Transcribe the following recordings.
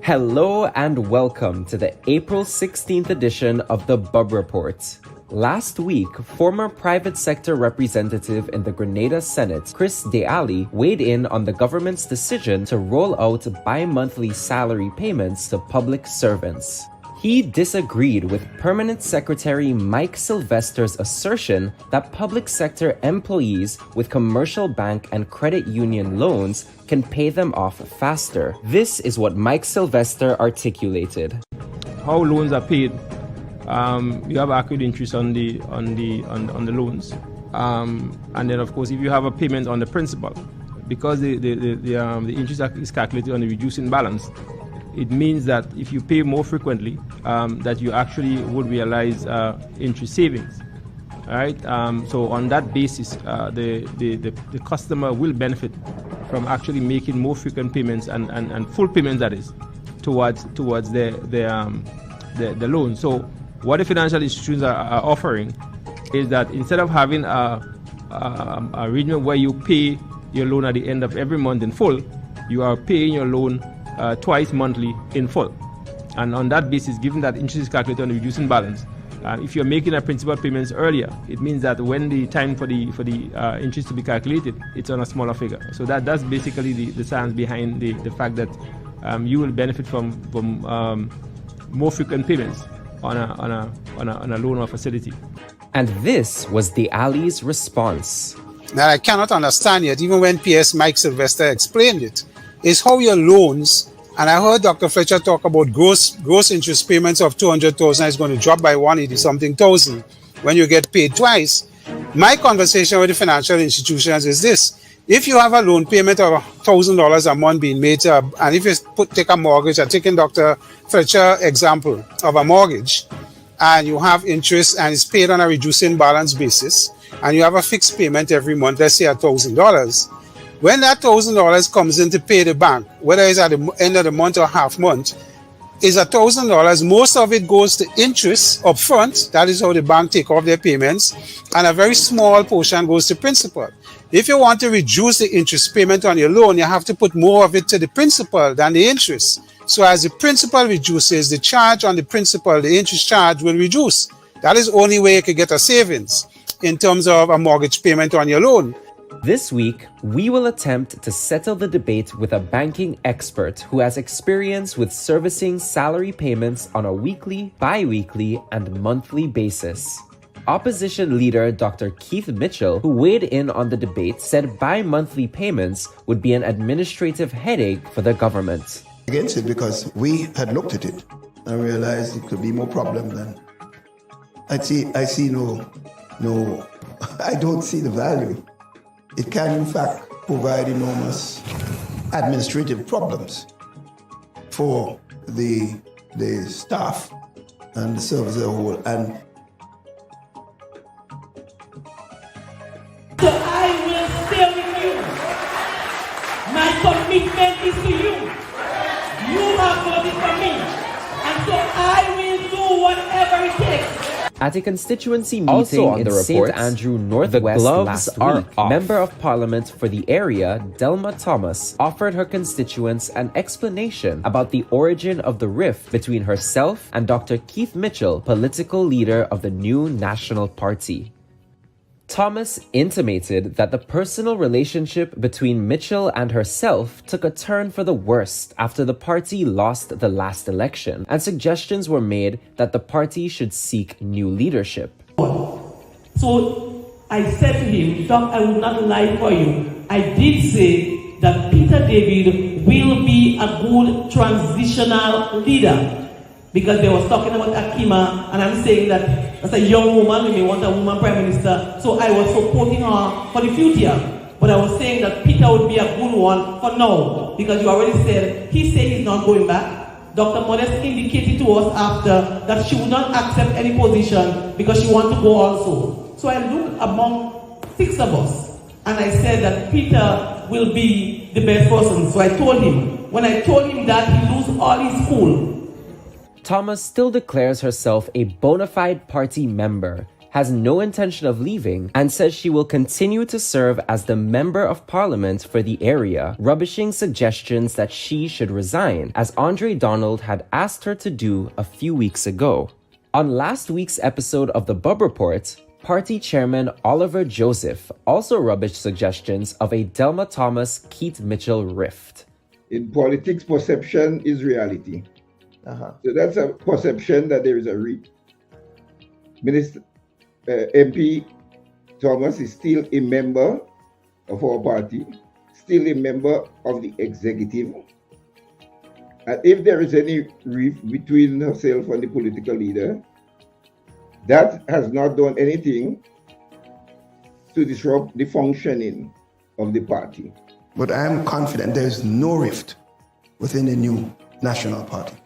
Hello and welcome to the April 16th edition of the Bubb Report. Last week, former private sector representative in the Grenada Senate, Chris Deali, weighed in on the government's decision to roll out bi-monthly salary payments to public servants. He disagreed with Permanent Secretary Mike Sylvester's assertion that public sector employees with commercial bank and credit union loans can pay them off faster. This is what Mike Sylvester articulated. How loans are paid, you have accrued interest on the loans, and then of course if you have a payment on the principal, because the interest is calculated on the reducing balance, it means that if you pay more frequently, that you actually would realize interest savings. All right. So on that basis, the customer will benefit from actually making more frequent payments and full payments, that is, towards the loan. So what the financial institutions are offering is that instead of having a arrangement where you pay your loan at the end of every month in full, you are paying your loan twice monthly in full. And on that basis, given that interest is calculated on the reducing balance, if you're making a principal payments earlier, it means that when the time for the interest to be calculated, it's on a smaller figure. So that's basically the science behind the fact that you will benefit from more frequent payments on a loan or facility. And this was Deali's response. Now, I cannot understand yet, even when PS Mike Sylvester explained it, is how your loans, and I heard Dr. Fletcher talk about gross interest payments of 200,000 is going to drop by 180-something thousand when you get paid twice. My conversation with the financial institutions is this: if you have a loan payment of $1,000 a month being made, and if you take a mortgage, I'm taking Dr. Fletcher example of a mortgage, and you have interest and it's paid on a reducing balance basis, and you have a fixed payment every month, let's say $1,000. When that $1,000 comes in to pay the bank, whether it's at the end of the month or half month, is $1,000. Most of it goes to interest up front. That is how the bank take off their payments. And a very small portion goes to principal. If you want to reduce the interest payment on your loan, you have to put more of it to the principal than the interest. So as the principal reduces, the charge on the principal, the interest charge will reduce. That is the only way you can get a savings in terms of a mortgage payment on your loan. This week, we will attempt to settle the debate with a banking expert who has experience with servicing salary payments on a weekly, bi-weekly, and monthly basis. Opposition leader Dr. Keith Mitchell, who weighed in on the debate, said bi-monthly payments would be an administrative headache for the government. Against it because we had looked at it and realized it could be more problem than I see no I don't see the value. It can, in fact, provide enormous administrative problems for the staff and the service as a whole. And so I will stay with you. My commitment is to you. You have voted for me. And so I will do whatever it takes. At a constituency meeting in St. Andrew, Northwest, the gloves are off. Member of Parliament for the area, Delma Thomas, offered her constituents an explanation about the origin of the rift between herself and Dr. Keith Mitchell, political leader of the New National Party. Thomas intimated that the personal relationship between Mitchell and herself took a turn for the worst after the party lost the last election, and suggestions were made that the party should seek new leadership. So I said to him, Doc, I will not lie for you. I did say that Peter David will be a good transitional leader. Because they was talking about Akima, and I'm saying that as a young woman, we may want a woman prime minister, so I was supporting her for the future. But I was saying that Peter would be a good one for now, because you already said, he said he's not going back. Dr. Modest indicated to us after that she would not accept any position because she wanted to go also. So I looked among 6 of us, and I said that Peter will be the best person. So I told him. When I told him that, he lose all his school. Thomas still declares herself a bona fide party member, has no intention of leaving, and says she will continue to serve as the Member of Parliament for the area, rubbishing suggestions that she should resign, as Andre Donald had asked her to do a few weeks ago. On last week's episode of the Bubb Report, Party Chairman Oliver Joseph also rubbished suggestions of a Delma Thomas-Keith Mitchell rift. In politics, perception is reality. So that's a perception that there is a rift. MP Thomas is still a member of our party, still a member of the executive. And if there is any rift between herself and the political leader, that has not done anything to disrupt the functioning of the party. But I am confident there is no rift within the new National Party.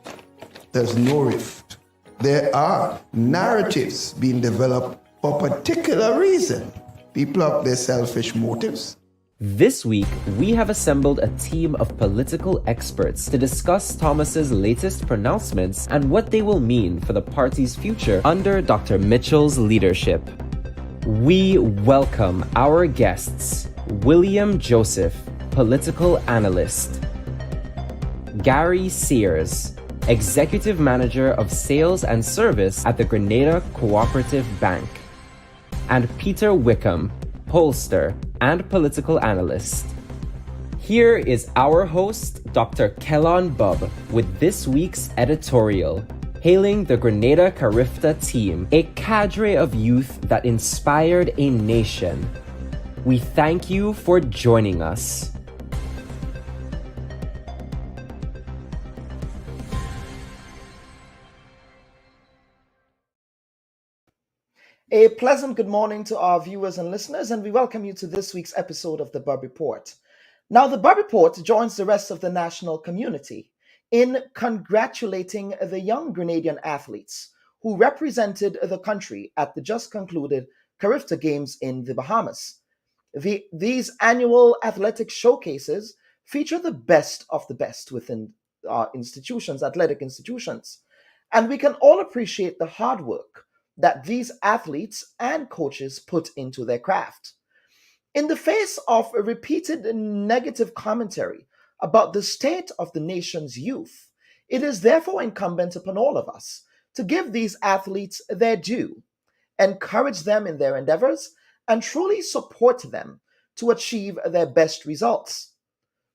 There's no rift. There are narratives being developed for a particular reason. People have their selfish motives. This week, we have assembled a team of political experts to discuss Thomas's latest pronouncements and what they will mean for the party's future under Dr. Mitchell's leadership. We welcome our guests, William Joseph, political analyst; Gary Sears, Executive Manager of Sales and Service at the Grenada Cooperative Bank; and Peter Wickham, pollster and political analyst. Here is our host, Dr. Kellon Bubb, with this week's editorial. Hailing the Grenada Carifta team, a cadre of youth that inspired a nation. We thank you for joining us. A pleasant good morning to our viewers and listeners, and we welcome you to this week's episode of the Bubb Report. Now, the Bubb Report joins the rest of the national community in congratulating the young Grenadian athletes who represented the country at the just concluded Carifta Games in the Bahamas. These annual athletic showcases feature the best of the best within our institutions, athletic institutions, and we can all appreciate the hard work that these athletes and coaches put into their craft. In the face of a repeated negative commentary about the state of the nation's youth, it is therefore incumbent upon all of us to give these athletes their due, encourage them in their endeavors, and truly support them to achieve their best results.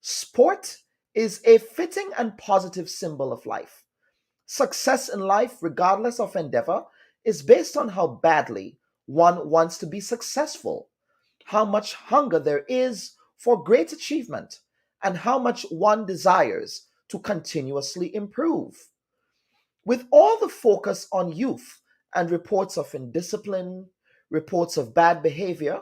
Sport is a fitting and positive symbol of life. Success in life, regardless of endeavor, is based on how badly one wants to be successful, how much hunger there is for great achievement, and how much one desires to continuously improve. With all the focus on youth and reports of indiscipline, reports of bad behavior,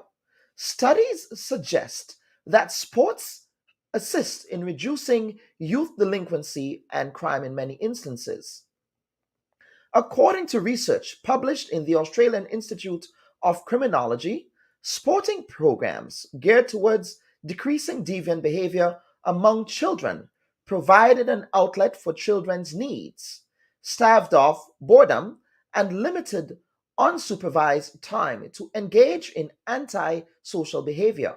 studies suggest that sports assist in reducing youth delinquency and crime in many instances. According to research published in the Australian Institute of Criminology, sporting programs geared towards decreasing deviant behavior among children provided an outlet for children's needs, staved off boredom, and limited unsupervised time to engage in anti-social behavior.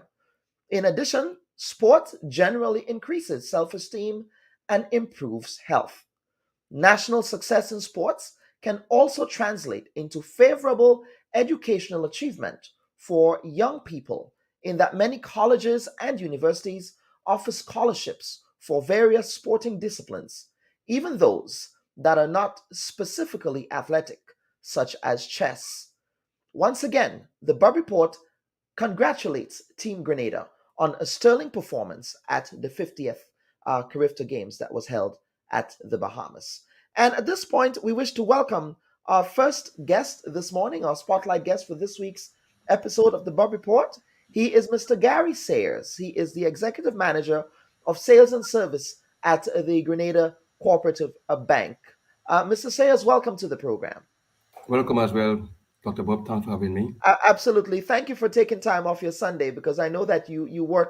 In addition, sport generally increases self-esteem and improves health. National success in sports can also translate into favorable educational achievement for young people, in that many colleges and universities offer scholarships for various sporting disciplines, even those that are not specifically athletic, such as chess. Once again, the Bubb Report congratulates Team Grenada on a sterling performance at the 50th Carifta Games that was held at the Bahamas. And at this point, we wish to welcome our first guest this morning, our spotlight guest for this week's episode of the Bubb Report. He is Mr. Gary Sears. He is the Executive Manager of Sales and Service at the Grenada Cooperative Bank. Mr. Sears, welcome to the program. Welcome as well, Dr. Bubb. Thanks for having me. Absolutely. Thank you for taking time off your Sunday, because I know that you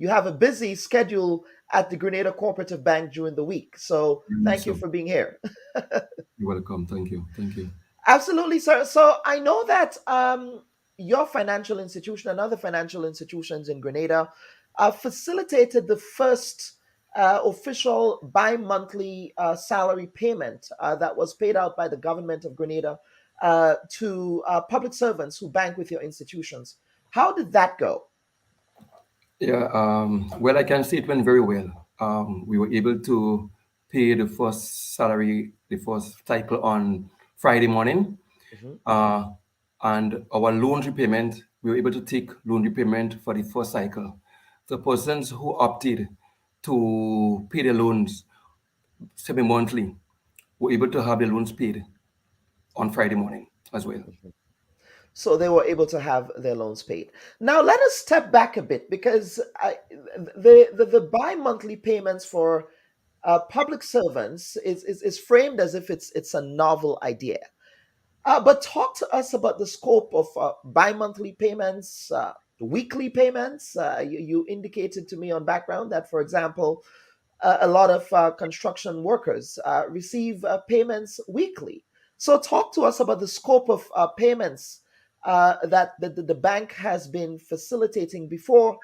have a busy schedule at the Grenada Cooperative Bank during the week. So thank you for being here. You're welcome. Thank you. Absolutely, sir. So I know that your financial institution and other financial institutions in Grenada facilitated the first official bi-monthly salary payment that was paid out by the government of Grenada to public servants who bank with your institutions. How did that go? Yeah, well, I can say it went very well. We were able to pay the first salary, the first cycle on Friday morning. Mhm. Uh, and our loan repayment, we were able to take loan repayment for the first cycle. The persons who opted to pay their loans semi-monthly were able to have their loans paid on Friday morning as well. So they were able to have their loans paid. Now let us step back a bit because the bi-monthly payments for public servants is framed as if it's a novel idea. But talk to us about the scope of bi-monthly payments, weekly payments. You indicated to me on background that, for example, a lot of construction workers receive payments weekly. So, talk to us about the scope of payments that the bank has been facilitating before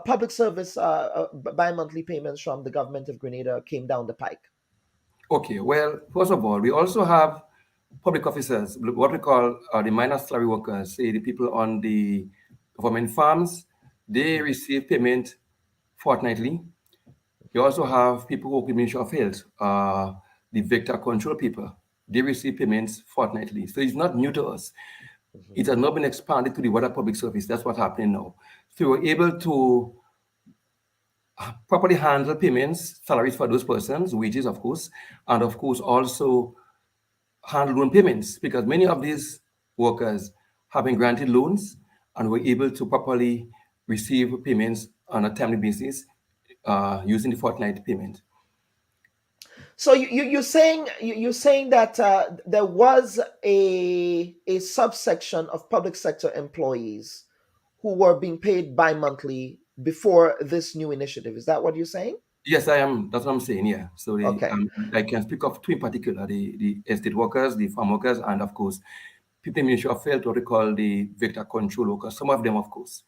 public service bi-monthly payments from the government of Grenada came down the pike. Okay, well, first of all, we also have public officers, what we call the minor salary workers, say the people on the government farms, they receive payment fortnightly. You also have people who work with Ministry of Health, the vector control people, they receive payments fortnightly. So it's not new to us. It has not been expanded to the wider public service. That's what's happening now. So we're able to properly handle payments, salaries for those persons, wages, of course, and of course also handle loan payments because many of these workers have been granted loans and were able to properly receive payments on a timely basis using the fortnight payment. So you're saying that there was a subsection of public sector employees who were being paid bi-monthly before this new initiative. Is that what you're saying? Yes, I am. That's what I'm saying. Yeah. So Okay. I can speak of two in particular: the estate workers, the farm workers, and of course, people in Ministry of Health, what we call the vector control workers. Some of them, of course.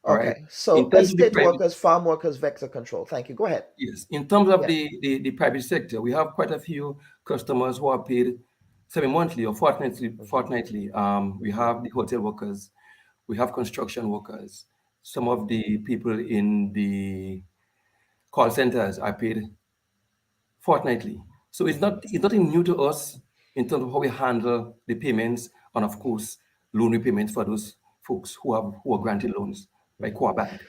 All right. Okay. So In terms of the estate private, workers, farm workers, vector control. Thank you. Go ahead. yes. In terms of Yeah. the private sector, we have quite a few customers who are paid semi-monthly or fortnightly. Fortnightly. We have the hotel workers, we have construction workers. Some of the people in the call centers are paid fortnightly. So it's nothing new to us in terms of how we handle the payments and of course loan repayments for those folks who are granted loans by Core Bank.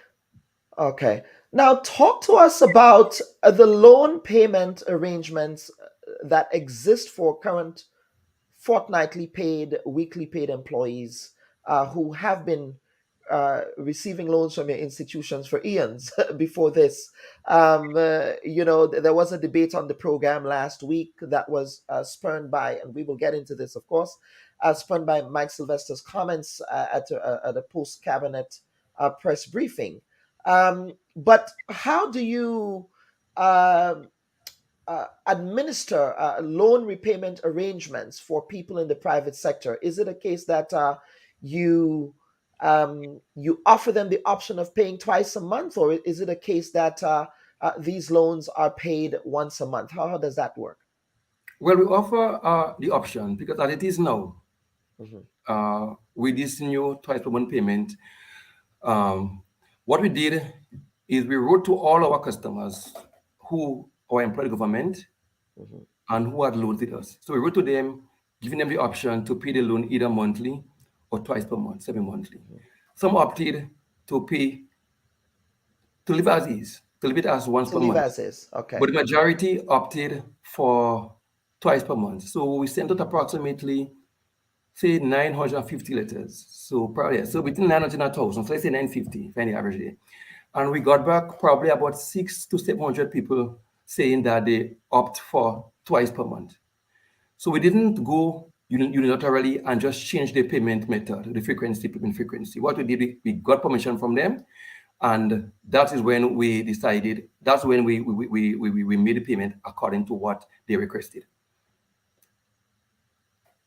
Okay. Now talk to us about the loan payment arrangements that exist for current fortnightly paid, weekly paid employees who have been receiving loans from your institutions for eons before this. There was a debate on the program last week that was spurned by, and we will get into this, of course, spurned by Mike Sylvester's comments at a post cabinet press briefing. But how do you administer loan repayment arrangements for people in the private sector? Is it a case that you offer them the option of paying twice a month, or is it a case that these loans are paid once a month? How does that work? Well, we offer the option because as it is now, Mhm. with this new twice per month payment, what we did is we wrote to all our customers who are employed government Mhm. and who had loans with us. So we wrote to them, giving them the option to pay the loan either monthly or twice per month, semi-monthly. Some opted to pay, to leave as is, to leave it as once To per leave month. as is. But Okay. the majority opted for twice per month. So we sent out approximately, say, 950 letters. So probably, yeah, so between 900 and 1,000, so let's say 950 for any average day. And we got back probably about 600 to 700 people saying that they opt for twice per month. So we didn't go unilaterally and just change the payment method, the frequency, payment frequency. What we did, we got permission from them, and that is when we decided. That's when we made the payment according to what they requested.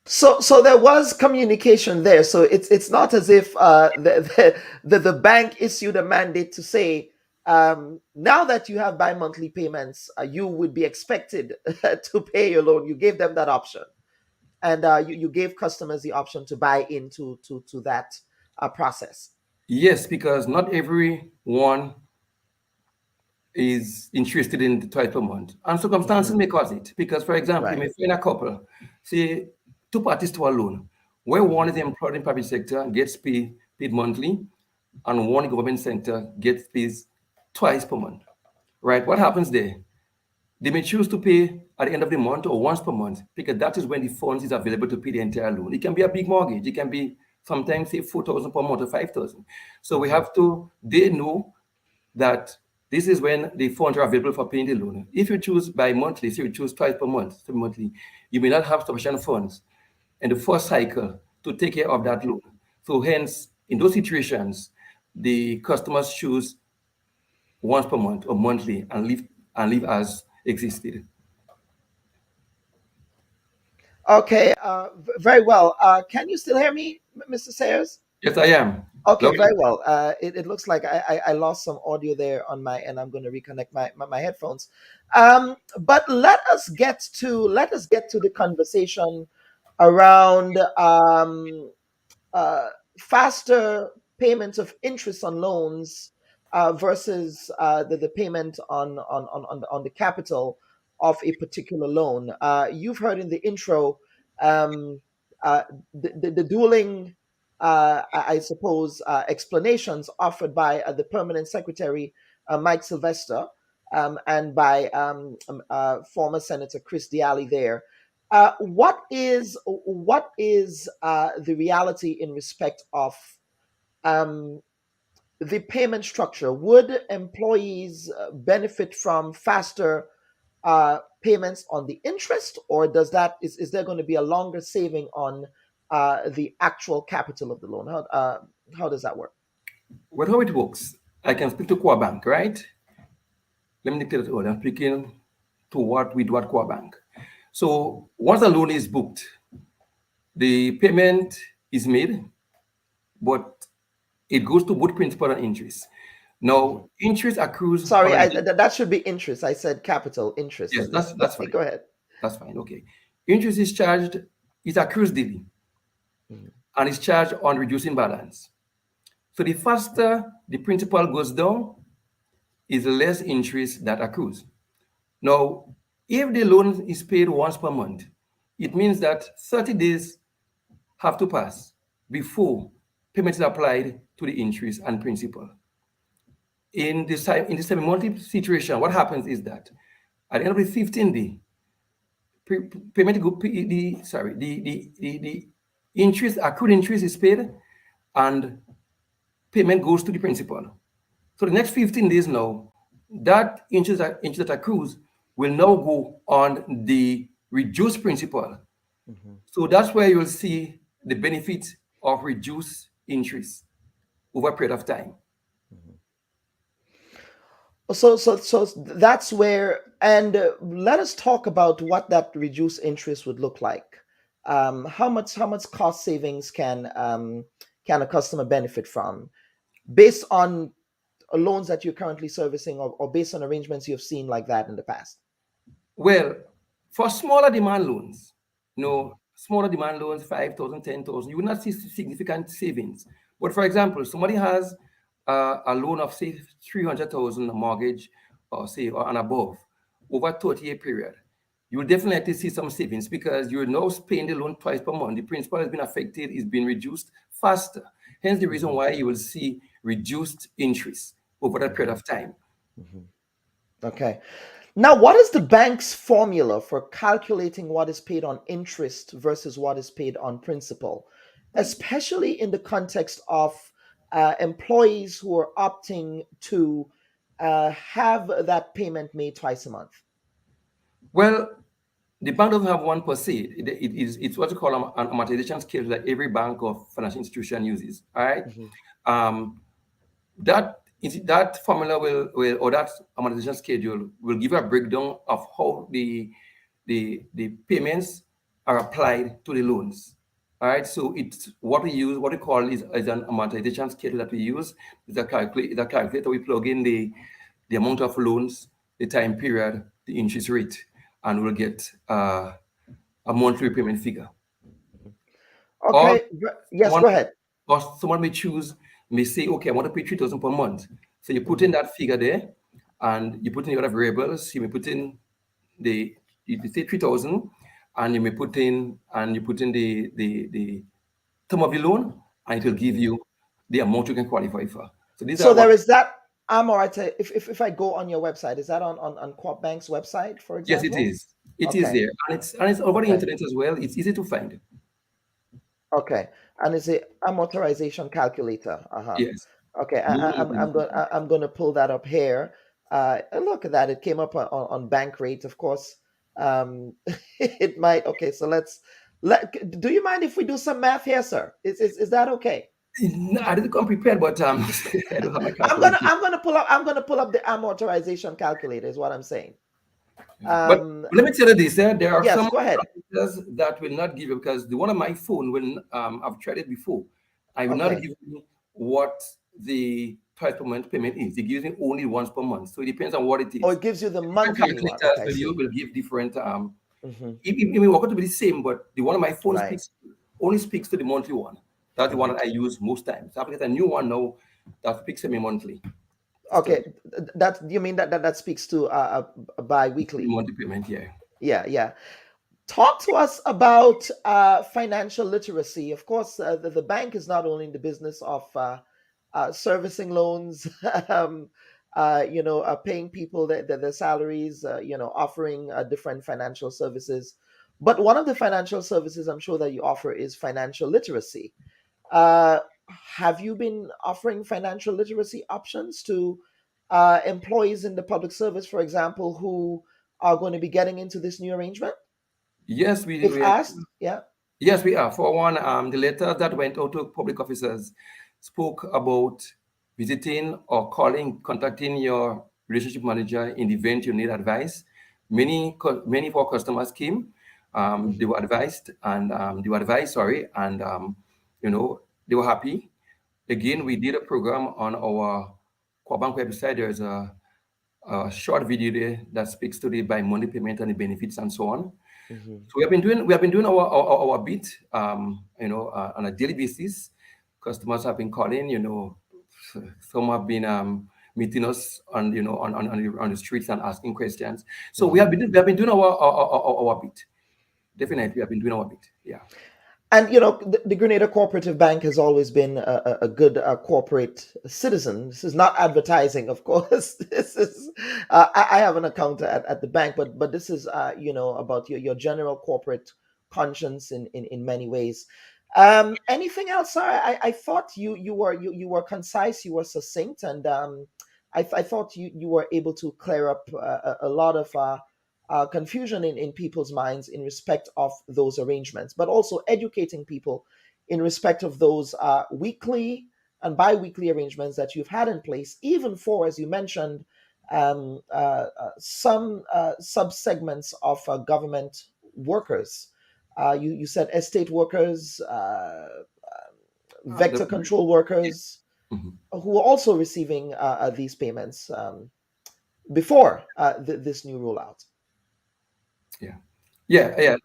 So there was communication there. So it's not as if the bank issued a mandate to say, now that you have bi-monthly payments, you would be expected to pay your loan. You gave them that option, and you gave customers the option to buy into to that process. Yes, because not everyone is interested in the twice per month, and circumstances may cause it. Because, for example, you may find a couple, say, two parties to a loan, where one is employed in private sector, gets paid monthly, and one in government sector gets paid twice per month. Right? What happens there? They may choose to pay at the end of the month or once per month, because that is when the funds is available to pay the entire loan. It can be a big mortgage. It can be sometimes say 4,000 per month or 5,000. So we have to, they know that this is when the funds are available for paying the loan. If you choose bi-monthly, so you choose twice per month, so monthly, you may not have sufficient funds in the first cycle to take care of that loan. So hence, in those situations, the customers choose once per month or monthly and leave as existed. Okay, very well. Can you still hear me, Mr. Sayers? Yes, I am. Okay, Lovely. very well. It looks like I lost some audio there on my end. I'm going to reconnect my headphones. But let us get to the conversation around faster payments of interest on loans versus the payment on the capital of a particular loan. You've heard in the intro um, the dueling, I suppose, explanations offered by the permanent secretary, Mike Sylvester, and by former Senator Chris Diali there. What is the reality in respect of the payment structure? Would employees benefit from faster payments on the interest, or is there going to be a longer saving on the actual capital of the loan? How does that work? Well, how it works, I can speak to core bank, right? Let me clear it all. I'm speaking to what we do at core bank. So once the loan is booked, the payment is made, but it goes to both principal and interest. Now, interest accrues. Sorry, that should be interest. I said capital interest. Yes, that's fine. Go ahead. That's fine. Okay. Interest is charged, it accrues daily, and is charged on reducing balance. So the faster the principal goes down, is the less interest that accrues. Now, if the loan is paid once per month, it means that 30 days have to pass before payment is applied to the interest and principal. In this semi-monthly situation, what happens is that at the end of the 15th day, payment the interest, accrued interest is paid, and payment goes to the principal. So the next 15 days now, that interest that accrues will now go on the reduced principal. So that's where you'll see the benefit of reduced interest over a period of time. So that's where, and let us talk about what that reduced interest would look like. How much cost savings can a customer benefit from, based on loans that you're currently servicing, or based on arrangements you've seen like that in the past? Well, for smaller demand loans, smaller demand loans, 5,000, 10,000, you will not see significant savings. But for example, somebody has a loan of, say, 300,000 mortgage, or and above, over a 30-year period, you will definitely see some savings, because you're now paying the loan twice per month. The principal has been affected, is being reduced faster. Hence the reason why you will see reduced interest over that period of time. Okay. Now, what is the bank's formula for calculating what is paid on interest versus what is paid on principal, especially in the context of employees who are opting to have that payment made twice a month? Well, the bank doesn't have one per se. It's what you call an amortization scale that every bank or financial institution uses. All right. That formula will or that amortization schedule will give you a breakdown of how the payments are applied to the loans. All right, so it's what we use, what we call is an amortization schedule that we use. It's a calculator. We plug in the amount of loans, the time period, the interest rate, and we'll get a monthly repayment figure. Okay. Yes, go ahead. Or someone may say, okay, I want to pay 3,000 per month. So you put in that figure there, and you put in your other variables. You may put in you say 3,000, and you may put in the term of the loan, and it will give you the amount you can qualify for. So there is that amortization. If I go on your website, is that on Co-op Bank's website, for example? Yes, it is. It is there, and it's over the internet as well. It's easy to find. Okay, and it's a amortization calculator. Yes. Okay, I'm going to pull that up here. And look at that; it came up on bank rate, of course. It might. Okay, so do you mind if we do some math here, sir? Is that okay? No, I didn't come prepared, but I don't have my calculator. I'm gonna pull up the amortization calculator. Is what I'm saying. But let me tell you this: there are some go ahead. that will not give you, because the one on my phone will. I've tried it before. I will not give you what the price per month payment is. It gives me only once per month, so it depends on what it is. Or it gives you the monthly one. Will give different. It may work out to be the same, but the one on my phone only speaks to the monthly one. That's the one that I use most times. I have to get a new one now that speaks to me monthly. Okay, you mean that speaks to bi-weekly monthly payment? Yeah. Talk to us about financial literacy. Of course, the bank is not only in the business of servicing loans, paying people their salaries, offering different financial services. But one of the financial services I'm sure that you offer is financial literacy. Have you been offering financial literacy options to employees in the public service, for example, who are going to be getting into this new arrangement? Yes, we asked. Yeah. Yes, we are. For one, the letter that went out to public officers spoke about visiting or contacting your relationship manager in the event you need advice. Many of our customers came. They were advised, and they were happy. Again, we did a program on our Co-op Bank website. There's a short video there that speaks to the bi-monthly payment and the benefits and so on. So we have been doing our bit, on a daily basis. Customers have been calling. Some have been meeting us on the streets and asking questions. So we have been doing our bit. Definitely, we have been doing our bit. Yeah. And the Grenada Cooperative Bank has always been a good corporate citizen. This is not advertising, of course. This is I have an account at the bank, but this is about your general corporate conscience in many ways. Anything else, sir? I thought you were concise, you were succinct, and I thought you were able to clear up a lot of confusion in people's minds in respect of those arrangements, but also educating people in respect of those weekly and bi-weekly arrangements that you've had in place, even for, as you mentioned, some sub-segments of government workers. You said estate workers, vector control workers, who are also receiving these payments before this new rollout. Yeah.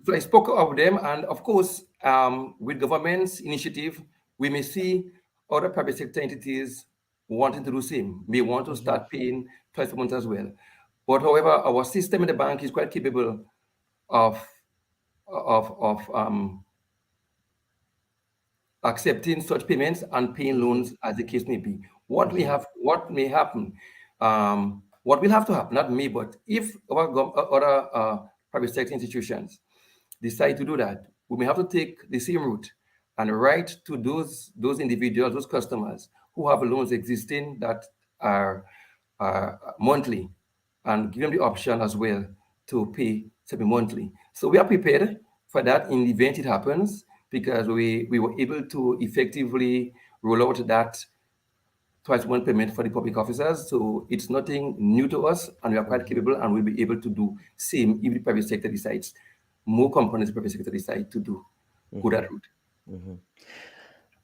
So I spoke of them, and of course, with government's initiative, we may see other private sector entities wanting to do the same, may want to start paying twice a month as well. But however, our system in the bank is quite capable of accepting such payments and paying loans as the case may be. What may happen, what will have to happen, not me, but if other private sector institutions decide to do that, we may have to take the same route and write to those individuals, those customers who have loans existing that are monthly, and give them the option as well to pay semi-monthly. So we are prepared for that in the event it happens, because we were able to effectively roll out that twice one payment for the public officers. So it's nothing new to us, and we are quite capable, and we'll be able to do same if the private sector decides more companies, private sector, decide to go that route.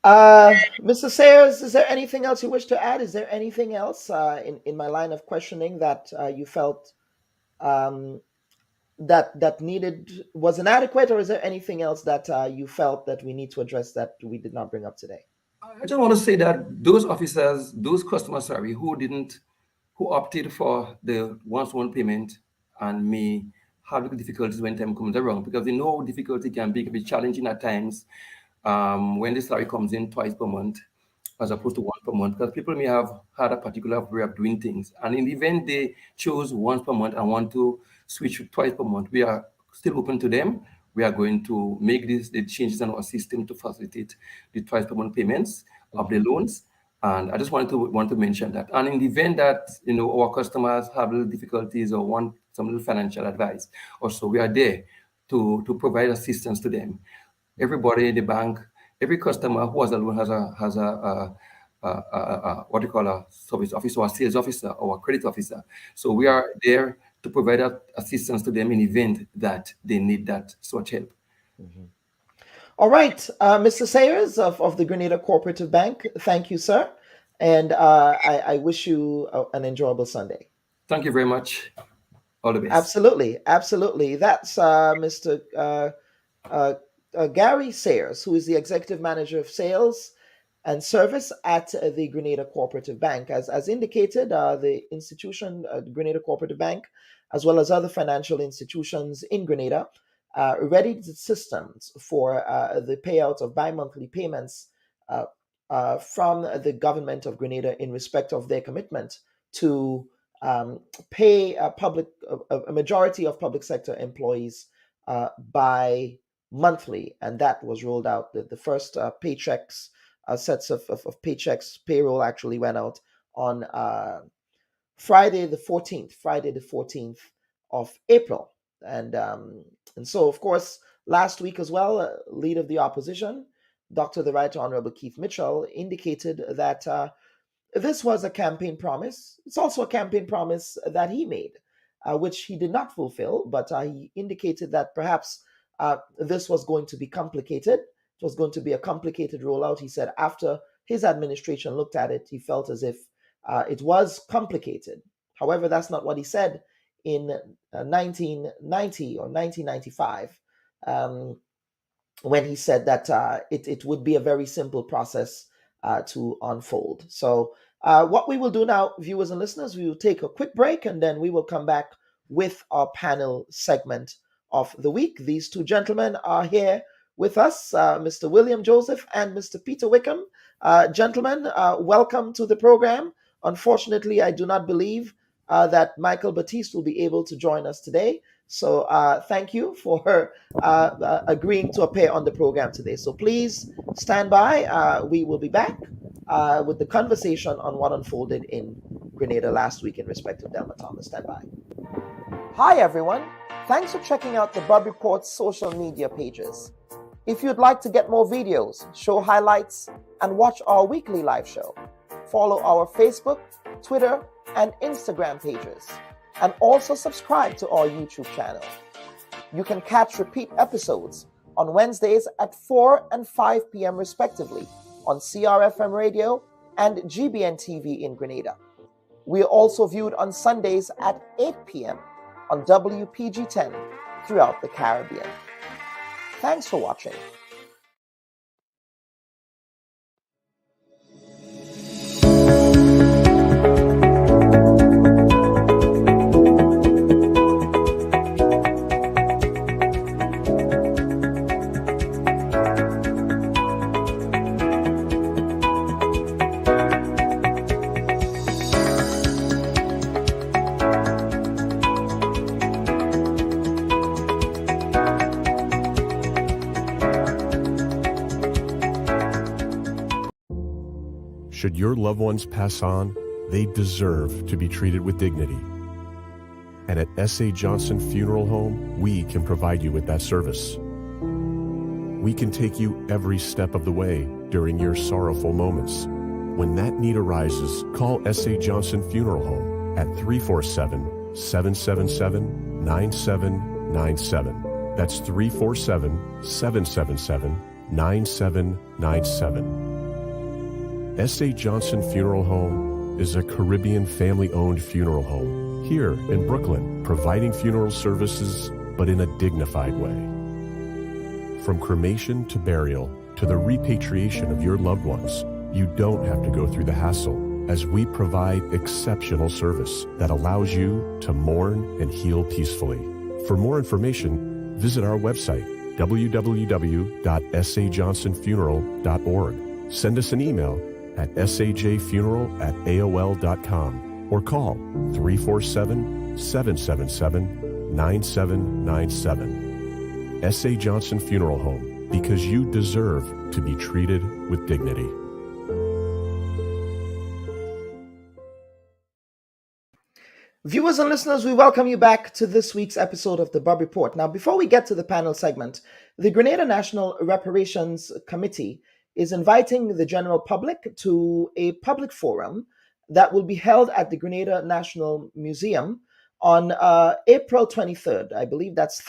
Mr. Sayers, is there anything else you wish to add? Is there anything else in my line of questioning that you felt that needed was inadequate, or is there anything else that you felt that we need to address that we did not bring up today? I just want to say that those officers, those customers, who opted for the once-one payment and may have difficulties when time comes around, because they know difficulty can be challenging at times when the salary comes in twice per month as opposed to once per month, because people may have had a particular way of doing things. And in the event they choose once per month and want to switch to twice per month, we are still open to them. We are going to make the changes in our system to facilitate the twice per month payments of the loans. And I just want to mention that. And in the event that our customers have little difficulties or want some little financial advice, also we are there to provide assistance to them. Everybody in the bank, every customer who has a loan has a what do you call a service officer or a sales officer or a credit officer. So we are there to provide assistance to them in the event that they need that such help. All right, Mr. Sayers of the Grenada Cooperative Bank, thank you, sir. And I wish you an enjoyable Sunday. Thank you very much. All the best. Absolutely, absolutely. That's Mr. Gary Sayers, who is the Executive Manager of Sales and Service at the Grenada Cooperative Bank. As indicated, the institution, Grenada Cooperative Bank, as well as other financial institutions in Grenada, readied systems for the payout of bi-monthly payments from the Government of Grenada in respect of their commitment to pay a majority of public sector employees by monthly, and that was rolled out. The first paychecks, sets of paychecks, payroll actually went out on Friday the 14th of April. And so, of course, last week as well, leader of the opposition, Dr. the Right Honorable Keith Mitchell, indicated that this was a campaign promise. It's also a campaign promise that he made, which he did not fulfill, but he indicated that perhaps this was going to be complicated. It was going to be a complicated rollout. He said after his administration looked at it, he felt as if it was complicated. However, that's not what he said in 1990 or 1995, when he said that it would be a very simple process to unfold. So what we will do now, viewers and listeners, we will take a quick break and then we will come back with our panel segment of the week. These two gentlemen are here with us, Mr. William Joseph and Mr. Peter Wickham. Gentlemen, welcome to the program. Unfortunately, I do not believe that Michael Batiste will be able to join us today. So thank you for agreeing to appear on the program today. So please stand by. We will be back with the conversation on what unfolded in Grenada last week in respect of Delma Thomas. Stand by. Hi, everyone. Thanks for checking out the Bubb Report social media pages. If you'd like to get more videos, show highlights, and watch our weekly live show, follow our Facebook, Twitter, and Instagram pages, and also subscribe to our YouTube channel. You can catch repeat episodes on Wednesdays at 4 and 5 p.m. respectively on CRFM Radio and GBN TV in Grenada. We are also viewed on Sundays at 8 p.m. on WPG10 throughout the Caribbean. Thanks for watching. Should your loved ones pass on, they deserve to be treated with dignity. And at S.A. Johnson Funeral Home, we can provide you with that service. We can take you every step of the way during your sorrowful moments. When that need arises, call S.A. Johnson Funeral Home at 347-777-9797 That's 347-777-9797. S.A. Johnson Funeral Home is a Caribbean family-owned funeral home here in Brooklyn, providing funeral services, but in a dignified way. From cremation to burial to the repatriation of your loved ones, you don't have to go through the hassle, as we provide exceptional service that allows you to mourn and heal peacefully. For more information, visit our website, www.sajohnsonfuneral.org. Send us an email at sajfuneral@aol.com or call 347-777-9797. S.A. Johnson Funeral Home, because you deserve to be treated with dignity. Viewers and listeners, we welcome you back to this week's episode of the Bubb Report. Now, before we get to the panel segment, the Grenada National Reparations Committee is inviting the general public to a public forum that will be held at the Grenada National Museum on April 23rd. I believe that's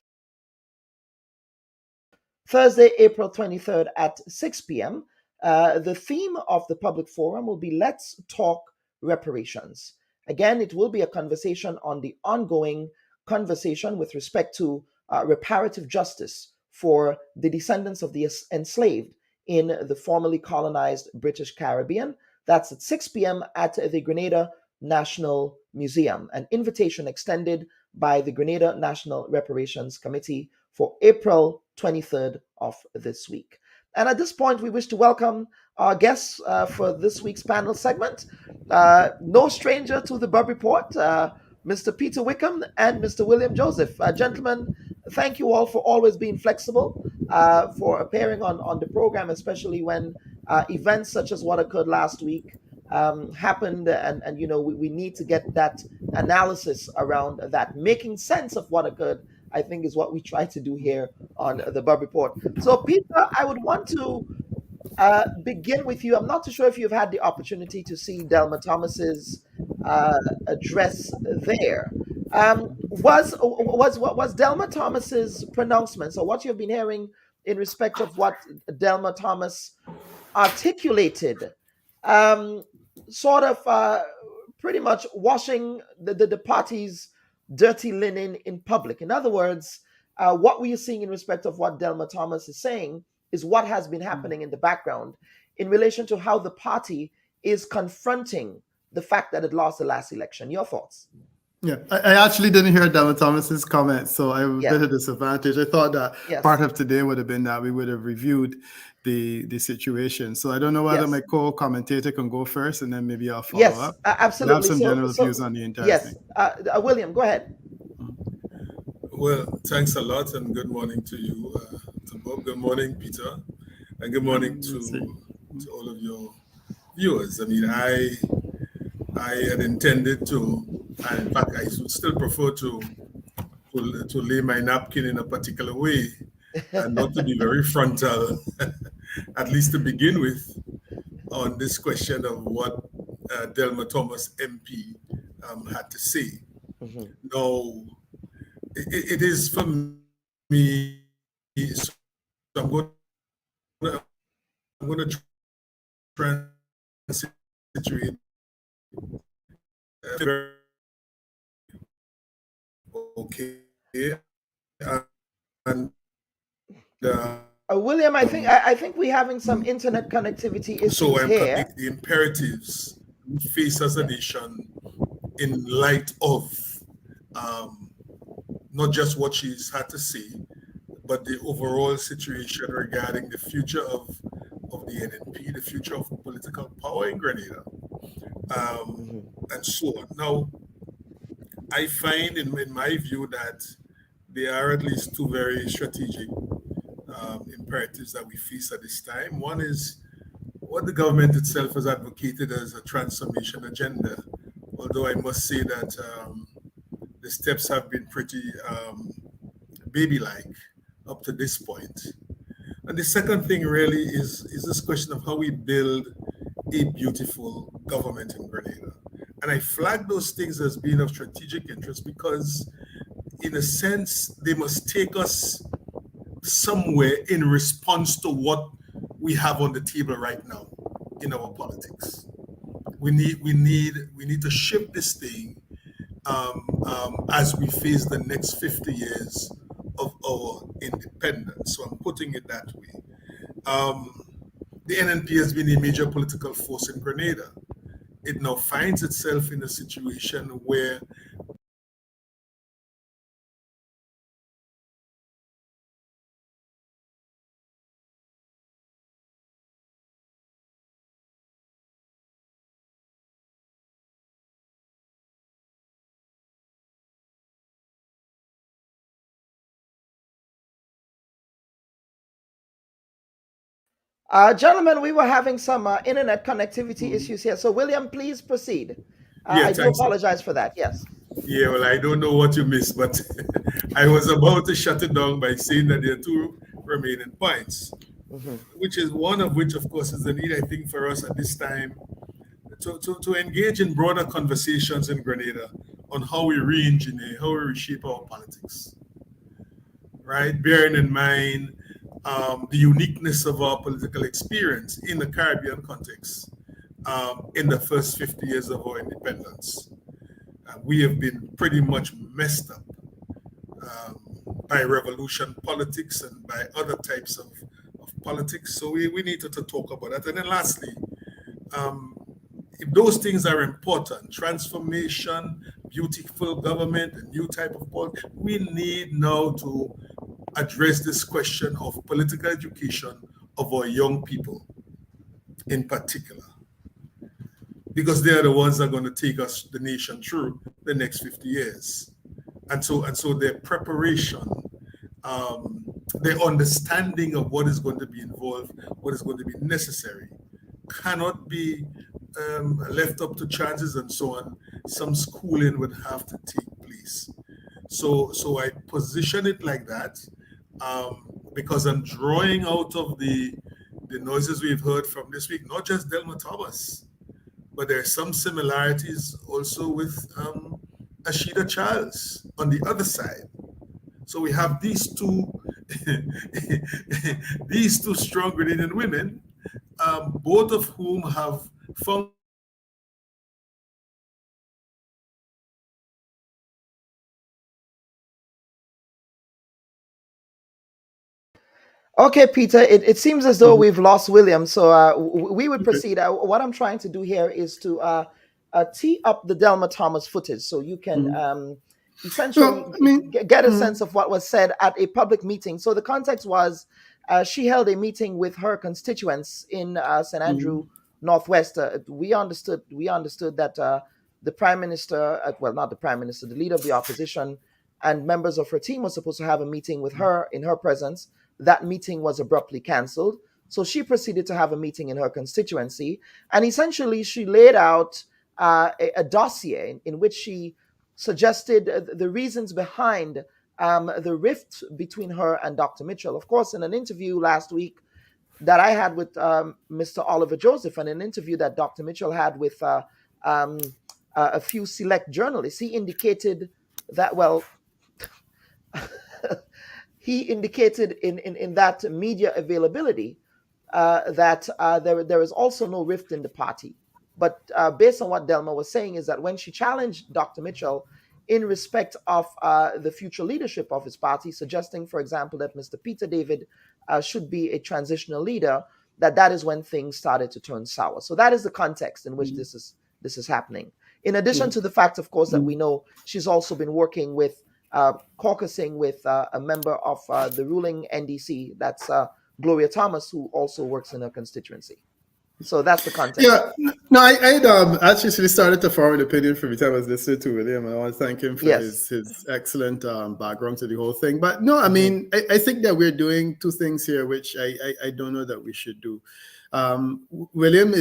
Thursday, April 23rd at 6 p.m. The theme of the public forum will be Let's Talk Reparations. Again, it will be a conversation on the ongoing conversation with respect to reparative justice for the descendants of the enslaved in the formerly colonized British Caribbean. That's at 6 p.m. at the Grenada National Museum. An invitation extended by the Grenada National Reparations Committee for April 23rd of this week. And at this point, we wish to welcome our guests for this week's panel segment. No stranger to the Bubb Report, Mr. Peter Wickham and Mr. William Joseph. Gentlemen, thank you all for always being flexible, for appearing on the program, especially when events such as what occurred last week happened. And you know, we need to get that analysis around that. Making sense of what occurred, I think, is what we try to do here on the Bubb Report. So, Peter, I would want to begin with you. I'm not too sure if you've had the opportunity to see Delma Thomas's address there. Was Delma Thomas's pronouncements, or what you've been hearing in respect of what Delma Thomas articulated, sort of pretty much washing the party's dirty linen in public? In other words, what we are seeing in respect of what Delma Thomas is saying is what has been happening in the background in relation to how the party is confronting the fact that it lost the last election. Your thoughts? Yeah, I actually didn't hear Delma Thomas's comments, so I was a bit of a disadvantage. I thought that part of today would have been that we would have reviewed the situation. So I don't know whether my co-commentator can go first, and then maybe I'll follow up. Yes, absolutely. I have some general views on the entire thing. William, go ahead. Well, thanks a lot, and good morning to you, to Bob. Good morning, Peter, and good morning to all of your viewers. I mean, I had intended to, and in fact, I would still prefer to lay my napkin in a particular way, and not to be very frontal, at least to begin with, on this question of what Delma Thomas MP had to say. Now, it is for me, so I'm going to try and situate. Okay, and William, I think we're having some internet connectivity issues here. The imperatives we face as a nation in light of not just what she's had to say, but the overall situation regarding the future of the NNP, the future of political power in Grenada, and so on. Now, I find in my view that there are at least two very strategic imperatives that we face at this time. One is what the government itself has advocated as a transformation agenda, although I must say that the steps have been pretty baby-like up to this point. And the second thing really is this question of how we build a beautiful government in Grenada. And I flag those things as being of strategic interest because, in a sense, they must take us somewhere in response to what we have on the table right now in our politics. We need to shift this thing as we face the next 50 years of our independence. So I'm putting it that way. The NNP has been a major political force in Grenada. It now finds itself in a situation where gentlemen, we were having some internet connectivity issues here. So, William, please proceed. Yeah, I do apologize for that. Yes. Yeah, well, I don't know what you missed, but I was about to shut it down by saying that there are two remaining points, which is one of which, of course, is the need, I think, for us at this time to engage in broader conversations in Grenada on how we re-engineer, how we reshape our politics, right? Bearing in mind the uniqueness of our political experience in the Caribbean context in the first 50 years of our independence. We have been pretty much messed up by revolution politics and by other types of politics. So we needed to talk about that. And then lastly, if those things are important, transformation, beautiful government, a new type of politics, we need now to address this question of political education of our young people in particular, because they are the ones that are going to take us, the nation, through the next 50 years. And so their preparation, their understanding of what is going to be involved, what is going to be necessary, cannot be left up to chances and so on. Some schooling would have to take place. So I position it like that because I'm drawing out of the noises we've heard from this week, not just Delma Thomas, but there are some similarities also with Ashida Charles on the other side. So we have these two these two strong Grenadian women, both of whom have found. Okay, Peter, it seems as though we've lost William, so we would proceed. What I'm trying to do here is to tee up the Delma Thomas footage so you can essentially get a sense of what was said at a public meeting. So the context was she held a meeting with her constituents in St. Andrew, Northwest. We understood that the Prime Minister, well, not the Prime Minister, the leader of the opposition and members of her team were supposed to have a meeting with her in her presence. That meeting was abruptly canceled. So she proceeded to have a meeting in her constituency. And essentially, she laid out a dossier in which she suggested the reasons behind the rift between her and Dr. Mitchell. Of course, in an interview last week that I had with Mr. Oliver Joseph and an interview that Dr. Mitchell had with a few select journalists, he indicated that, well, he indicated in that media availability that there is also no rift in the party. But based on what Delma was saying is that when she challenged Dr. Mitchell in respect of the future leadership of his party, suggesting, for example, that Mr. Peter David should be a transitional leader, that is when things started to turn sour. So that is the context in which this is happening. In addition to the fact, of course, that we know she's also been working with caucusing with a member of the ruling NDC, that's Gloria Thomas, who also works in her constituency. So that's the context. Yeah, no, I actually started to form an opinion from the time I was listening to William. I want to thank him for his excellent background to the whole thing. But no, I mean, I think that we're doing two things here, which I don't know that we should do. William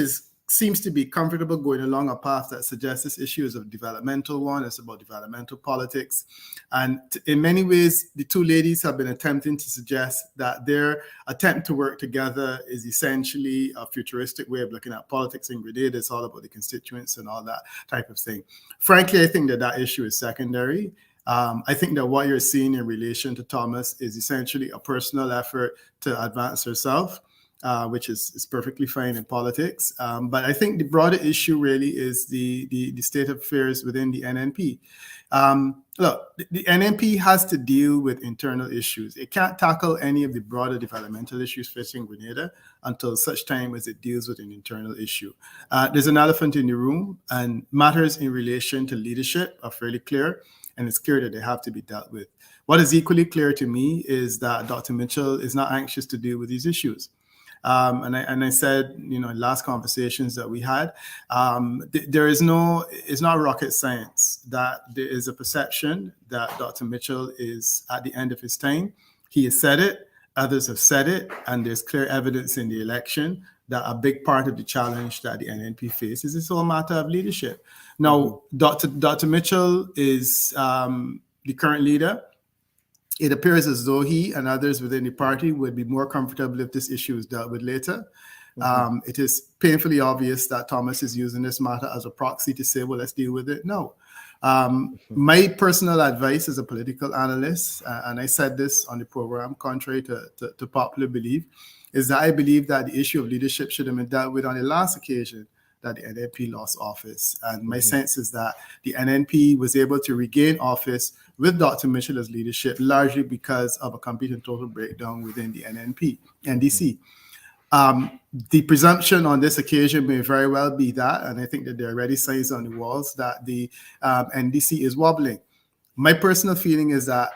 seems to be comfortable going along a path that suggests this issue is a developmental one. It's about developmental politics. And in many ways, the two ladies have been attempting to suggest that their attempt to work together is essentially a futuristic way of looking at politics in Grenada. It's all about the constituents and all that type of thing. Frankly, I think that issue is secondary. I think that what you're seeing in relation to Thomas is essentially a personal effort to advance herself, which is perfectly fine in politics. But I think the broader issue really is the state of affairs within the NNP. Look, the NNP has to deal with internal issues. It can't tackle any of the broader developmental issues facing Grenada until such time as it deals with an internal issue. There's an elephant in the room, and matters in relation to leadership are fairly clear, and it's clear that they have to be dealt with. What is equally clear to me is that Dr. Mitchell is not anxious to deal with these issues. And I said, in last conversations that we had, it's not rocket science that there is a perception that Dr. Mitchell is at the end of his time. He has said it, others have said it, and there's clear evidence in the election that a big part of the challenge that the NNP faces is all a matter of leadership. Now, Dr. Mitchell is the current leader. It appears as though he and others within the party would be more comfortable if this issue is dealt with later. It is painfully obvious that Thomas is using this matter as a proxy to say, well, let's deal with it. No. My personal advice as a political analyst, and I said this on the program, contrary to popular belief, is that I believe that the issue of leadership should have been dealt with on the last occasion that the NNP lost office. And my sense is that the NNP was able to regain office with Dr. Mitchell as leadership, largely because of a complete and total breakdown within the NDC. The presumption on this occasion may very well be that, and I think that there are already signs on the walls that the NDC is wobbling. My personal feeling is that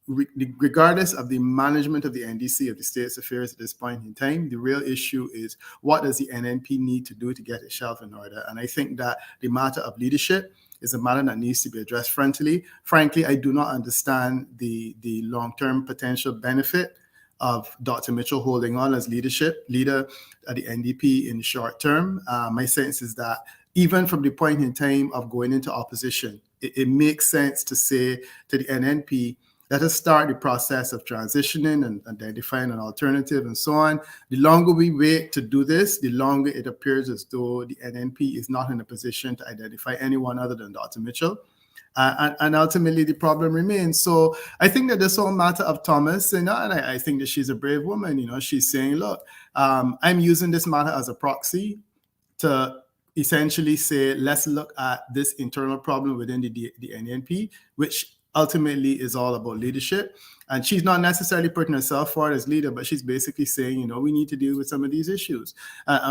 regardless of the management of the NDC, of the state's affairs at this point in time, the real issue is what does the NNP need to do to get itself in order? And I think that the matter of leadership is a matter that needs to be addressed frontally. Frankly, I do not understand the long-term potential benefit of Dr. Mitchell holding on as leader at the NDP in the short term. My sense is that even from the point in time of going into opposition, it makes sense to say to the NNP, let us start the process of transitioning and identifying an alternative and so on. The longer we wait to do this, the longer it appears as though the NNP is not in a position to identify anyone other than Dr. Mitchell. And ultimately, the problem remains. So I think that this whole matter of Thomas, and I think that she's a brave woman. She's saying, look, I'm using this matter as a proxy to essentially say, let's look at this internal problem within the NNP, which ultimately is all about leadership. And she's not necessarily putting herself forward as leader, but she's basically saying, we need to deal with some of these issues.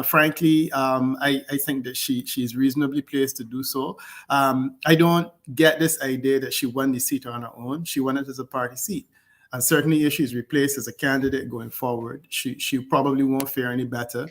Frankly, I think that she's reasonably placed to do so. I don't get this idea that she won the seat on her own. She won it as a party seat. And certainly if she's replaced as a candidate going forward, she probably won't fare any better.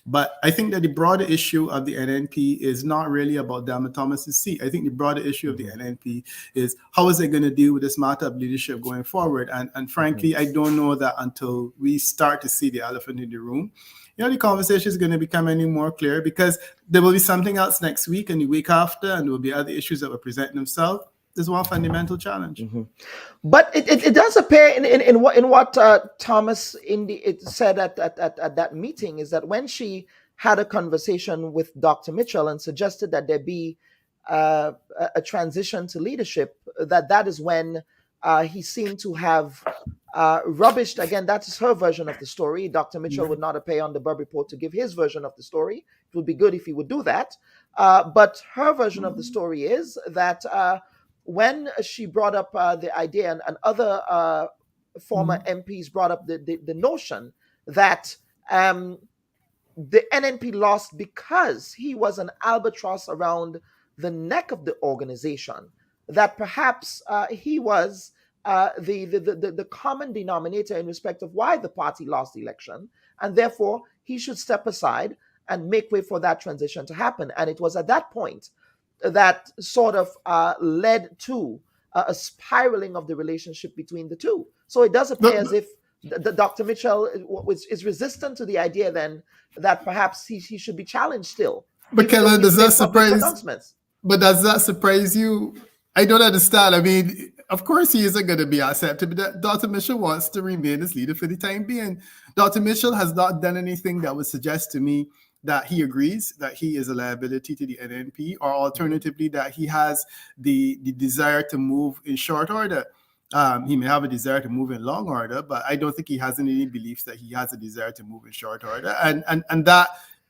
But I think that the broader issue of the NNP is not really about Delma Thomas's seat. I think the broader issue of the NNP is how is it going to deal with this matter of leadership going forward? And frankly, I don't know that until we start to see the elephant in the room, the conversation is going to become any more clear, because there will be something else next week and the week after, and there will be other issues that will present themselves. There's one fundamental challenge. But it does appear in what Thomas said at that meeting is that when she had a conversation with Dr. Mitchell and suggested that there be a transition to leadership, that is when he seemed to have rubbished. Again, that is her version of the story. Dr. Mitchell would not appear on the Bubb Report to give his version of the story. It would be good if he would do that. But her version of the story is that when she brought up the idea, and other former MPs brought up the notion that the NNP lost because he was an albatross around the neck of the organization, that perhaps he was the common denominator in respect of why the party lost the election, and therefore he should step aside and make way for that transition to happen. And it was at that point that sort of led to a spiraling of the relationship between the two. So it does appear as if Dr. Mitchell is resistant to the idea then that perhaps he should be challenged still. But Kellen, does that surprise you? I don't understand. I mean, of course he isn't going to be accepted, but Dr. Mitchell wants to remain as leader for the time being. Dr. Mitchell has not done anything that would suggest to me that he agrees that he is a liability to the NNP, or alternatively that he has the desire to move in short order. He may have a desire to move in long order, but I don't think he has any beliefs that he has a desire to move in short order. And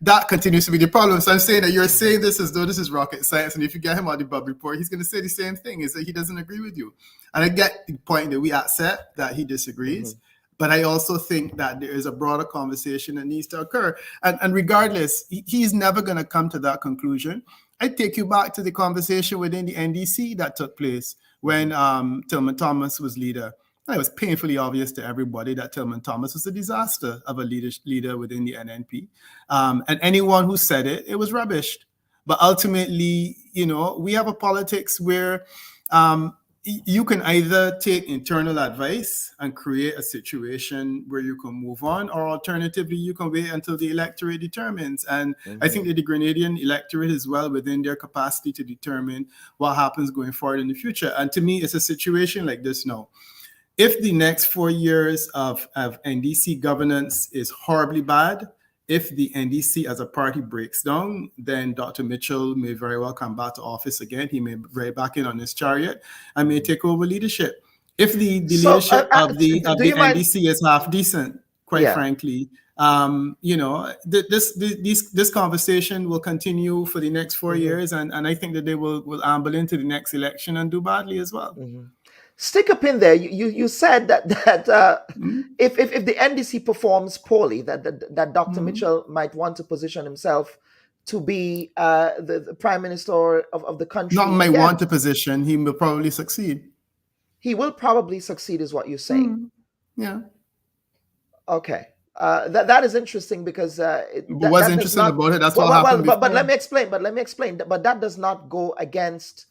that continues to be the problem. So I'm saying that you're saying this as though this is rocket science, and if you get him on the Bubb Report, he's going to say the same thing, is that he doesn't agree with you. And I get the point that we accept that he disagrees, but I also think that there is a broader conversation that needs to occur. And regardless, he's never going to come to that conclusion. I take you back to the conversation within the NDC that took place when Delma Thomas was leader. It was painfully obvious to everybody that Delma Thomas was a disaster of a leader within the NNP. And anyone who said it, it was rubbish. But ultimately, we have a politics where you can either take internal advice and create a situation where you can move on, or alternatively, you can wait until the electorate determines. And I think that the Grenadian electorate is well within their capacity to determine what happens going forward in the future. And to me, it's a situation like this now. If the next 4 years of NDC governance is horribly bad, if the NDC as a party breaks down, then Dr. Mitchell may very well come back to office again. He may ride back in on his chariot and may take over leadership. If the leadership of the NDC is half decent, quite frankly, this conversation will continue for the next 4 years, and I think that they will amble into the next election and do badly as well. Stick a pin there. You said that if the NDC performs poorly, that Dr. Mitchell might want to position himself to be the prime minister of the country. Not might want to position. He will probably succeed. He will probably succeed, is what you're saying. Yeah. Okay. That is interesting because what's interesting about it? That's what happened. But let me explain. But that does not go against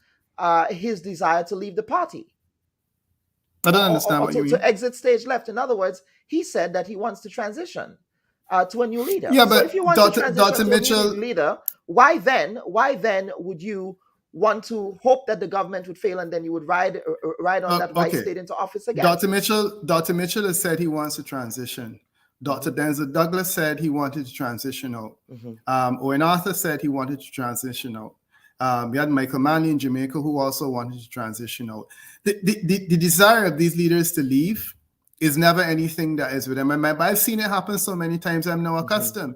his desire to leave the party. I don't understand what you mean. To exit stage left. In other words, he said that he wants to transition to a new leader. Yeah, but so if you want to transition to a new leader, why then would you want to hope that the government would fail and then you would ride on that vice state into office again? Dr. Mitchell has said he wants to transition. Dr. Denzel Douglas said he wanted to transition out. Owen Arthur said he wanted to transition out. We had Michael Manley in Jamaica who also wanted to transition out. The desire of these leaders to leave is never anything that is with them. I've seen it happen so many times, I'm now accustomed.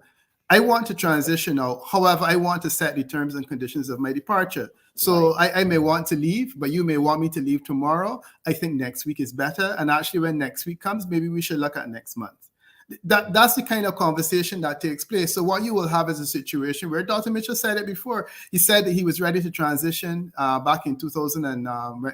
I want to transition out. However, I want to set the terms and conditions of my departure. So I may want to leave, but you may want me to leave tomorrow. I think next week is better. And actually, when next week comes, maybe we should look at next month. That's the kind of conversation that takes place. So what you will have is a situation where Dr. Mitchell said it before. He said that he was ready to transition back in 2000 and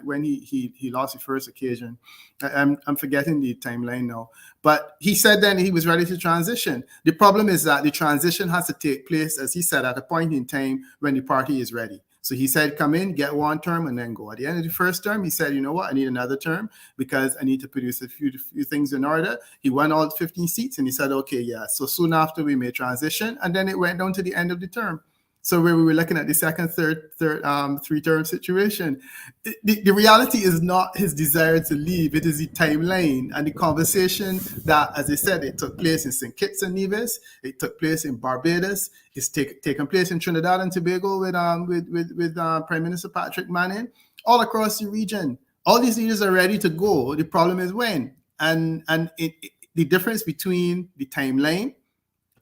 when he lost the first occasion. I'm forgetting the timeline now. But he said then he was ready to transition. The problem is that the transition has to take place, as he said, at a point in time when the party is ready. So he said, come in, get one term, and then go. At the end of the first term, he said, you know what, I need another term because I need to produce a few things in order. He won all 15 seats, and he said, okay, yeah. So soon after, we may transition, and then it went down to the end of the term. So where we were looking at the second, third, three-term situation. The reality is not his desire to leave. It is the timeline and the conversation that, as I said, it took place in St. Kitts and Nevis. It took place in Barbados. It's taken place in Trinidad and Tobago with Prime Minister Patrick Manning. All across the region, all these leaders are ready to go. The problem is when. And the difference between the timeline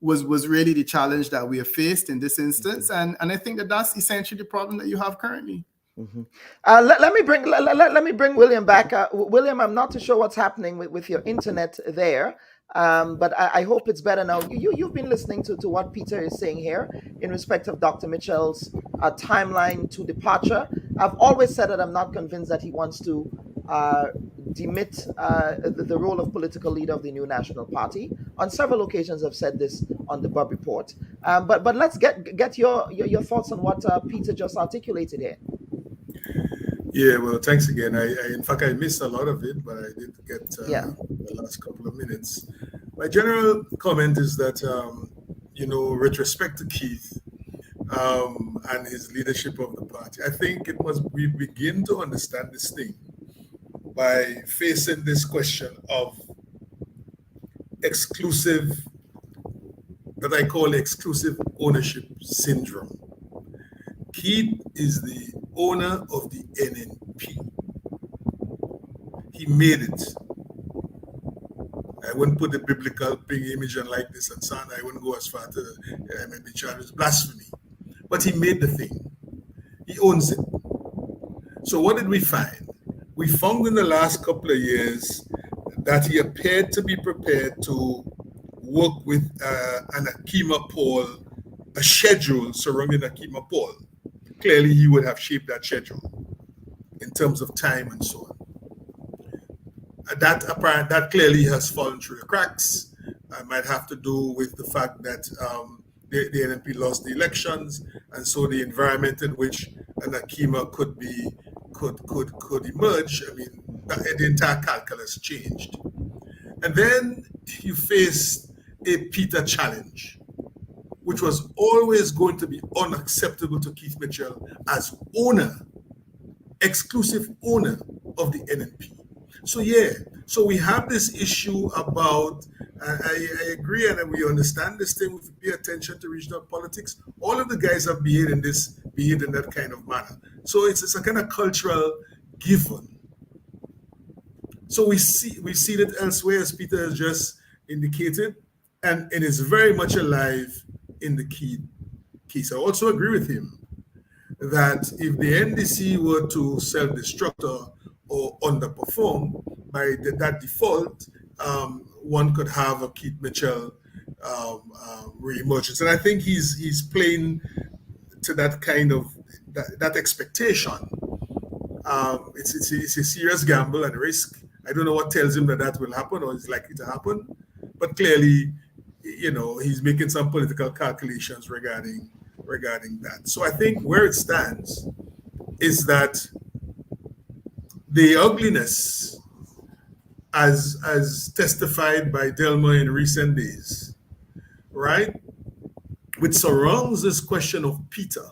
was really the challenge that we have faced in this instance, and I think that's essentially the problem that you have currently. Let me bring William back. William, I'm not too sure what's happening with your internet there, but I hope it's better now. You've been listening to what Peter is saying here in respect of Dr. Mitchell's timeline to departure. I've always said that I'm not convinced that he wants to demit the role of political leader of the new national party. On several occasions, I've said this on the Bubb Report. But let's get your thoughts on what Peter just articulated here. Yeah, well, thanks again. In fact, I missed a lot of it, but I did get the last couple of minutes. My general comment is that, with respect to Keith and his leadership of the party, I think we begin to understand this thing by facing this question of exclusive, that I call exclusive ownership syndrome. Keith is the owner of the NNP. He made it. I wouldn't put the biblical big image on like this and so on. I wouldn't go as far to maybe charged with blasphemy. But he made the thing. He owns it. So what did we find? We found in the last couple of years that he appeared to be prepared to work with an Akima Paul, a schedule surrounding Akima Paul. Clearly, he would have shaped that schedule in terms of time and so on. That clearly has fallen through the cracks. It might have to do with the fact that the NNP lost the elections, and so the environment in which an Akima could emerge. I mean, the entire calculus changed. And then you faced a Peter challenge, which was always going to be unacceptable to Keith Mitchell as owner, exclusive owner of the NNP. So we have this issue about, I agree, and we understand this thing, we pay attention to regional politics. All of the guys have behaved in that kind of manner. So it's a kind of cultural given. So we see it elsewhere, as Peter has just indicated, and it is very much alive in the Keith case. I also agree with him that if the NDC were to self-destruct or underperform, by that default, one could have a Keith Mitchell re-emergence. And I think he's playing to that kind of that expectation. It's a serious gamble and risk. I don't know what tells him that will happen or is likely to happen, but clearly, he's making some political calculations regarding that. So I think where it stands is that the ugliness, as testified by Delma in recent days, right, which surrounds this question of Peter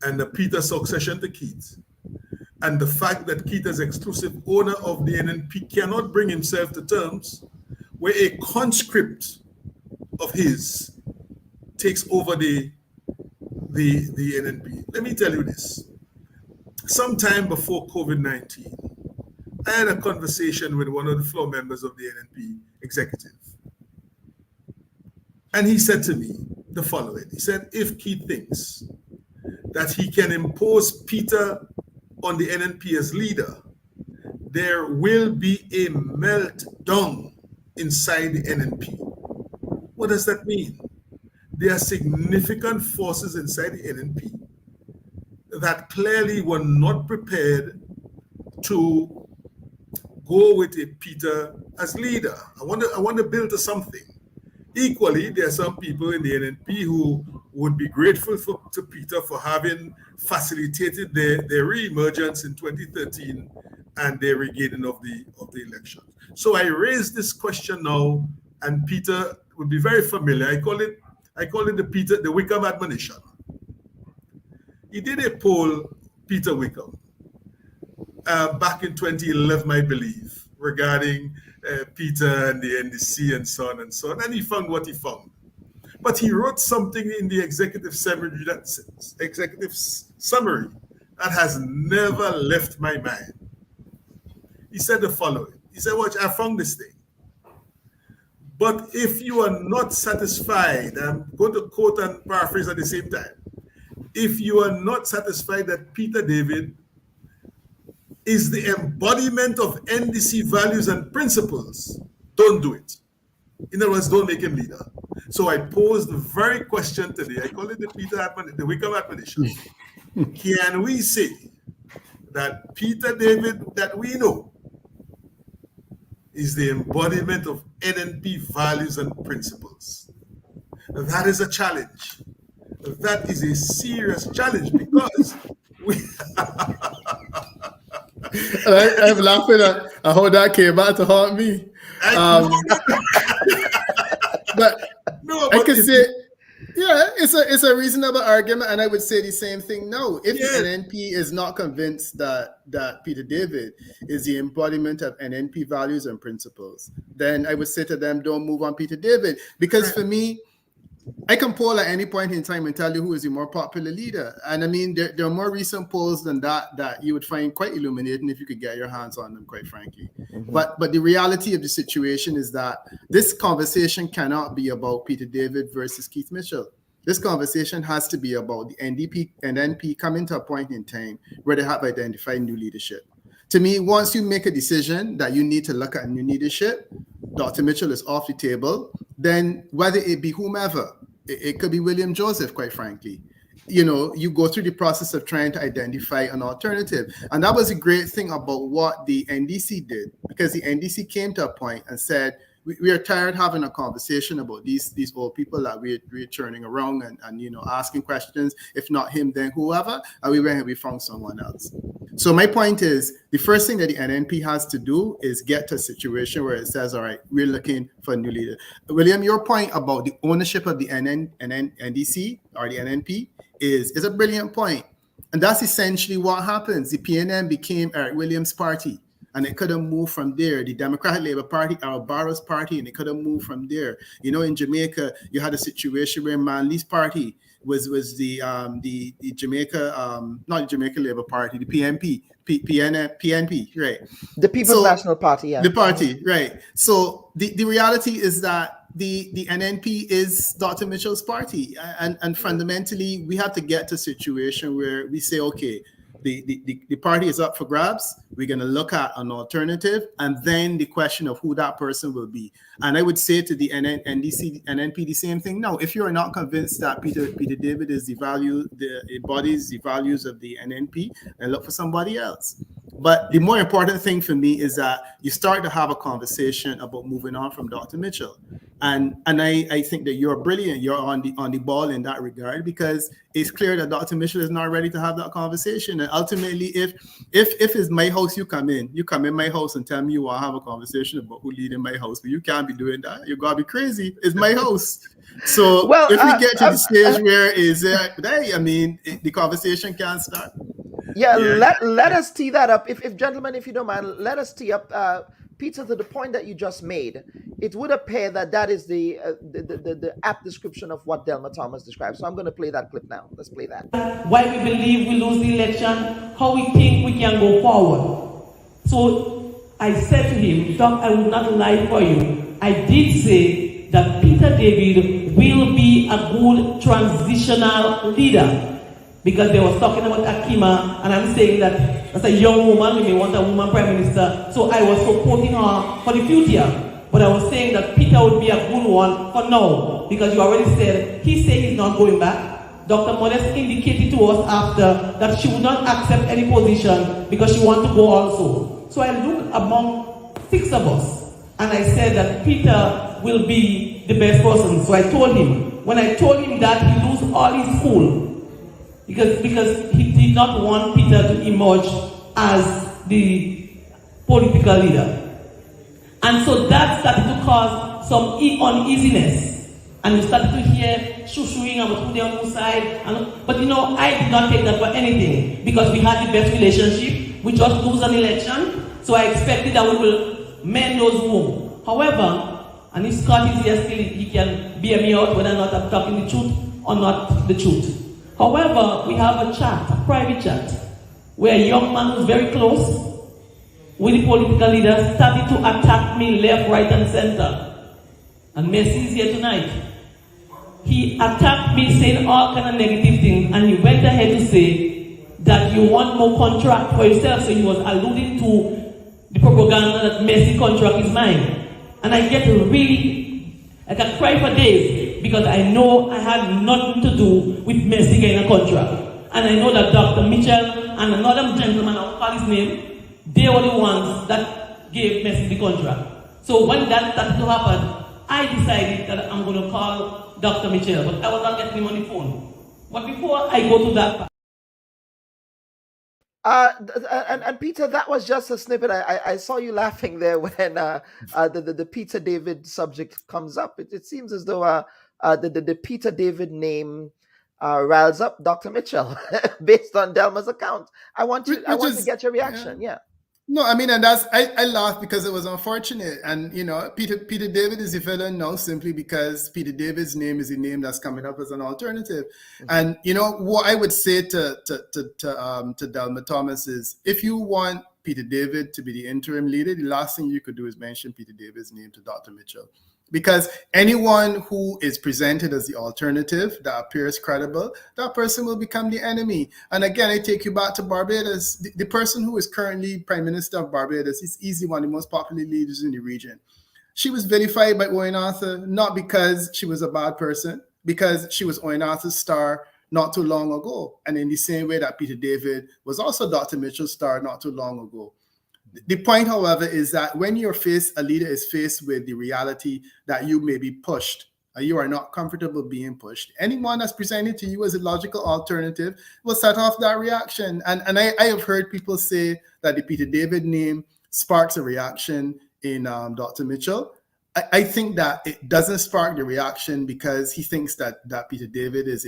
and the Peter succession to Keith, and the fact that Keith as exclusive owner of the NNP cannot bring himself to terms where a conscript of his takes over the NNP. Let me tell you this. Sometime before COVID-19, I had a conversation with one of the floor members of the NNP executive. And he said to me the following. He said, if Keith thinks that he can impose Peter on the NNP as leader, there will be a meltdown inside the NNP. What does that mean? There are significant forces inside the NNP that clearly were not prepared to go with a Peter as leader. I want to build to something. Equally, there are some people in the NNP who would be grateful to Peter for having facilitated their re-emergence in 2013 and their regaining of the election. So I raised this question now, and Peter would be very familiar. I call it the Wickham admonition. He did a poll, Peter Wickham, back in 2011, I believe, regarding Peter and the NDC and so on, and he found what he found. But he wrote something in the executive summary that has never left my mind. He said the following. He said, watch, I found this thing. But if you are not satisfied, I'm going to quote and paraphrase at the same time. If you are not satisfied that Peter David is the embodiment of NDC values and principles, don't do it. In other words, don't make him leader. So I posed the very question today. I call it the Wickham admonition. Can we say that Peter David that we know is the embodiment of NNP values and principles? That is a challenge. That is a serious challenge because we... I'm laughing at how that came out to haunt me. But I can say, yeah, it's a reasonable argument, and I would say the same thing now. If the NNP is not convinced that Peter David is the embodiment of NNP values and principles, then I would say to them, don't move on Peter David. Because for me, I can poll at any point in time and tell you who is the more popular leader. And I mean, there are more recent polls than that you would find quite illuminating if you could get your hands on them, quite frankly. Mm-hmm. But the reality of the situation is that this conversation cannot be about Peter David versus Keith Mitchell. This conversation has to be about the NDP and NP coming to a point in time where they have identified new leadership. To me, once you make a decision that you need to look at new leadership, Dr. Mitchell is off the table, then whether it be whomever, it could be William Joseph, quite frankly, you go through the process of trying to identify an alternative. And that was a great thing about what the NDC did, because the NDC came to a point and said, we are tired of having a conversation about these old people that we're churning around and asking questions. If not him, then whoever. And we went and we found someone else. So my point is, the first thing that the NNP has to do is get to a situation where it says, all right, we're looking for a new leader. William, your point about the ownership of the NDC or the NNP is a brilliant point. And that's essentially what happens. The PNM became Eric Williams' party. And it couldn't move from there. The Democratic Labour Party, our Barrow's party, and it couldn't move from there. In Jamaica, you had a situation where Manley's party was the Jamaica, not the Jamaica Labour Party, the PNP, right? The People's National Party, yeah. The party, right. So the reality is that the NNP is Dr. Mitchell's party. And fundamentally, we have to get to a situation where we say, okay, the party is up for grabs. We're going to look at an alternative, and then the question of who that person will be. And I would say to the NNP the same thing. Now, if you are not convinced that Peter David is embodies the values of the NNP, then look for somebody else. But the more important thing for me is that you start to have a conversation about moving on from Dr. Mitchell. And I think that you're brilliant. You're on the ball in that regard, because it's clear that Dr. Mitchell is not ready to have that conversation. And ultimately, if it's my house, you come in my house and tell me you want to have a conversation about who lead in my house, but you can't be doing that. You're gonna be crazy. It's my house. So if we get to the stage where the conversation can't start. Yeah, let us tee that up. If gentlemen, if you don't mind, let us tee up. Peter, to the point that you just made, it would appear that is the apt description of what Delma Thomas described. So I'm going to play that clip now. Let's play that. Why we believe we lose the election, how we think we can go forward. So I said to him, Doc, I will not lie for you. I did say that Peter David will be a good transitional leader. Because they were talking about Akima, and I'm saying that as a young woman, we may want a woman prime minister, so I was supporting her for the future. But I was saying that Peter would be a good one for now, because you already said, he said he's not going back. Dr. Modest indicated to us after that she would not accept any position because she wants to go also. So I looked among 6 of us, and I said that Peter will be the best person. So I told him, when I told him that, he lose all his school. Because he did not want Peter to emerge as the political leader. And so that started to cause some uneasiness. And we started to hear shoo-shooing about who they on whose side. But I did not take that for anything, because we had the best relationship. We just lose an election. So I expected that we will mend those wounds. However, and if Scott is here still, he can bear me out whether or not I'm talking the truth or not the truth. However, we have a chat, a private chat, where a young man who's very close with the political leaders started to attack me left, right, and center. And Messi is here tonight. He attacked me saying all kind of negative things, and he went ahead to say that you want more contract for yourself. So he was alluding to the propaganda that Messi contract is mine. And I get really, I can cry for days, because I know I had nothing to do with Messi getting a contract. And I know that Dr. Mitchell and another gentleman, I'll call his name, they were the ones that gave Messi the contract. So when that started to happen, I decided that I'm going to call Dr. Mitchell, but I was not getting him on the phone. But before I go to that... And Peter, that was just a snippet. I saw you laughing there when the Peter David subject comes up. It seems as though the Peter David name riles up Dr. Mitchell based on Delma's account. I want to get your reaction. Yeah. No, I mean, and that's I laugh because it was unfortunate, and you know, Peter David is the villain now simply because Peter David's name is the name that's coming up as an alternative. Mm-hmm. And you know what I would say to Delma Thomas is, if you want Peter David to be the interim leader, the last thing you could do is mention Peter David's name to Dr. Mitchell. Because anyone who is presented as the alternative that appears credible, that person will become the enemy. And again, I take you back to Barbados. The person who is currently Prime Minister of Barbados is easily one of the most popular leaders in the region. She was vilified by Owen Arthur, not because she was a bad person, because she was Owen Arthur's star not too long ago. And in the same way that Peter David was also Dr. Mitchell's star not too long ago. The point, however, is that when a leader is faced with the reality that you may be pushed, or you are not comfortable being pushed, anyone that's presented to you as a logical alternative will set off that reaction. And I have heard people say that the Peter David name sparks a reaction in Dr. Mitchell. I think that it doesn't spark the reaction because he thinks that Peter David is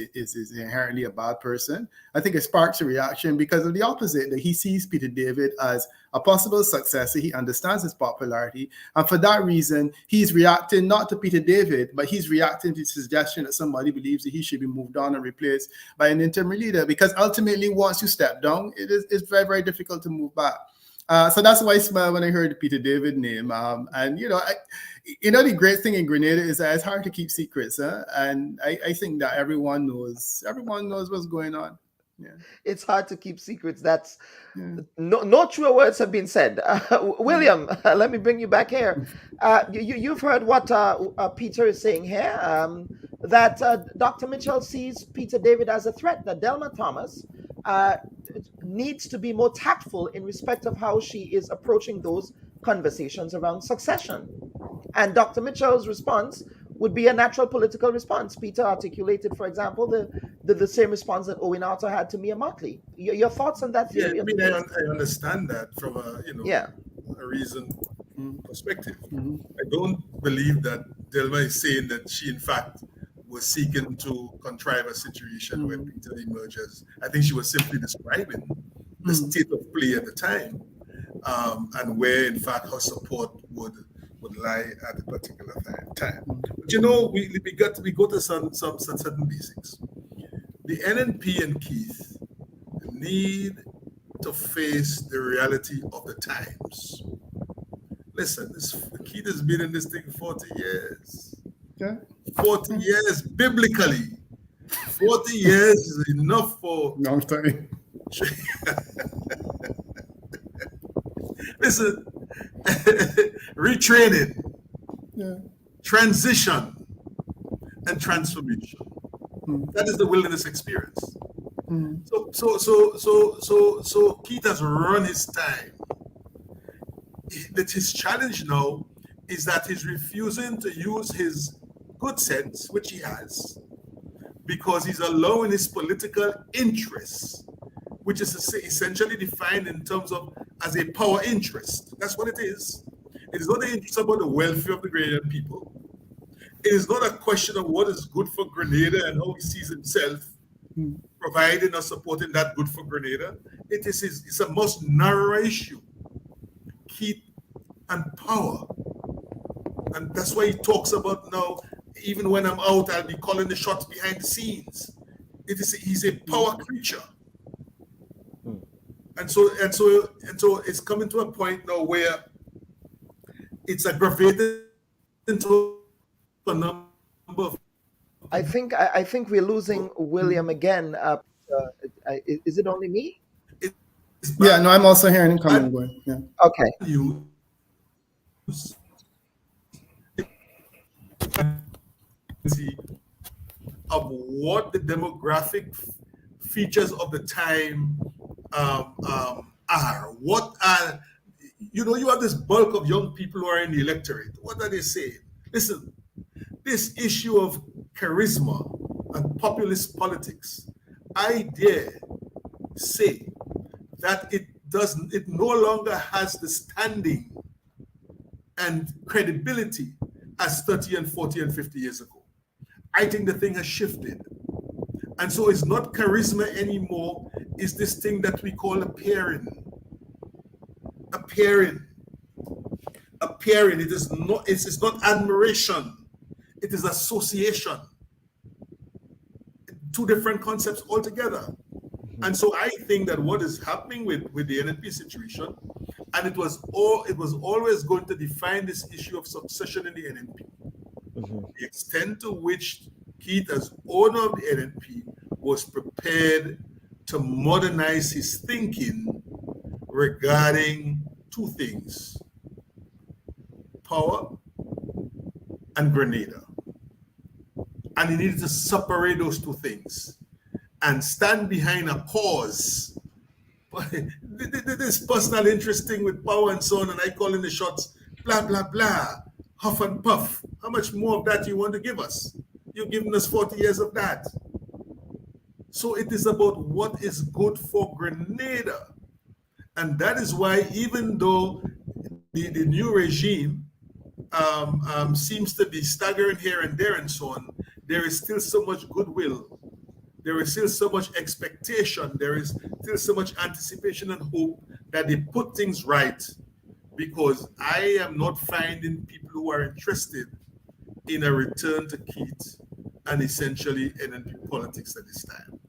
inherently a bad person. I think it sparks a reaction because of the opposite, that he sees Peter David as a possible successor. He understands his popularity. And for that reason, he's reacting not to Peter David, but he's reacting to the suggestion that somebody believes that he should be moved on and replaced by an interim leader. Because ultimately, once you step down, it's very, very difficult to move back. So that's why I smiled when I heard the Peter David name. And, you know, the great thing in Grenada is that it's hard to keep secrets. And I think that everyone knows what's going on. Yeah. It's hard to keep secrets. That's no truer words have been said. William, let me bring you back here. You've heard what Peter is saying here, that Dr. Mitchell sees Peter David as a threat, that Delma Thomas needs to be more tactful in respect of how she is approaching those conversations around succession. And Dr. Mitchell's response would be a natural political response. Peter articulated, for example, the same response that Owen Arthur had to Mia Mottley. Your thoughts on that theory? Yeah, I mean, I understand that from a reasoned perspective. Mm-hmm. I don't believe that Delma is saying that she, in fact, was seeking to contrive a situation where Peter emerges. I think she was simply describing the state of play at the time, and where, in fact, her support would lie at a particular time. But you know, we go to some certain basics. The NNP and Keith need to face the reality of the times. Listen, Keith has been in this thing 40 years. Okay. 40 years biblically. 40 years is enough for long time. Listen, retraining, transition, and transformation. That is the wilderness experience. So Keith has run his time. That his challenge now is that he's refusing to use his good sense, which he has, because he's allowing his political interests, which is essentially defined in terms of as a power interest. That's what it is. It is not the interest about the welfare of the Grenadian people. It is not a question of what is good for Grenada and how he sees himself providing or supporting that good for Grenada. It's a most narrow issue. Keith and power. And that's why he talks about now, even when I'm out, I'll be calling the shots behind the scenes. He's a power creature. And so it's coming to a point now where it's aggravated into a number of. I think we're losing William again. Is it only me? Yeah, no, I'm also hearing him coming and going. Yeah. Okay. Of what the demographic features of the time are. What are, you have this bulk of young people who are in the electorate. What are they saying? Listen, this issue of charisma and populist politics, I dare say that it no longer has the standing and credibility as 30 and 40 and 50 years ago. I think the thing has shifted. And so it's not charisma anymore. It's this thing that we call appearing. appearing. It is not. It's not admiration. It is association. Two different concepts altogether. And so I think that what is happening with the NNP situation, and it was always going to define this issue of succession in the NNP. The extent to which Keith, as owner of the NNP, was prepared to modernize his thinking regarding two things: power and Grenada. And he needed to separate those two things and stand behind a cause. This personal interest thing with power and so on, and I call in the shots, blah, blah, blah, huff and puff. How much more of that you want to give us? You've given us 40 years of that. So it is about what is good for Grenada. And that is why, even though the new regime seems to be staggering here and there and so on, there is still so much goodwill. There is still so much expectation. There is still so much anticipation and hope that they put things right, because I am not finding people who are interested in a return to Keith and essentially NNP politics at this time.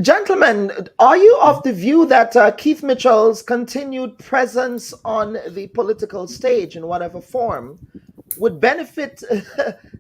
Gentlemen, are you of the view that Keith Mitchell's continued presence on the political stage in whatever form would benefit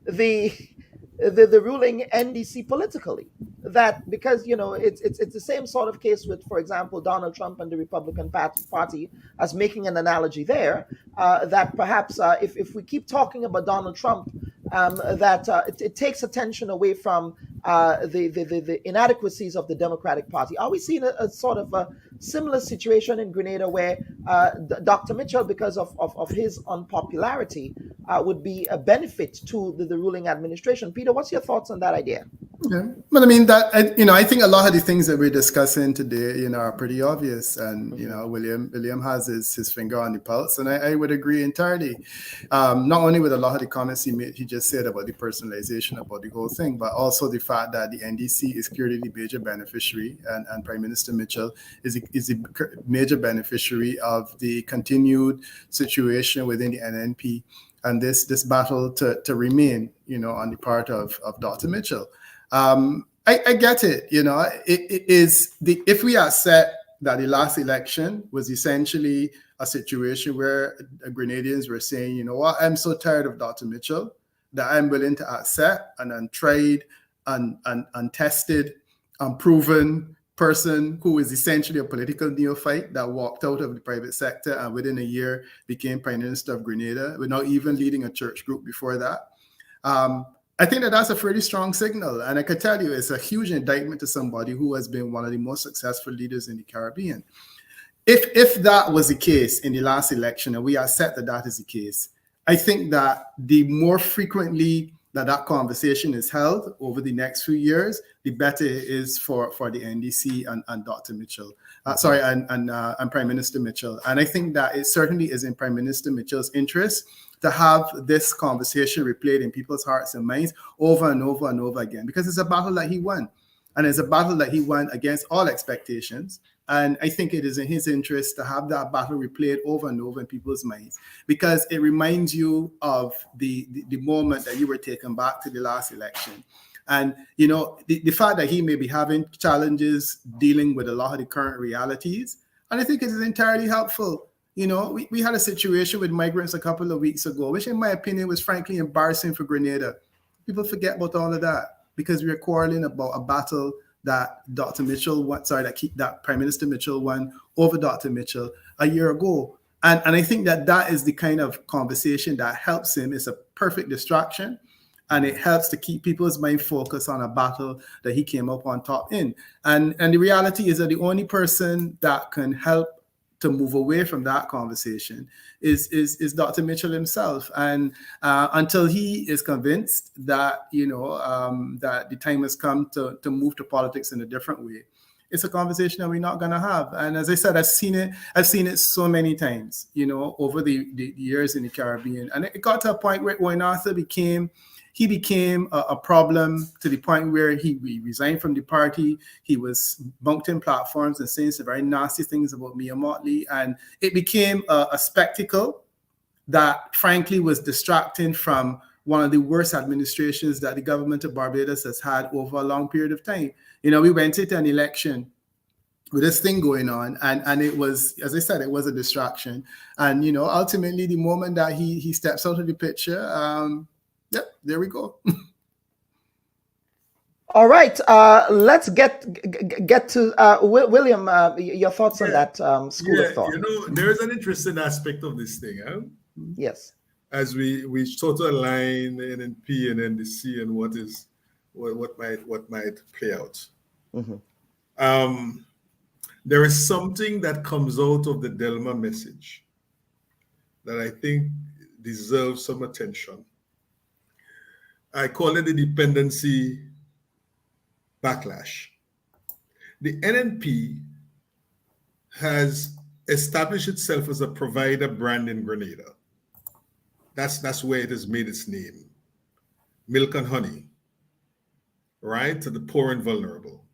the ruling NDC politically? That because it's the same sort of case with, for example, Donald Trump and the Republican Party, as making an analogy there, that perhaps if we keep talking about Donald Trump, it takes attention away from the inadequacies of the Democratic Party. Are we seeing a sort of a similar situation in Grenada where Dr. Mitchell, because of his unpopularity, would be a benefit to the ruling administration? Peter, what's your thoughts on that idea? Yeah, but I mean I think a lot of the things that we're discussing today, are pretty obvious, and William has his finger on the pulse, and I would agree entirely. Not only with a lot of the comments he just said about the personalization about the whole thing, but also the fact that the NDC is clearly the major beneficiary, and Prime Minister Mitchell is a major beneficiary of the continued situation within the NNP and this battle to remain, on the part of Dr. Mitchell. I get it. It is if we accept that the last election was essentially a situation where Grenadians were saying, you know what, I'm so tired of Dr. Mitchell that I'm willing to accept an untried and untested, unproven person who is essentially a political neophyte that walked out of the private sector and within a year became Prime Minister of Grenada without even leading a church group before that. I think that's a pretty strong signal. And I can tell you, it's a huge indictment to somebody who has been one of the most successful leaders in the Caribbean. If that was the case in the last election, and we accept that is the case, I think that the more frequently that conversation is held over the next few years, the better it is for the NDC and Dr. Mitchell. And Prime Minister Mitchell. And I think that it certainly is in Prime Minister Mitchell's interest to have this conversation replayed in people's hearts and minds over and over and over again, because it's a battle that he won. And it's a battle that he won against all expectations. And I think it is in his interest to have that battle replayed over and over in people's minds, because it reminds you of the moment that you were taken back to the last election. And, the fact that he may be having challenges dealing with a lot of the current realities, and I think it is entirely helpful. We had a situation with migrants a couple of weeks ago, which in my opinion was frankly embarrassing for Grenada. People forget about all of that because we are quarreling about a battle that Dr. Mitchell won, that Prime Minister Mitchell won over Dr. Mitchell a year ago. And I think that is the kind of conversation that helps him. It's a perfect distraction, and it helps to keep people's mind focused on a battle that he came up on top in. And the reality is that the only person that can help to move away from that conversation is Dr. Mitchell himself. And until he is convinced that, that the time has come to move to politics in a different way, it's a conversation that we're not going to have. And as I said, I've seen it so many times, over the years in the Caribbean. And it got to a point where when Arthur became, he became a problem to the point where he resigned from the party. He was bunked in platforms and saying some very nasty things about Mia Motley. And it became a spectacle that frankly was distracting from one of the worst administrations that the government of Barbados has had over a long period of time. You know, we went into an election with this thing going on, and it was, as I said, it was a distraction. And, you know, ultimately the moment that he steps out of the picture, there we go. All right, let's get to William. Your thoughts on that school of thought? You know, there is an interesting aspect of this thing. Huh? Yes. As we sort of align NNP and NDC and what might play out. Mm-hmm. There is something that comes out of the Delma message that I think deserves some attention. I call it the dependency backlash. The NNP has established itself as a provider brand in Grenada. That's where it has made its name. Milk and honey, right? To the poor and vulnerable.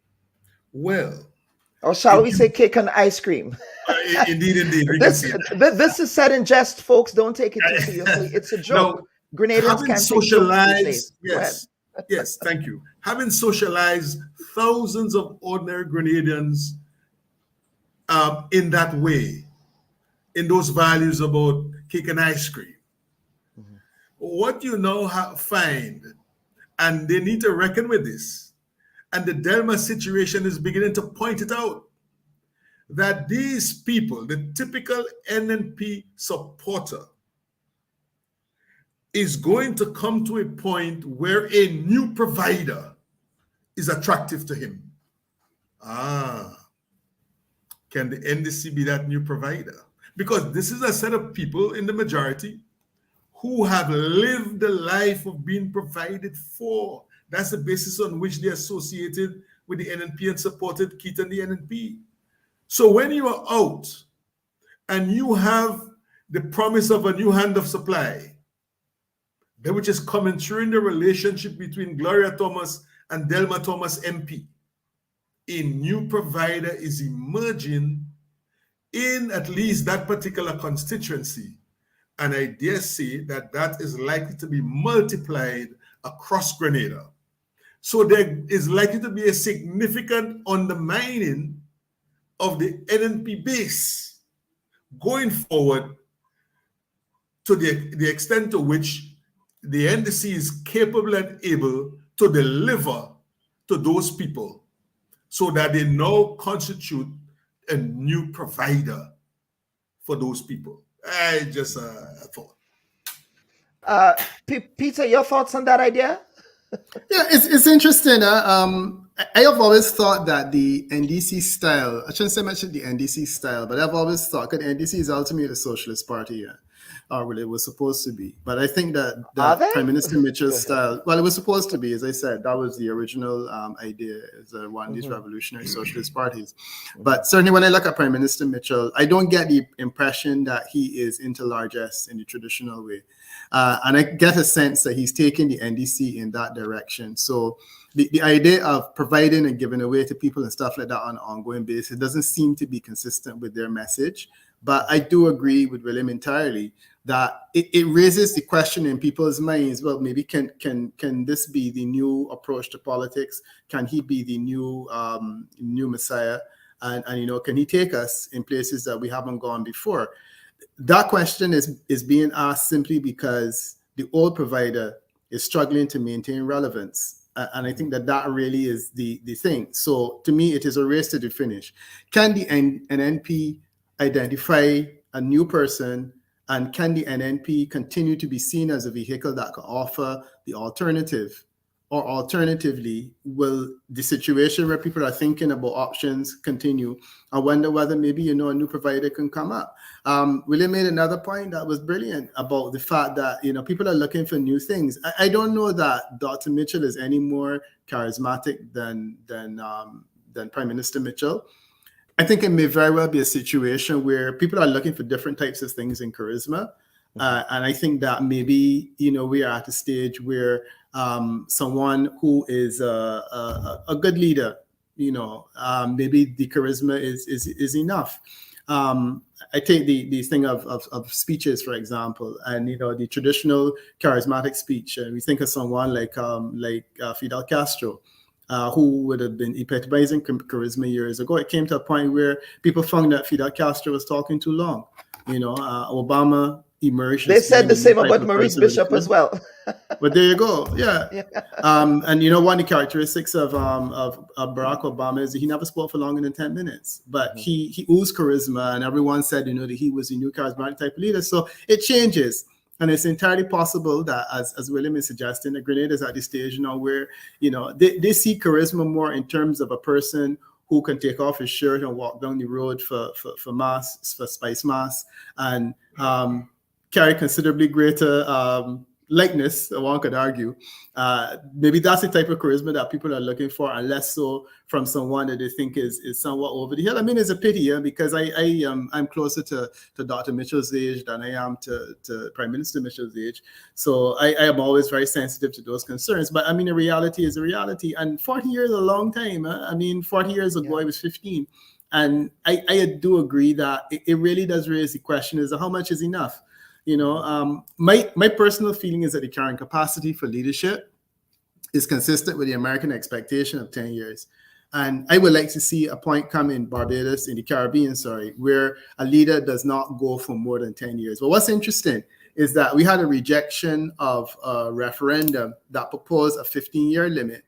Well, or shall we say cake and ice cream? Indeed. This is said in jest, folks. Don't take it too seriously. It's a joke. No, Grenadians can't socialize. Yes, thank you. Having socialized thousands of ordinary Grenadians in that way, in those values about cake and ice cream, what you now find, and they need to reckon with this, and the Delma situation is beginning to point it out, that these people, the typical NNP supporter, is going to come to a point where a new provider is attractive to him. Can the NDC be that new provider? Because this is a set of people in the majority who have lived the life of being provided for. That's the basis on which they associated with the NNP and supported Keith and the NNP. So when you are out and you have the promise of a new hand of supply, which is coming through in the relationship between Gloria Thomas and Delma Thomas MP, a new provider is emerging in at least that particular constituency. And I dare say that is likely to be multiplied across Grenada. So there is likely to be a significant undermining of the NNP base going forward, to the extent to which the NDC is capable and able to deliver to those people, so that they now constitute a new provider for those people. I just thought. Peter, your thoughts on that idea? Yeah, it's interesting. I have always thought that the NDC style, I shouldn't say much of the NDC style, but I've always thought that NDC is ultimately a socialist party, or well, it was supposed to be. But I think that Prime Minister Mitchell's style, well, it was supposed to be, as I said, that was the original idea, as one of these revolutionary socialist parties. But certainly when I look at Prime Minister Mitchell, I don't get the impression that he is into largesse in the traditional way. And I get a sense that he's taking the NDC in that direction. So the idea of providing and giving away to people and stuff like that on an ongoing basis doesn't seem to be consistent with their message. But I do agree with William entirely that it raises the question in people's minds, well, maybe can this be the new approach to politics? Can he be the new messiah? And can he take us in places that we haven't gone before? That question is being asked simply because the old provider is struggling to maintain relevance. And I think that really is the thing. So to me, it is a race to the finish. Can the NNP identify a new person, and can the NNP continue to be seen as a vehicle that can offer the alternative? Or alternatively, will the situation where people are thinking about options continue? I wonder whether maybe, a new provider can come up. William made another point that was brilliant about the fact that, people are looking for new things. I don't know that Dr. Mitchell is any more charismatic than Prime Minister Mitchell. I think it may very well be a situation where people are looking for different types of things in charisma. And I think that maybe, we are at a stage where someone who is a good leader. Maybe the charisma is enough. I take the thing of speeches, for example, and the traditional charismatic speech. And we think of someone like Fidel Castro, who would have been epitomizing charisma years ago. It came to a point where people found that Fidel Castro was talking too long. Obama emerged. They said the same about Maurice Bishop as well. But there you go. Yeah. And one of the characteristics of Barack Obama is that he never spoke for longer than 10 minutes. But he oozed charisma, and everyone said, that he was a new charismatic type of leader. So it changes. And it's entirely possible that, as William is suggesting, that Grenada is at the stage now where, they see charisma more in terms of a person who can take off his shirt and walk down the road for spice mass, and carry considerably greater likeness, one could argue. Maybe that's the type of charisma that people are looking for, and less so from someone that they think is somewhat over the hill. I mean, it's a pity, because I'm closer to Dr. Mitchell's age than I am to Prime Minister Mitchell's age. So I am always very sensitive to those concerns. But I mean, a reality is a reality. And 40 years is a long time. I mean, 40 years ago, I was 15. And I do agree that it really does raise the question is how much is enough? My personal feeling is that the carrying capacity for leadership is consistent with the American expectation of 10 years. And I would like to see a point come in Barbados, in the Caribbean, where a leader does not go for more than 10 years. But what's interesting is that we had a rejection of a referendum that proposed a 15-year limit,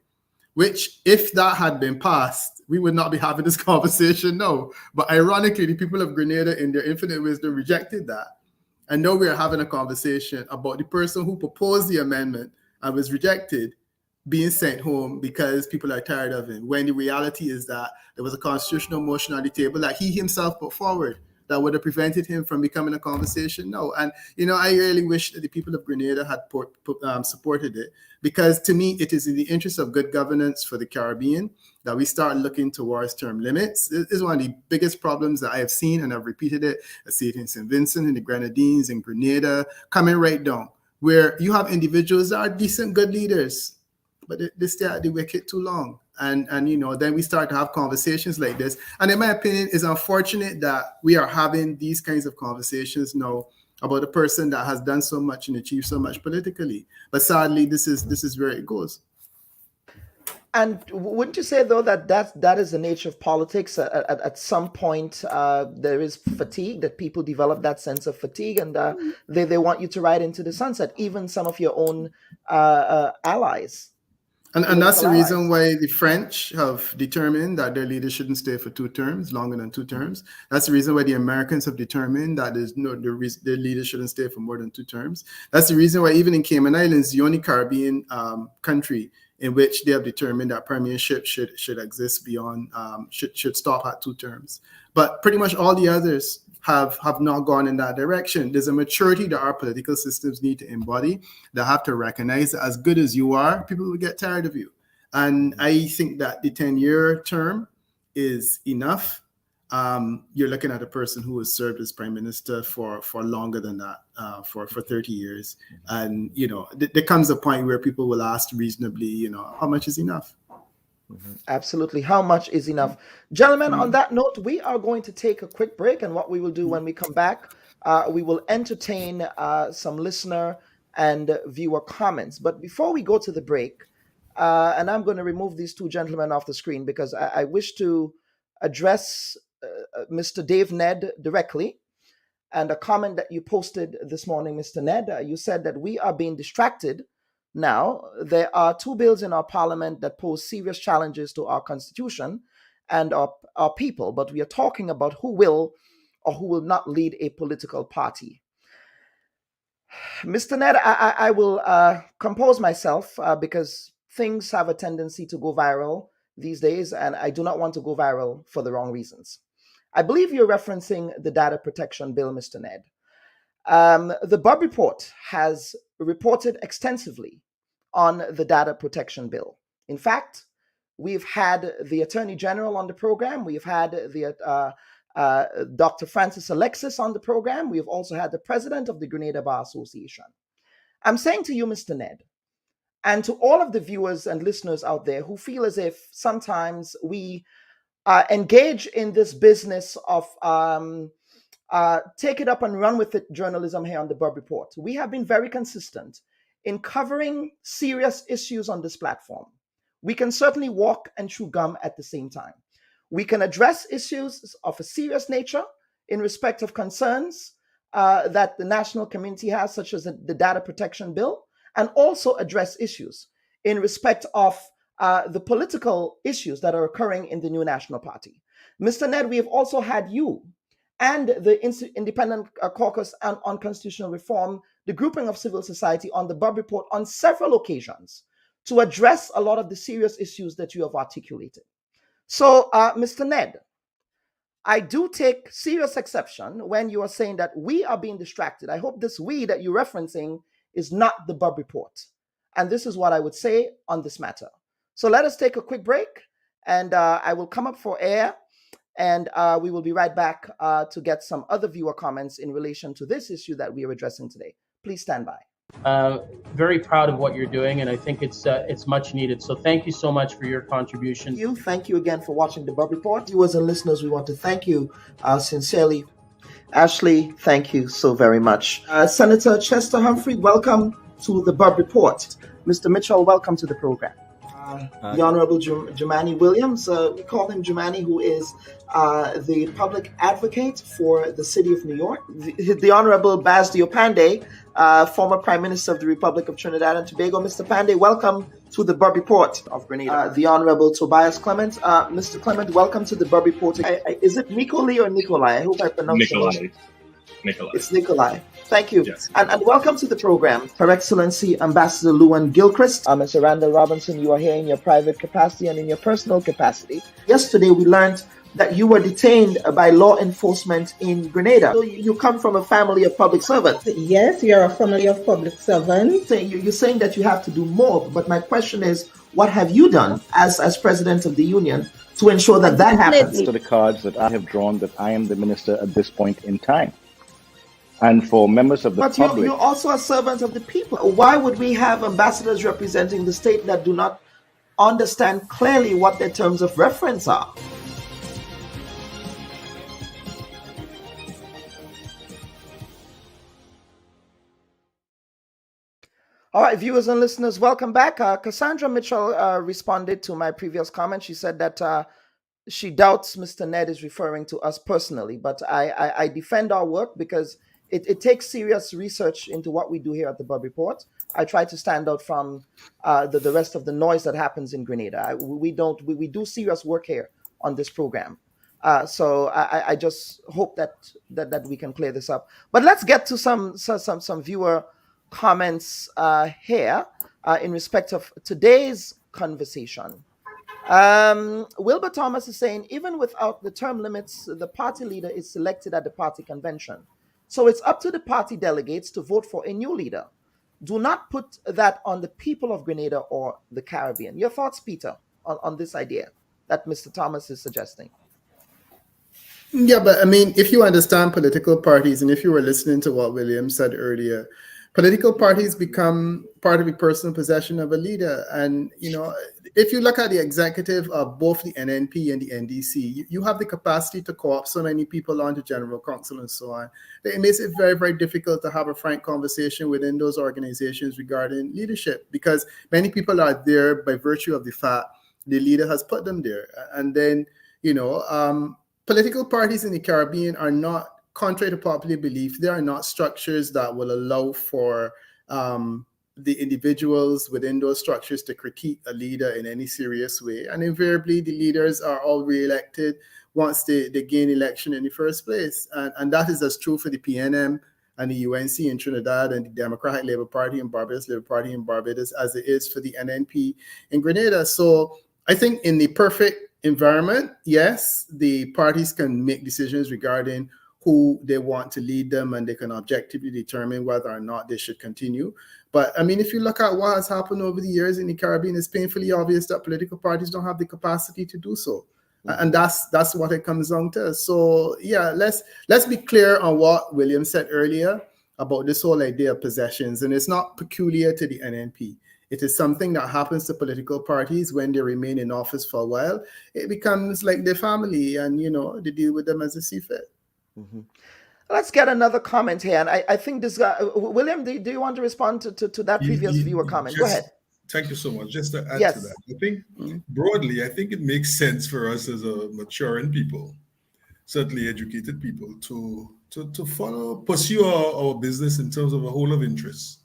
which, if that had been passed, we would not be having this conversation now. But ironically, the people of Grenada, in their infinite wisdom, rejected that. And now we are having a conversation about the person who proposed the amendment and was rejected being sent home because people are tired of him, when the reality is that there was a constitutional motion on the table that he himself put forward that would have prevented him from becoming a conversation now. And, I really wish that the people of Grenada had supported it, because to me, it is in the interest of good governance for the Caribbean that we start looking towards term limits. This is one of the biggest problems that I have seen, and I've repeated it. I see it in St. Vincent, in the Grenadines, in Grenada, coming right down, where you have individuals that are decent, good leaders, but they stay at the wicket too long. And then we start to have conversations like this. And in my opinion, it's unfortunate that we are having these kinds of conversations now about a person that has done so much and achieved so much politically. But sadly, this is where it goes. And wouldn't you say, though, that is the nature of politics? At some point, there is fatigue, that people develop that sense of fatigue, and they want you to ride into the sunset, even some of your own allies. And that's the reason why the French have determined that their leaders shouldn't stay for 2 terms, longer than 2 terms. That's the reason why the Americans have determined that their leaders shouldn't stay for more than 2 terms. That's the reason why even in Cayman Islands, the only Caribbean country in which they have determined that premiership should exist beyond, should stop at 2 terms. But pretty much all the others have not gone in that direction. There's a maturity that our political systems need to embody. They have to recognize that as good as you are, people will get tired of you. And I think that the 10-year term is enough. You're looking at a person who has served as prime minister for longer than that, for 30 years. And, there comes a point where people will ask reasonably, how much is enough? Absolutely. How much is enough? Gentlemen, on that note, we are going to take a quick break. And what we will do when we come back, we will entertain some listener and viewer comments. But before we go to the break, and I'm going to remove these 2 gentlemen off the screen because I wish to address Mr. Dave Ned directly. And a comment that you posted this morning, Mr. Ned, you said that we are being distracted. Now, there are 2 bills in our parliament that pose serious challenges to our constitution and our people, but we are talking about who will or who will not lead a political party. Mr. Ned, I will compose myself because things have a tendency to go viral these days, and I do not want to go viral for the wrong reasons. I believe you're referencing the data protection bill, Mr. Ned. The Bubb Report has reported extensively on the data protection bill. In fact, we've had the Attorney General on the program. We've had the Dr. Francis Alexis on the program. We've also had the President of the Grenada Bar Association. I'm saying to you, Mr. Ned, And to all of the viewers and listeners out there who feel as if sometimes we engage in this business of take it up and run with it journalism here on the Bubb Report. We have been very consistent in covering serious issues on this platform. We can certainly walk and chew gum at the same time. We can address issues of a serious nature in respect of concerns that the national community has, such as the Data Protection Bill, and also address issues in respect of the political issues that are occurring in the new National Party. Mr. Ned, we have also had you and the Independent Caucus on Constitutional Reform, the grouping of civil society, on the Bubb Report on several occasions to address a lot of the serious issues that you have articulated. So, Mr. Ned, I do take serious exception when you are saying that we are being distracted. I hope this we that you're referencing is not the Bubb Report. And this is what I would say on this matter. So let us take a quick break, and I will come up for air, and we will be right back to get some other viewer comments in relation to this issue that we are addressing today. Please stand by. Very proud of what you're doing, and I think it's much needed. So thank you so much for your contribution. Thank you again for watching the Bubb Report. Viewers and listeners, we want to thank you sincerely. Ashley, thank you so very much. Senator Chester Humphrey, welcome to the Bubb Report. Mr. Mitchell, welcome to the program. The Honorable Jumani Williams, we call him Jumani, who is the public advocate for the city of New York. The Honorable Baz Diopande, former Prime Minister of the Republic of Trinidad and Tobago. Mr. Pandey, welcome to the Bubb Report of Grenada. The Honorable Tobias Clement. Mr. Clement, welcome to the Bubb Report. Is it Nicolai or Nikolai? I hope I pronounced it. Nikolai. It's Nikolai. Thank you. Yes. And welcome to the program, Her Excellency Ambassador Luan Gilchrist. Mr. Randall Robinson, you are here in your private capacity and in your personal capacity. Yesterday, we learned that you were detained by law enforcement in Grenada. So you come from a family of public servants. Yes, we are a family of public servants. So you're saying that you have to do more, but my question is, what have you done as President of the Union to ensure that that happens? To the cards that I have drawn, that I am the minister at this point in time. And for members of the public... But you're also a servant of the people. Why would we have ambassadors representing the state that do not understand clearly what their terms of reference are? All right, viewers and listeners, welcome back. Cassandra Mitchell responded to my previous comment. She said that she doubts Mr. Ned is referring to us personally, but I defend our work because it takes serious research into what we do here at the Bubb Report. I try to stand out from the rest of the noise that happens in Grenada. We do serious work here on this program. So I just hope that we can clear this up. But let's get to some viewer comments here in respect of today's conversation. Wilbur Thomas is saying, even without the term limits, the party leader is selected at the party convention. So it's up to the party delegates to vote for a new leader. Do not put that on the people of Grenada or the Caribbean. Your thoughts, Peter, on this idea that Mr. Thomas is suggesting? Yeah, but I mean, if you understand political parties, and if you were listening to what William said earlier, political parties become part of the personal possession of a leader. And, you know, if you look at the executive of both the NNP and the NDC, you have the capacity to co-opt so many people onto general council and so on. It makes it very, very difficult to have a frank conversation within those organizations regarding leadership, because many people are there by virtue of the fact the leader has put them there. And then, you know, political parties in the Caribbean are not, contrary to popular belief, there are not structures that will allow for the individuals within those structures to critique a leader in any serious way. And invariably, the leaders are all re-elected once they gain election in the first place. And that is as true for the PNM and the UNC in Trinidad and the Democratic Labour Party and Barbados Labour Party in Barbados as it is for the NNP in Grenada. So I think in the perfect environment, yes, the parties can make decisions regarding who they want to lead them, and they can objectively determine whether or not they should continue. But I mean, if you look at what has happened over the years in the Caribbean, it's painfully obvious that political parties don't have the capacity to do so. And that's what it comes down to. So yeah, let's be clear on what William said earlier about this whole idea of possessions. And it's not peculiar to the NNP. it is something that happens to political parties when they remain in office for a while. It becomes like their family, and they deal with them as they see fit. Mm-hmm. Let's get another comment here, and I think this guy, William, do you want to respond to that previous viewer comment? Go ahead. Thank you so much. Just to add to that, I think broadly, I think it makes sense for us as a maturing people, certainly educated people, to pursue our business in terms of a whole of interests.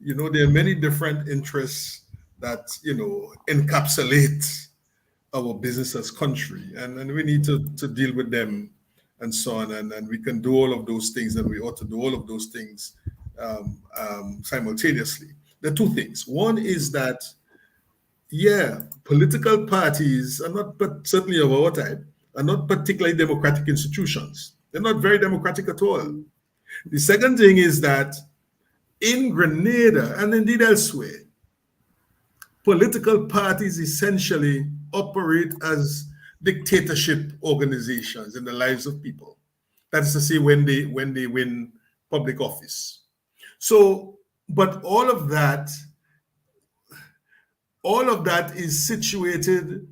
There are many different interests that encapsulate our business as country, and we need to deal with them and so on, and we can do all of those things, and we ought to do all of those things simultaneously. There are two things. One is that, political parties are not, but certainly of our type, are not particularly democratic institutions. They're not very democratic at all. The second thing is that in Grenada, and indeed elsewhere, political parties essentially operate as dictatorship organizations in the lives of people. That is to say, when they win public office. So, but all of that is situated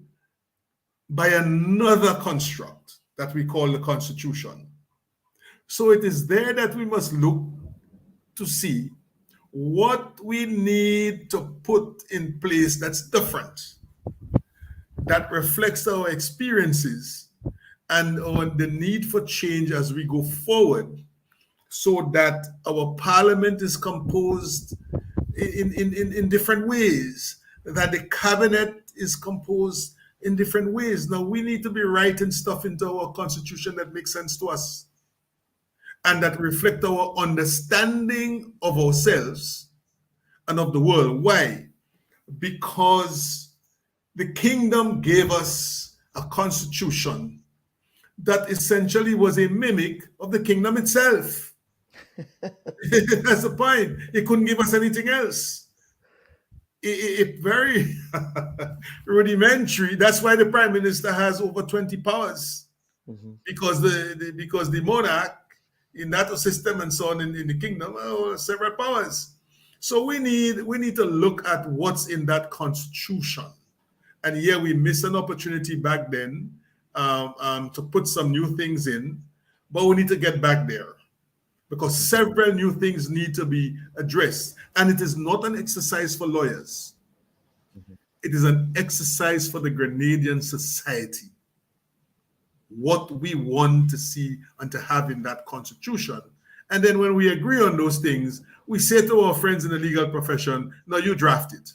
by another construct that we call the Constitution. So it is there that we must look to see what we need to put in place that's different, that reflects our experiences and on the need for change as we go forward, so that our parliament is composed in different ways, that the cabinet is composed in different ways. Now, we need to be writing stuff into our constitution that makes sense to us and that reflect our understanding of ourselves and of the world. Why? Because the kingdom gave us a constitution that essentially was a mimic of the kingdom itself. That's the point. It couldn't give us anything else. It very rudimentary. That's why the prime minister has over 20 powers, because the monarch in that system and so on in the kingdom several powers. So we need to look at what's in that constitution. And we missed an opportunity back then to put some new things in, but we need to get back there because several new things need to be addressed. And it is not an exercise for lawyers. It is an exercise for the Grenadian society. What we want to see and to have in that constitution. And then when we agree on those things, we say to our friends in the legal profession, no, you draft it.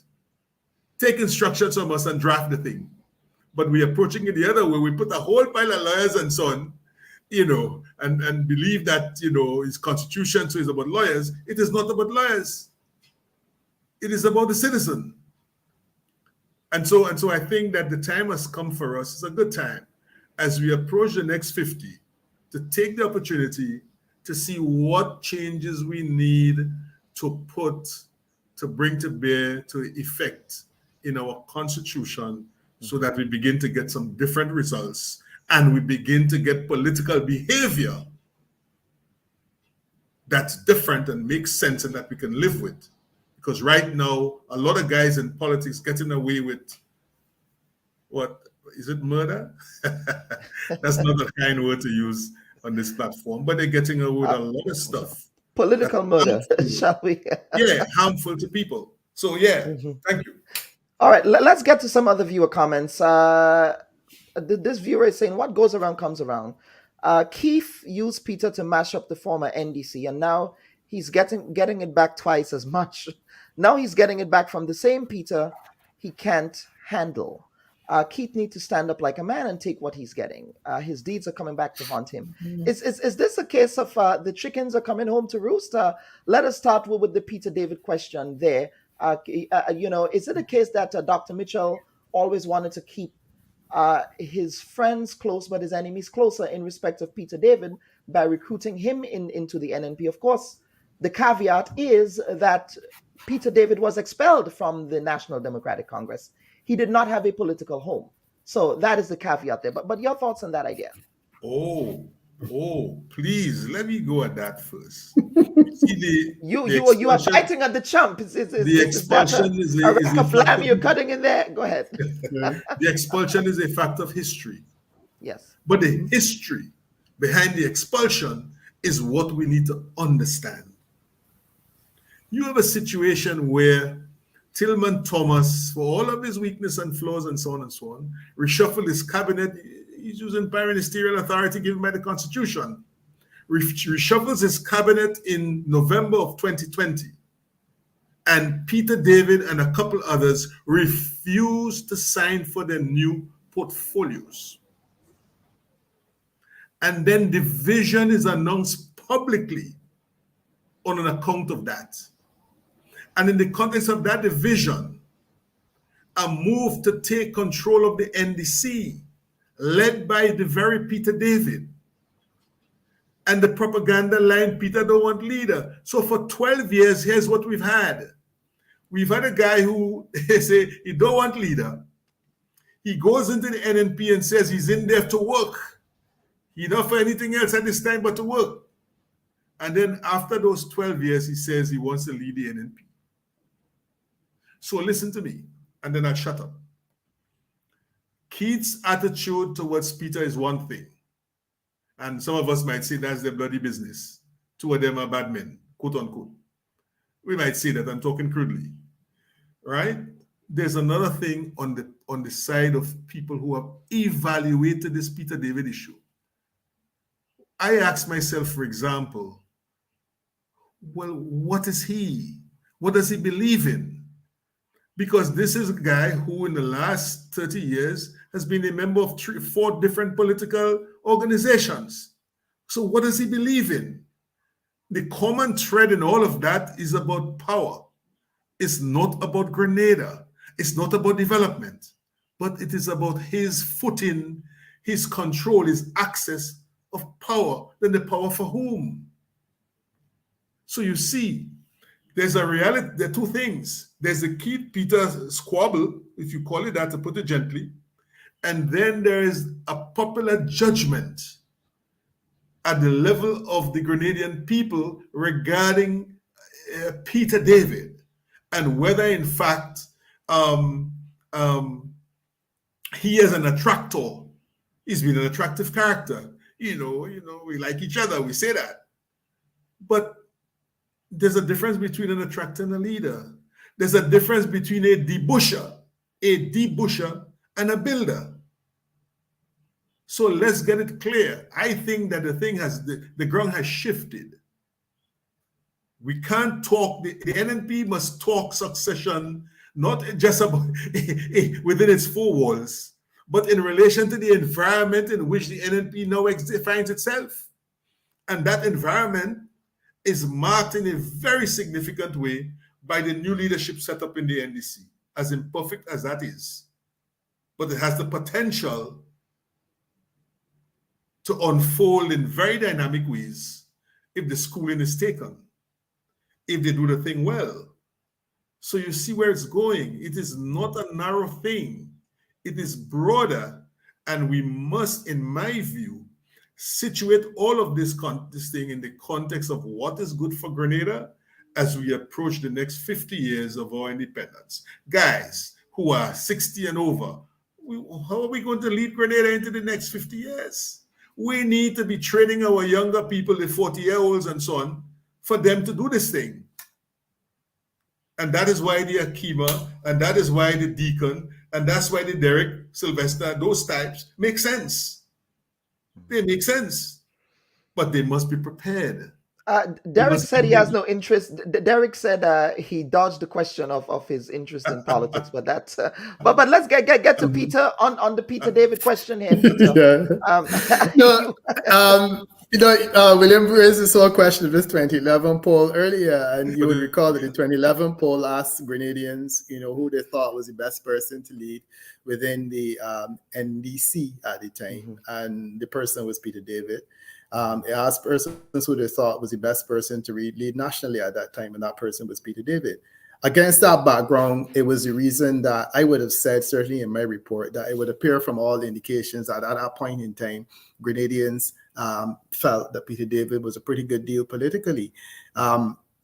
Take instructions from us and draft the thing. But we're approaching it the other way. We put a whole pile of lawyers and so on, and believe that, it's constitution, so it's about lawyers. It is not about lawyers. It is about the citizen. And so I think that the time has come for us. It's a good time as we approach the next 50 to take the opportunity to see what changes we need to bring to bear, to effect in our constitution, so that we begin to get some different results and we begin to get political behavior that's different and makes sense and that we can live with. Because right now, a lot of guys in politics getting away with, what, is it murder? That's not a kind word to use on this platform, but they're getting away with a lot of stuff. Political murder, shall we? Harmful to people. So thank you. All right, let's get to some other viewer comments. This viewer is saying, what goes around comes around. Keith used Peter to mash up the former NDC, and now he's getting it back twice as much. Now he's getting it back from the same Peter he can't handle. Keith needs to stand up like a man and take what he's getting. His deeds are coming back to haunt him. Is this a case of the chickens are coming home to roost? Let us start with the Peter David question there. Is it a case that Dr. Mitchell always wanted to keep his friends close but his enemies closer in respect of Peter David by recruiting him into the NNP? Of course, the caveat is that Peter David was expelled from the National Democratic Congress. He did not have a political home. So that is the caveat there. But your thoughts on that idea? Oh, please, let me go at that first. You are biting at the chump. The expulsion is a rack of lamb you're cutting in there. Go ahead. The expulsion is a fact of history. Yes. But the history behind the expulsion is what we need to understand. You have a situation where Delma Thomas, for all of his weakness and flaws and so on, reshuffled his cabinet. He's using ministerial authority given by the Constitution. Reshuffles his cabinet in November of 2020. And Peter David and a couple others refused to sign for their new portfolios. And then division is announced publicly on an account of that. And in the context of that division, a move to take control of the NDC, led by the very Peter David, and the propaganda line, Peter don't want leader. So for 12 years, here's what we've had. We've had a guy who say he don't want leader. He goes into the NNP and says he's in there to work. He not for anything else at this time but to work. And then after those 12 years, he says he wants to lead the NNP. So listen to me, and then I'll shut up. Keith's attitude towards Peter is one thing. And some of us might say that's their bloody business. Two of them are bad men, quote unquote. We might say that, I'm talking crudely, right? There's another thing on the side of people who have evaluated this Peter David issue. I ask myself, for example, well, what is he? What does he believe in? Because this is a guy who in the last 30 years has been a member of 4 different political organizations. So what does he believe in? The common thread in all of that is about power. It's not about Grenada. It's not about development, but it is about his footing, his control, his access of power. Then the power for whom? So you see, there's a reality, there are 2 things. There's the Keith-Peter squabble, if you call it that, to put it gently. And then there is a popular judgment at the level of the Grenadian people regarding Peter David and whether, in fact, he is an attractor. He's been an attractive character. You know, we like each other. We say that. But there's a difference between an attractor and a leader. There's a difference between a debusher and a builder. So let's get it clear. I think that the ground has shifted. We can't talk, the NNP must talk succession, not just about within its 4 walls, but in relation to the environment in which the NNP now finds itself. And that environment is marked in a very significant way by the new leadership set up in the NDC, as imperfect as that is. But it has the potential to unfold in very dynamic ways if the schooling is taken, if they do the thing well. So you see where it's going. It is not a narrow thing. It is broader, and we must, in my view, situate all of this thing in the context of what is good for Grenada as we approach the next 50 years of our independence. Guys who are 60 and over, how are we going to lead Grenada into the next 50 years? We need to be training our younger people, the 40-year-olds and so on, for them to do this thing. And that is why the Akima, and that is why the Deacon, and that's why the Derek, Sylvester, those types make sense. They make sense, but they must be prepared. Derek said he has no interest. Derek said he dodged the question of his interest in politics, but that's but let's get to Peter on the Peter David question here. Peter. William raised this whole question of this 2011 poll earlier, and you would recall that the 2011 poll asked Grenadians, who they thought was the best person to lead within the NDC at the time, and the person was Peter David. It asked persons who they thought was the best person to lead nationally at that time, and that person was Peter David. Against that background, it was the reason that I would have said, certainly in my report, that it would appear from all the indications that at that point in time, Grenadians felt that Peter David was a pretty good deal politically.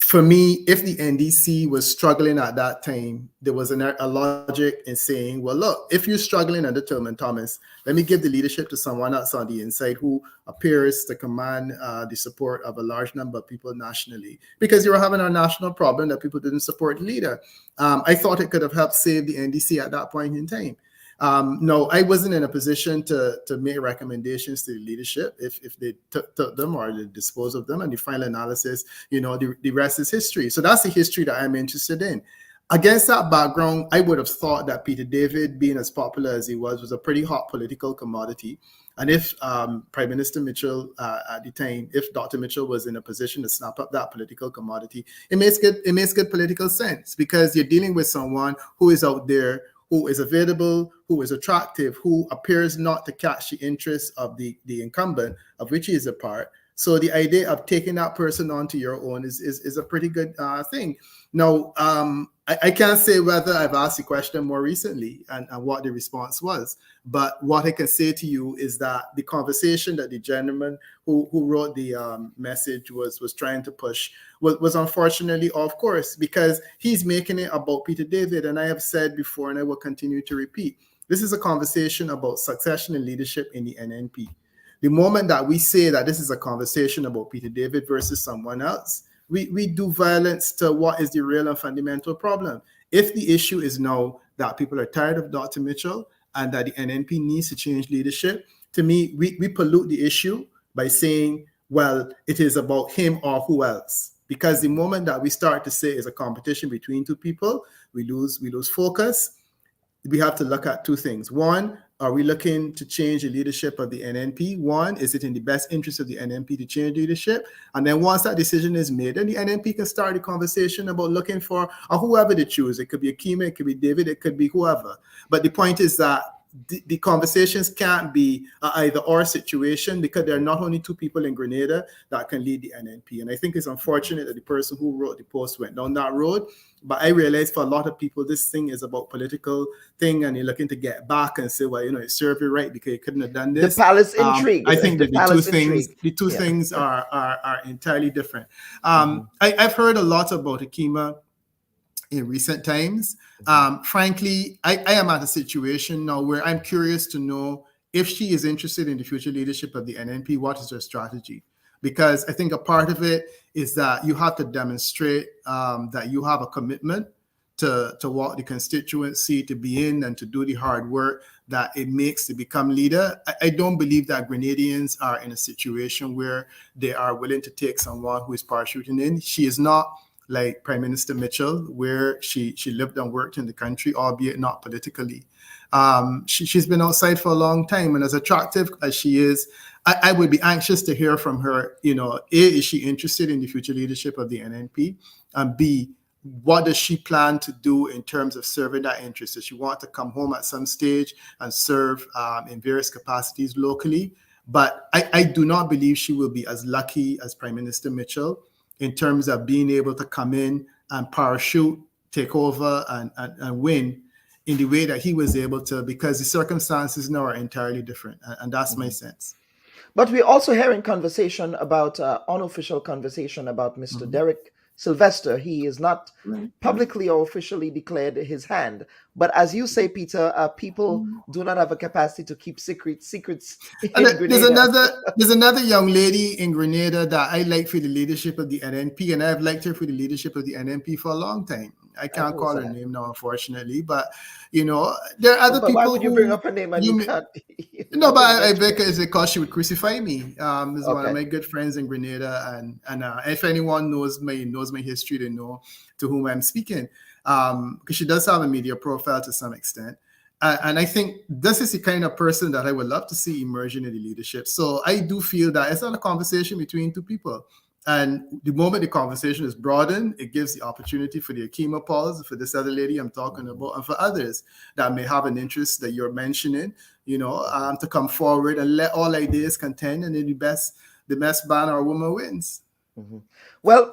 For me, if the NDC was struggling at that time, there was a logic in saying, well, look, if you're struggling under Delma Thomas, let me give the leadership to someone else on the inside who appears to command the support of a large number of people nationally, because you were having a national problem that people didn't support the leader. I thought it could have helped save the NDC at that point in time. No, I wasn't in a position to make recommendations to the leadership if they took them or they dispose of them, and the final analysis, the rest is history. So that's the history that I'm interested in. Against that background, I would have thought that Peter David, being as popular as he was a pretty hot political commodity. And if Prime Minister Mitchell at the time, if Dr. Mitchell was in a position to snap up that political commodity, it makes good political sense, because you're dealing with someone who is out there, who is available, who is attractive, who appears not to catch the interest of the incumbent, of which he is a part. So the idea of taking that person onto your own is a pretty good thing. Now, I can't say whether I've asked the question more recently and what the response was, but what I can say to you is that the conversation that the gentleman who wrote the message was trying to push was unfortunately off course, because he's making it about Peter David. And I have said before, and I will continue to repeat, this is a conversation about succession and leadership in the NNP. The moment that we say that this is a conversation about Peter David versus someone else, we do violence to what is the real and fundamental problem. If the issue is now that people are tired of Dr. Mitchell and that the NNP needs to change leadership, to me, we pollute the issue by saying, well, it is about him or who else. Because the moment that we start to say it's a competition between two people, we lose focus. We have to look at two things. One, are we looking to change the leadership of the NNP? One, is it in the best interest of the NNP to change leadership? And then once that decision is made, then the NNP can start the conversation about looking for whoever they choose. It could be Akima, it could be David, it could be whoever. But the point is that the conversations can't be either or situation, because there are not only two people in Grenada that can lead the NNP. And I think it's unfortunate that the person who wrote the post went down that road. But I realize for a lot of people, this thing is about political thing, and you're looking to get back and say, well, it served you right because you couldn't have done this. The palace intrigue. I think that the two things are entirely different. I've heard a lot about Akima in recent times. Frankly, I am at a situation now where I'm curious to know if she is interested in the future leadership of the NNP, what is her strategy? Because I think a part of it is that you have to demonstrate that you have a commitment to walk the constituency, to be in and to do the hard work that it makes to become leader. I don't believe that Grenadians are in a situation where they are willing to take someone who is parachuting in. She is not like Prime Minister Mitchell, where she lived and worked in the country, albeit not politically. She's been outside for a long time, and as attractive as she is, I would be anxious to hear from her, A, is she interested in the future leadership of the NNP? And B, what does she plan to do in terms of serving that interest? Does she want to come home at some stage and serve in various capacities locally? But I do not believe she will be as lucky as Prime Minister Mitchell in terms of being able to come in and parachute, take over, and win in the way that he was able to, because the circumstances now are entirely different. And that's my sense. But we're also hearing conversation about, unofficial conversation about Mr. Derek Sylvester. He is not publicly or officially declared his hand. But as you say, Peter, people do not have a capacity to keep secrets in Grenada. There's another young lady in Grenada that I like for the leadership of the NNP, and I've liked her for the leadership of the NNP for a long time. I can't call her name now, unfortunately, but there are other people. Why would you bring up her name and you can't? No, but I bet it's because she would crucify me. Is one of my good friends in Grenada, and if anyone knows my history, they know to whom I'm speaking. Because she does have a media profile to some extent. And I think this is the kind of person that I would love to see emerging in the leadership. So I do feel that it's not a conversation between two people. And the moment the conversation is broadened, it gives the opportunity for the Akima Pauls, for this other lady I'm talking about, and for others that may have an interest that you're mentioning, to come forward and let all ideas contend, and then the best man or woman wins. Well,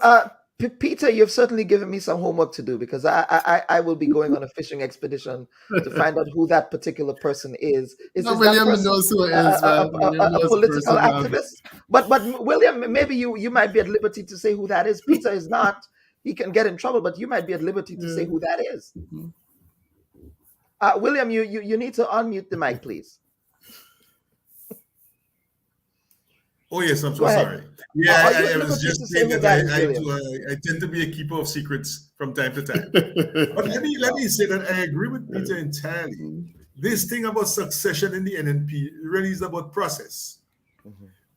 Peter, you've certainly given me some homework to do, because I will be going on a fishing expedition to find out who that particular person is. Is William that person knows who it is, man. a political activist? But William, maybe you might be at liberty to say who that is. Peter is not. He can get in trouble, but you might be at liberty to say who that is. William, you need to unmute the mic, please. Oh yes, I'm so sorry. Yeah, I was just saying that I tend to be a keeper of secrets from time to time. But let me say that I agree with Peter entirely. This thing about succession in the NNP really is about process.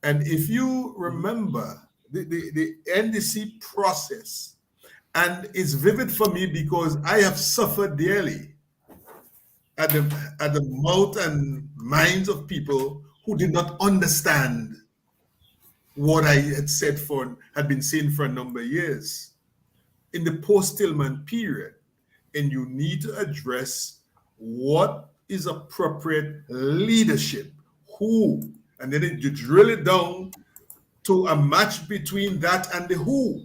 And if you remember the NDC process, and it's vivid for me because I have suffered dearly at the mouth and minds of people who did not understand what I had been saying for a number of years. In the post-Tillman period, and you need to address what is appropriate leadership, who, and then you drill it down to a match between that and the who.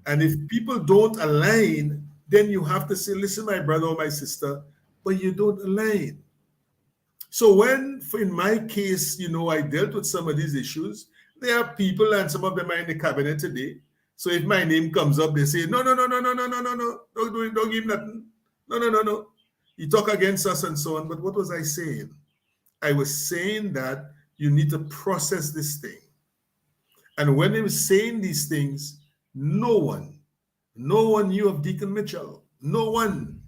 And if people don't align, then you have to say, listen, my brother or my sister, but you don't align. So when, in my case, I dealt with some of these issues, there are people, and some of them are in the cabinet today. So if my name comes up, they say, no, don't give nothing. No. You talk against us and so on. But what was I saying? I was saying that you need to process this thing. And when they were saying these things, no one knew of Deacon Mitchell. No one.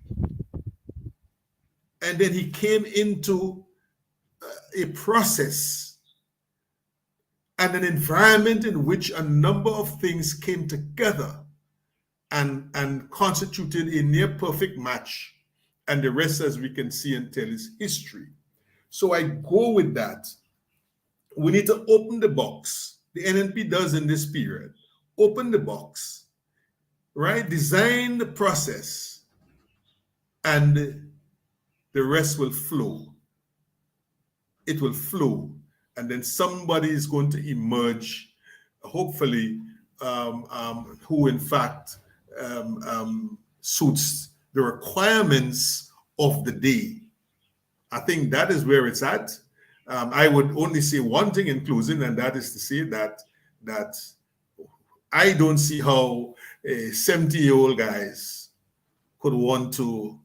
And then he came into a process and an environment in which a number of things came together and constituted a near perfect match. And the rest, as we can see and tell, is history. So I go with that. We need to open the box. The NNP does in this period. Open the box, right? Design the process, and the rest will flow. It will flow. And then somebody is going to emerge, hopefully, who in fact suits the requirements of the day. I think that is where it's at. I would only say one thing in closing, and that is to say that I don't see how 70-year-old guys could want to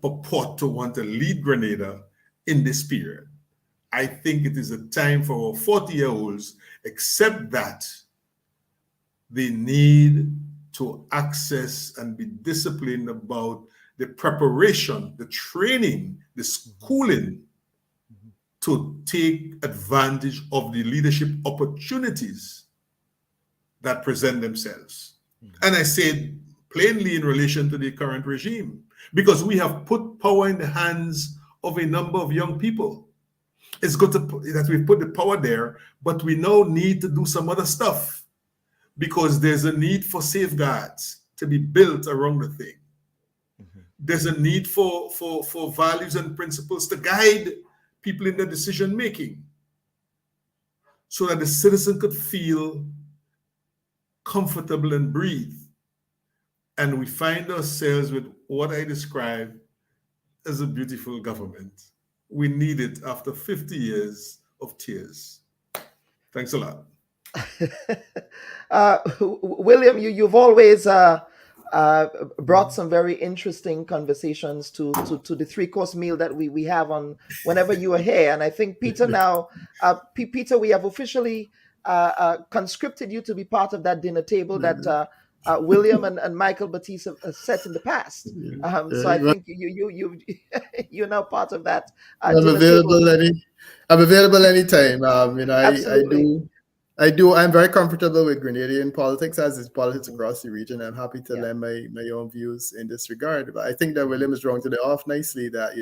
purport to want to lead Grenada in this period. I think it is a time for 40-year-olds, except that they need to access and be disciplined about the preparation, the training, the schooling to take advantage of the leadership opportunities that present themselves. And I say plainly in relation to the current regime, because we have put power in the hands of a number of young people. It's good that we've put the power there, but we now need to do some other stuff because there's a need for safeguards to be built around the thing. There's a need for values and principles to guide people in their decision making so that the citizen could feel comfortable and breathe. And we find ourselves with what I describe as a beautiful government. We need it after 50 years of tears. Thanks a lot. William, you've always brought some very interesting conversations to the three-course meal that we have on whenever you are here. And I think Peter now, Peter, we have officially conscripted you to be part of that dinner table that William and Michael Batiste have set in the past. So I think you're now part of that. I'm available anytime. I'm very comfortable with Grenadian politics, as is politics across the region. I'm happy to lend my own views in this regard. But I think that William is drawing to the off nicely that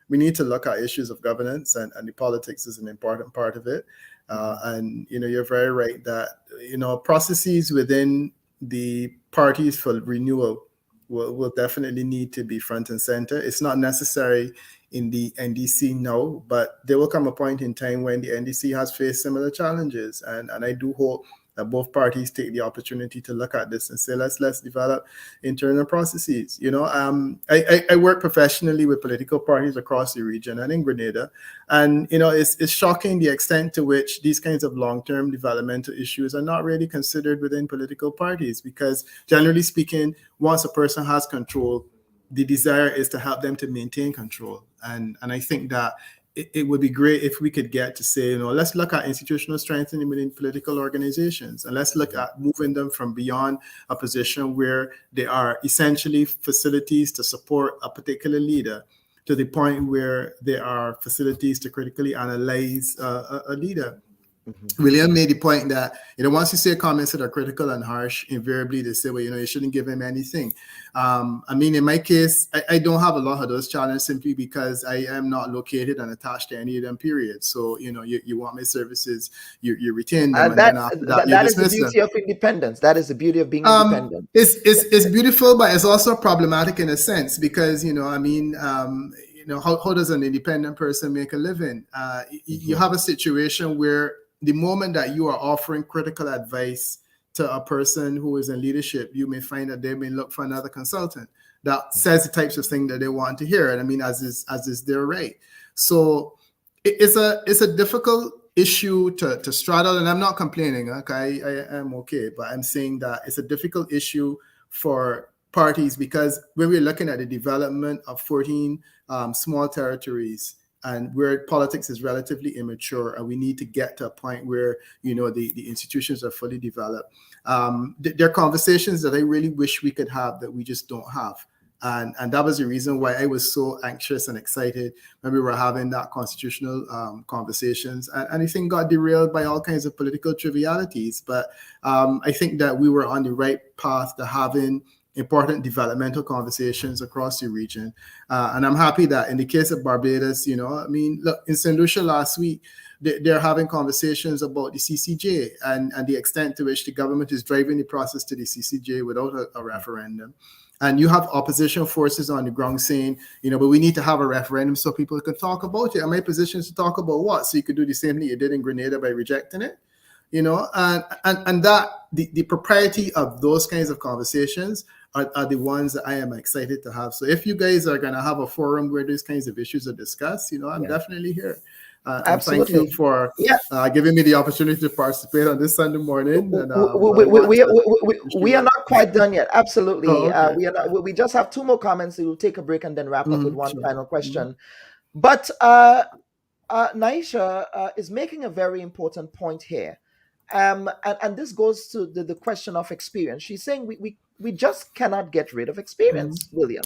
we need to look at issues of governance, and the politics is an important part of it. And you're very right that processes within the parties for renewal will definitely need to be front and center. It's not necessary in the NDC now, but there will come a point in time when the NDC has faced similar challenges, and I do hope that both parties take the opportunity to look at this and say, let's develop internal processes. I work professionally with political parties across the region and in Grenada, and it's shocking the extent to which these kinds of long-term developmental issues are not really considered within political parties, because generally speaking, once a person has control, the desire is to help them to maintain control. And I think that it would be great if we could get to say, let's look at institutional strengthening within political organizations, and let's look at moving them from beyond a position where they are essentially facilities to support a particular leader to the point where there are facilities to critically analyze a leader. Mm-hmm. William made the point that, once you say comments that are critical and harsh, invariably they say, well, you shouldn't give him anything. In my case, I don't have a lot of those challenges simply because I am not located and attached to any of them, period. So, you want my services, you retain them. That is the beauty of independence. That is the beauty of being independent. It's beautiful, but it's also problematic in a sense because, how does an independent person make a living? You have a situation where the moment that you are offering critical advice to a person who is in leadership, you may find that they may look for another consultant that says the types of things that they want to hear. And as is their right. So it's a difficult issue to straddle, and I'm not complaining. Okay, I am okay, but I'm saying that it's a difficult issue for parties because when we're looking at the development of 14 small territories, and where politics is relatively immature, and we need to get to a point where the institutions are fully developed. There are conversations that I really wish we could have that we just don't have, and that was the reason why I was so anxious and excited when we were having that constitutional conversations. And I think got derailed by all kinds of political trivialities. But I think that we were on the right path to having important developmental conversations across the region. And I'm happy that in the case of Barbados, look, in St. Lucia last week, they're having conversations about the CCJ and the extent to which the government is driving the process to the CCJ without a referendum. And you have opposition forces on the ground saying, but we need to have a referendum so people can talk about it. And my position is to talk about what? So you could do the same thing you did in Grenada by rejecting it? And that the propriety of those kinds of conversations are the ones that I am excited to have. So if you guys are going to have a forum where these kinds of issues are discussed, I'm definitely here. Absolutely. Thank you for giving me the opportunity to participate on this Sunday morning. And, we are not quite done yet. Absolutely. Oh, okay. We just have two more comments. We'll take a break and then wrap up with one final question. But Naisha is making a very important point here. And this goes to the question of experience. She's saying we just cannot get rid of experience, William.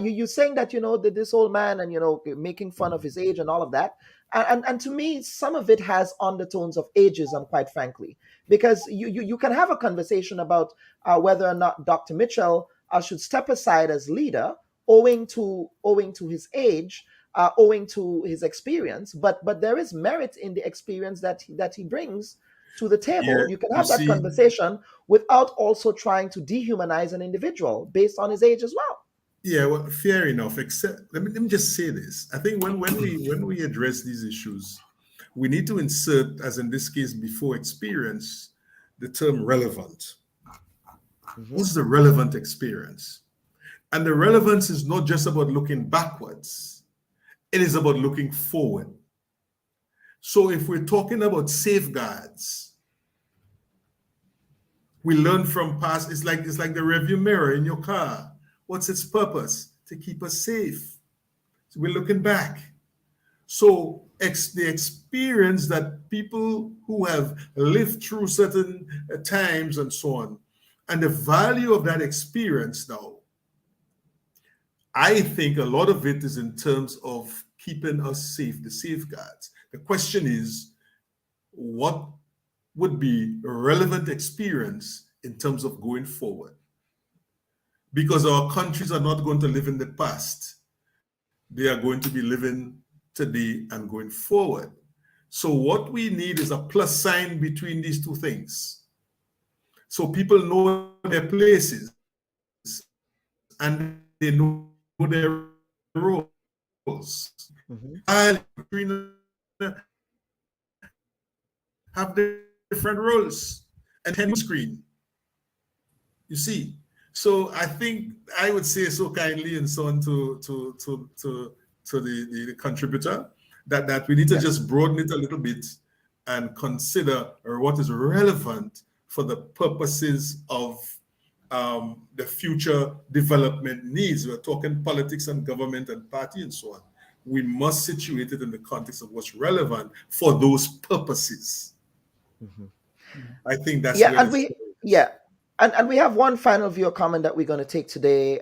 You're saying that, that this old man and, making fun of his age and all of that. And to me, some of it has undertones of ageism, quite frankly, because you can have a conversation about whether or not Dr. Mitchell should step aside as leader owing to his age, owing to his experience. But there is merit in the experience that he brings to the table. Yeah, you can have that conversation without also trying to dehumanize an individual based on his age as well. Yeah, well, fair enough. Except let me just say this. I think when we address these issues, we need to insert, as in this case before experience, the term relevant. What's the relevant experience? And the relevance is not just about looking backwards. It is about looking forward. So if we're talking about safeguards, we learn from past. It's like the rearview mirror in your car. What's its purpose? To keep us safe. So we're looking back. So the experience that people who have lived through certain times and so on, and the value of that experience now, I think a lot of it is in terms of keeping us safe, the safeguards. The question is, what would be a relevant experience in terms of going forward? Because our countries are not going to live in the past. They are going to be living today and going forward. So what we need is a plus sign between these two things. So people know their places and they know their roles. And have different roles. and 10 screen. You see, so I think I would say so kindly and so on to the contributor that we need to just broaden it a little bit and consider what is relevant for the purposes of the future development needs. We're talking politics and government and party and so on. We must situate it in the context of what's relevant for those purposes. I think that's and we have one final viewer comment that we're going to take today.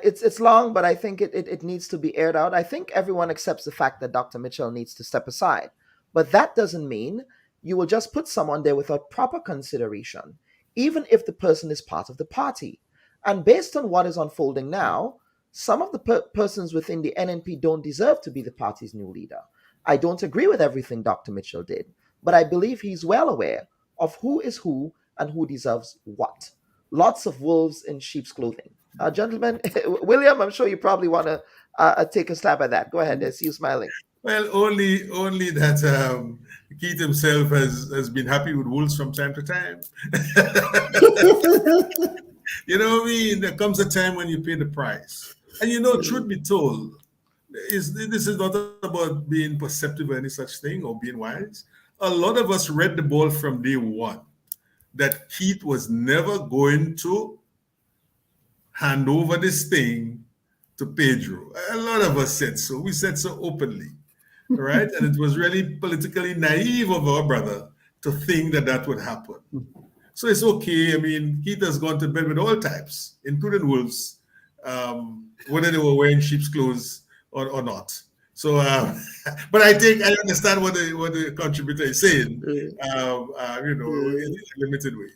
It's long, but I think it needs to be aired out. I think everyone accepts the fact that Dr. Mitchell needs to step aside, but that doesn't mean you will just put someone there without proper consideration, even if the person is part of the party. And based on what is unfolding now, some of the persons within the NNP don't deserve to be the party's new leader. I don't agree with everything Dr. Mitchell did, but I believe he's well aware of who is who and who deserves what. Lots of wolves in sheep's clothing. Gentlemen, William, I'm sure you probably want to take a stab at that. Go ahead. I see you smiling. Well, only that Keith himself has been happy with wolves from time to time. You know what I mean? There comes a time when you pay the price. And truth be told, this is not about being perceptive or any such thing or being wise. A lot of us read the ball from day one that Keith was never going to hand over this thing to Pedro. A lot of us said so. We said so openly, right? And it was really politically naive of our brother to think that would happen. So it's okay. I mean, Keith has gone to bed with all types, including wolves, whether they were wearing sheep's clothes or not. So, but I understand what the contributor is saying, in a limited way.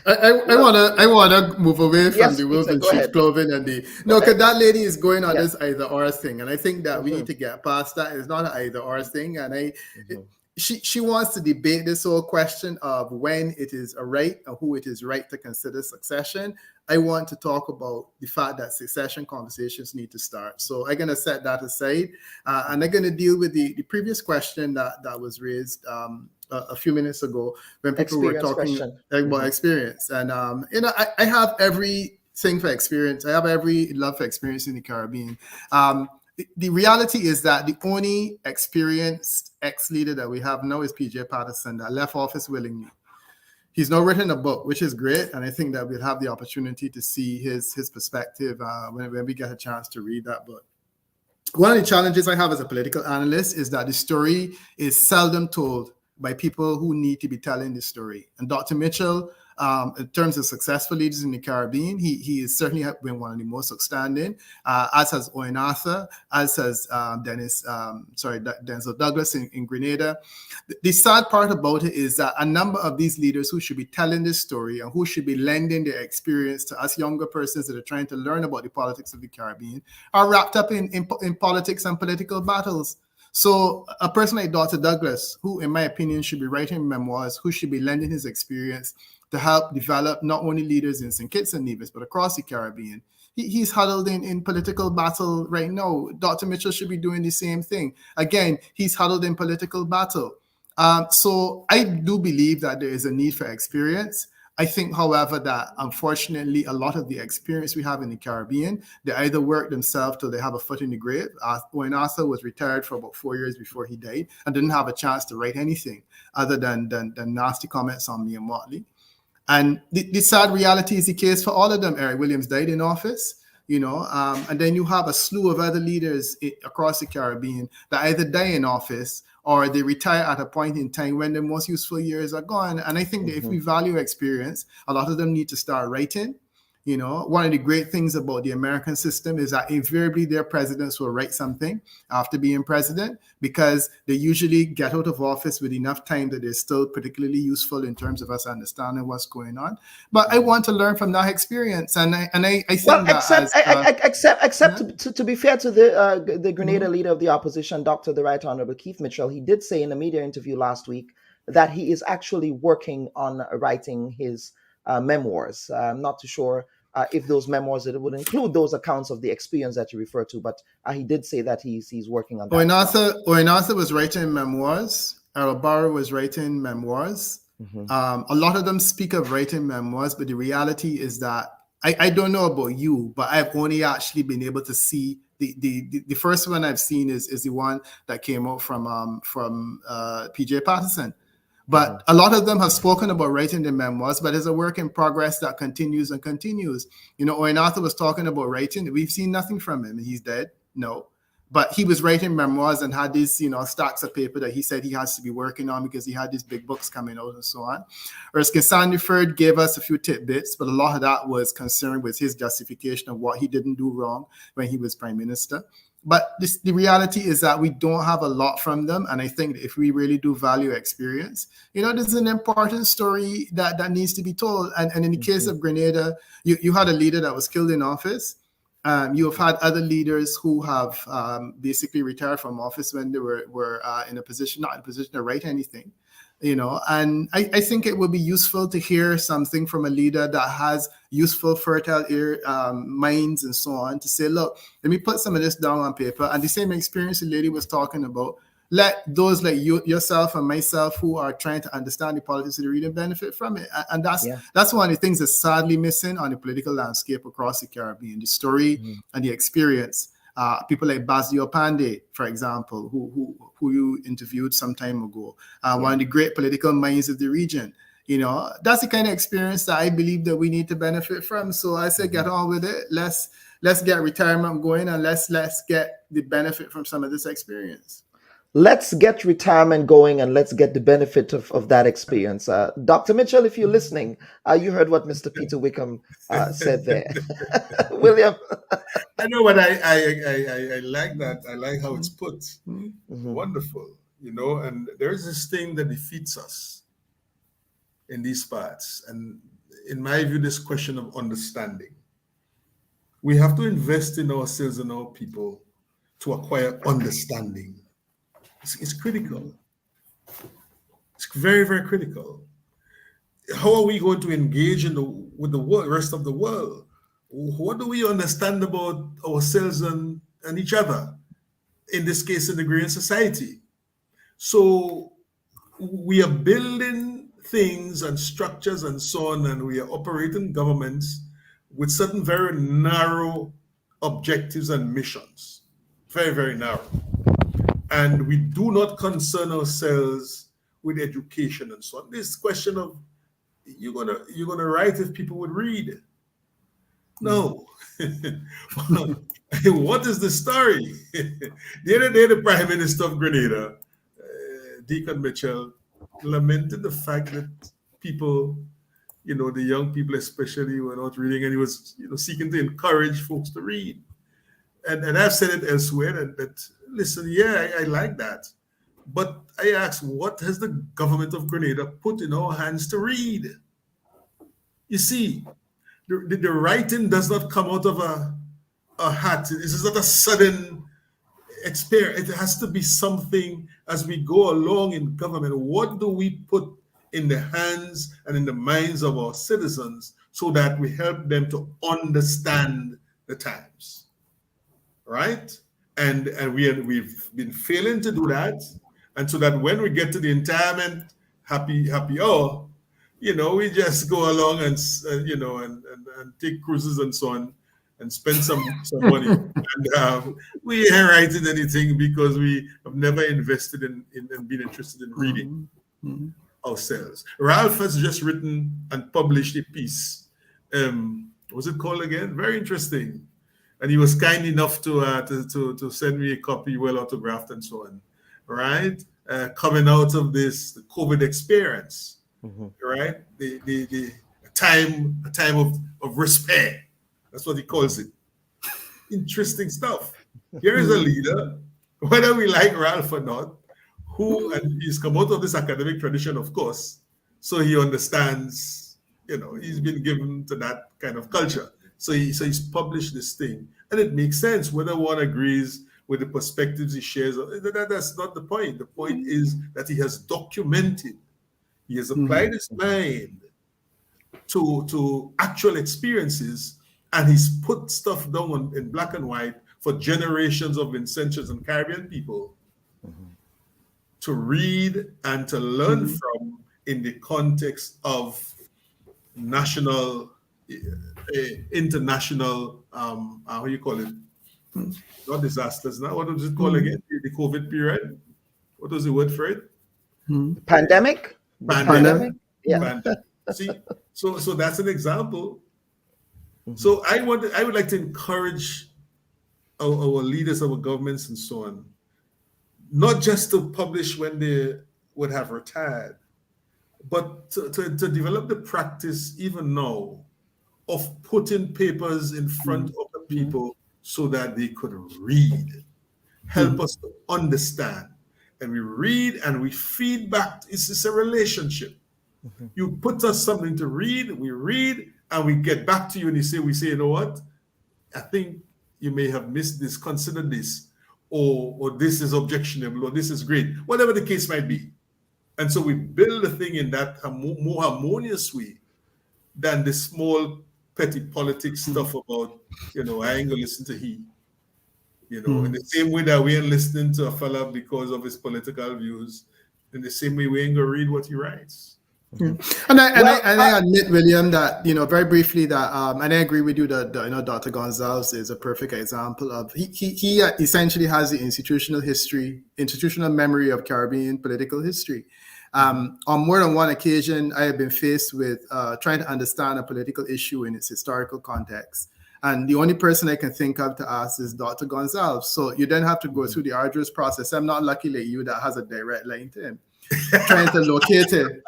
I wanna move away from the wolf and sheep's clothing and because that lady is going on this either or thing, and I think that we need to get past that. It's not an either or thing, and she wants to debate this whole question of when it is a right or who it is right to consider succession. I want to talk about the fact that succession conversations need to start. So I'm going to set that aside, and I'm going to deal with the previous question that was raised a few minutes ago when people were talking about experience. And I have everything for experience. I have every love for experience in the Caribbean. The reality is that the only experienced ex-leader that we have now is PJ Patterson, that left office willingly. He's now written a book, which is great, and I think that we'll have the opportunity to see his perspective when we get a chance to read that book. One of the challenges I have as a political analyst is that the story is seldom told by people who need to be telling the story. And Dr. Mitchell, in terms of successful leaders in the Caribbean, he has certainly been one of the most outstanding, as has Owen Arthur, as has Denzel Douglas in Grenada. The sad part about it is that a number of these leaders who should be telling this story and who should be lending their experience to us younger persons that are trying to learn about the politics of the Caribbean are wrapped up in politics and political battles. So a person like Dr. Douglas, who in my opinion should be writing memoirs, who should be lending his experience to help develop not only leaders in St. Kitts and Nevis, but across the Caribbean. He's huddled in political battle right now. Dr. Mitchell should be doing the same thing. Again, he's huddled in political battle. So I do believe that there is a need for experience. I think, however, that unfortunately, a lot of the experience we have in the Caribbean, they either work themselves till they have a foot in the grave. Owen Arthur was retired for about 4 years before he died and didn't have a chance to write anything other than nasty comments on me and Motley. And the sad reality is the case for all of them. Eric Williams died in office, and then you have a slew of other leaders across the Caribbean that either die in office or they retire at a point in time when their most useful years are gone. And I think that if we value experience, a lot of them need to start writing. One of the great things about the American system is that invariably their presidents will write something after being president because they usually get out of office with enough time that they're still particularly useful in terms of us understanding what's going on. But I want to learn from that experience, and I think to be fair to the Grenada leader of the opposition, Dr. the Right Honorable Keith Mitchell, he did say in a media interview last week that he is actually working on writing his memoirs. I'm not too sure if those memoirs that would include those accounts of the experience that you refer to, but he did say that he's working on that. Owen Arthur was writing memoirs. Errol Barrow was writing memoirs. A lot of them speak of writing memoirs, but the reality is that I don't know about you, but I've only actually been able to see the first one I've seen is the one that came out from PJ Patterson. But a lot of them have spoken about writing their memoirs, but it's a work in progress that continues and continues. You know, Owen Arthur was talking about writing. We've seen nothing from him. He's dead. No. But he was writing memoirs and had these, you know, stacks of paper that he said he has to be working on because he had these big books coming out and so on. Whereas Sandiford gave us a few tidbits, but a lot of that was concerned with his justification of what he didn't do wrong when he was prime minister. But the reality is that we don't have a lot from them. And I think that if we really do value experience, you know, this is an important story that needs to be told. And in the case of Grenada, you had a leader that was killed in office. You have had other leaders who have basically retired from office when they were not in a position to write anything, you know. And I think it would be useful to hear something from a leader that has useful, fertile minds and so on, to say, look, let me put some of this down on paper. And the same experience the lady was talking about, let those like yourself and myself who are trying to understand the politics of the region benefit from it. And that's one of the things that's sadly missing on the political landscape across the Caribbean, the story and the experience. People like Basio Pandey, for example, who you interviewed some time ago, one of the great political minds of the region. You know, that's the kind of experience that I believe that we need to benefit from. So I say, get on with it. Let's get retirement going, and let's get the benefit from some of this experience. Let's get retirement going and let's get the benefit of that experience. Dr. Mitchell, if you're listening, you heard what Mr. Peter Wickham said there. William? I know, but I like that. I like how it's put. Wonderful. You know, and there's this thing that defeats us in these parts. And in my view, this question of understanding. We have to invest in ourselves and our people to acquire understanding. It's critical. It's very, very critical. How are we going to engage with the rest of the world? What do we understand about ourselves and each other? In this case, in the Grenadian society. So we are building things and structures and so on, and we are operating governments with certain very narrow objectives and missions. Very, very narrow. And we do not concern ourselves with education and so on. This question of you're gonna write if people would read. No. What is the story? The other day, the Prime Minister of Grenada, Deacon Mitchell, lamented the fact that people, you know, the young people especially, were not reading, and he was, you know, seeking to encourage folks to read. And I've said it elsewhere that listen, yeah, I like that. But I ask, what has the government of Grenada put in our hands to read? You see, the writing does not come out of a hat. This is not a sudden experience. It has to be something as we go along in government. What do we put in the hands and in the minds of our citizens so that we help them to understand the times? Right? And we've been failing to do that. And so that when we get to the retirement happy hour, you know, we just go along and you know, and take cruises and so on and spend some money. And we ain't writing anything because we have never invested in been interested in reading ourselves. Ralph has just written and published a piece. What's it called again? Very interesting. And he was kind enough to send me a copy, well autographed and so on, right? Coming out of this the COVID experience, right? The time of respect. That's what he calls it. Interesting stuff. Here is a leader, whether we like Ralph or not, and he's come out of this academic tradition, of course, so he understands, you know, he's been given to that kind of culture. So he's published this thing, and it makes sense whether one agrees with the perspectives he shares. That's not the point. The point is that he has documented, he has applied his mind to actual experiences, and he's put stuff down in black and white for generations of Vincentians and Caribbean people to read and to learn from in the context of national, international, how you call it? Not disasters. Now, what was it called again? The COVID period. What was the word for it? Pandemic. Pandemic. Yeah. Pandemic. See, so that's an example. So I would like to encourage our leaders, our governments, and so on, not just to publish when they would have retired, but to develop the practice even now of putting papers in front of the people so that they could read, help us to understand. And we read and we feed back. It's a relationship. You put us something to read, we read, and we get back to you and we say, you know what? I think you may have missed this, consider this, or this is objectionable, or this is great, whatever the case might be. And so we build the thing in that more harmonious way than the small petty politics stuff about, I ain't gonna listen to he. In the same way that we ain't listening to a fella because of his political views, in the same way we ain't gonna read what he writes. And I admit, William, that very briefly that and I agree with you that Dr. Gonzalez is a perfect example of he essentially has the institutional memory of Caribbean political history. On more than one occasion, I have been faced with trying to understand a political issue in its historical context. And the only person I can think of to ask is Dr. Gonzalez. So you then have to go through the arduous process. I'm not lucky like you that has a direct line to him. Trying to locate it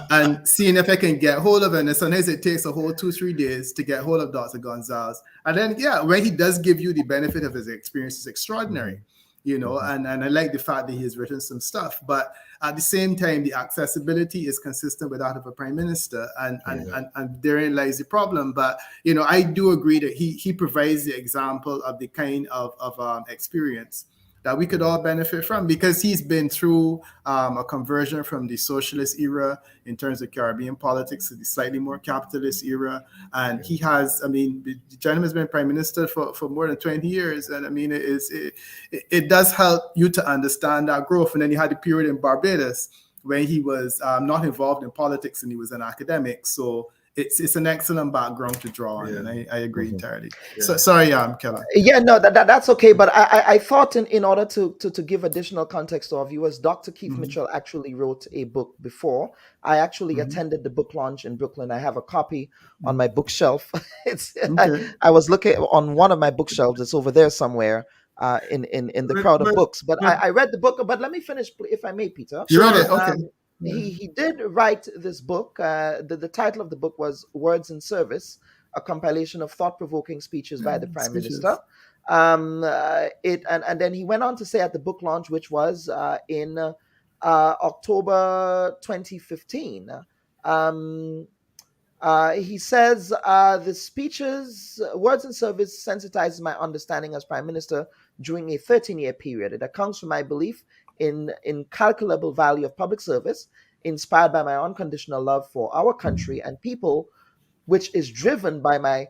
and seeing if I can get hold of it. And sometimes it takes a whole 2-3 days to get hold of Dr. Gonzalez. And then, when he does give you the benefit of his experience, it's extraordinary, and I like the fact that he has written some stuff. But at the same time, the accessibility is consistent with that of a prime minister. And therein lies the problem. But, I do agree that he provides the example of the kind of experience that we could all benefit from, because he's been through a conversion from the socialist era in terms of Caribbean politics to the slightly more capitalist era. And he has, the gentleman's been prime minister for more than 20 years. And it does help you to understand that growth. And then he had a period in Barbados where he was not involved in politics and he was an academic. So it's an excellent background to draw on, and I agree entirely. Yeah. So sorry, Keller. Yeah, no, that's okay. But I thought in order to give additional context to our viewers, Dr. Keith Mitchell actually wrote a book before. I actually attended the book launch in Brooklyn. I have a copy on my bookshelf. I was looking on one of my bookshelves. It's over there somewhere. In the crowd of books. But I read the book. But let me finish, if I may, Peter. You read it? Okay. He did write this book. The title of the book was Words in Service, a compilation of thought-provoking speeches by the Prime Minister. And then he went on to say at the book launch, which was in October 2015, he says, the speeches, Words in Service, sensitizes my understanding as Prime Minister during a 13-year period. It accounts for my belief in incalculable value of public service, inspired by my unconditional love for our country and people, which is driven by my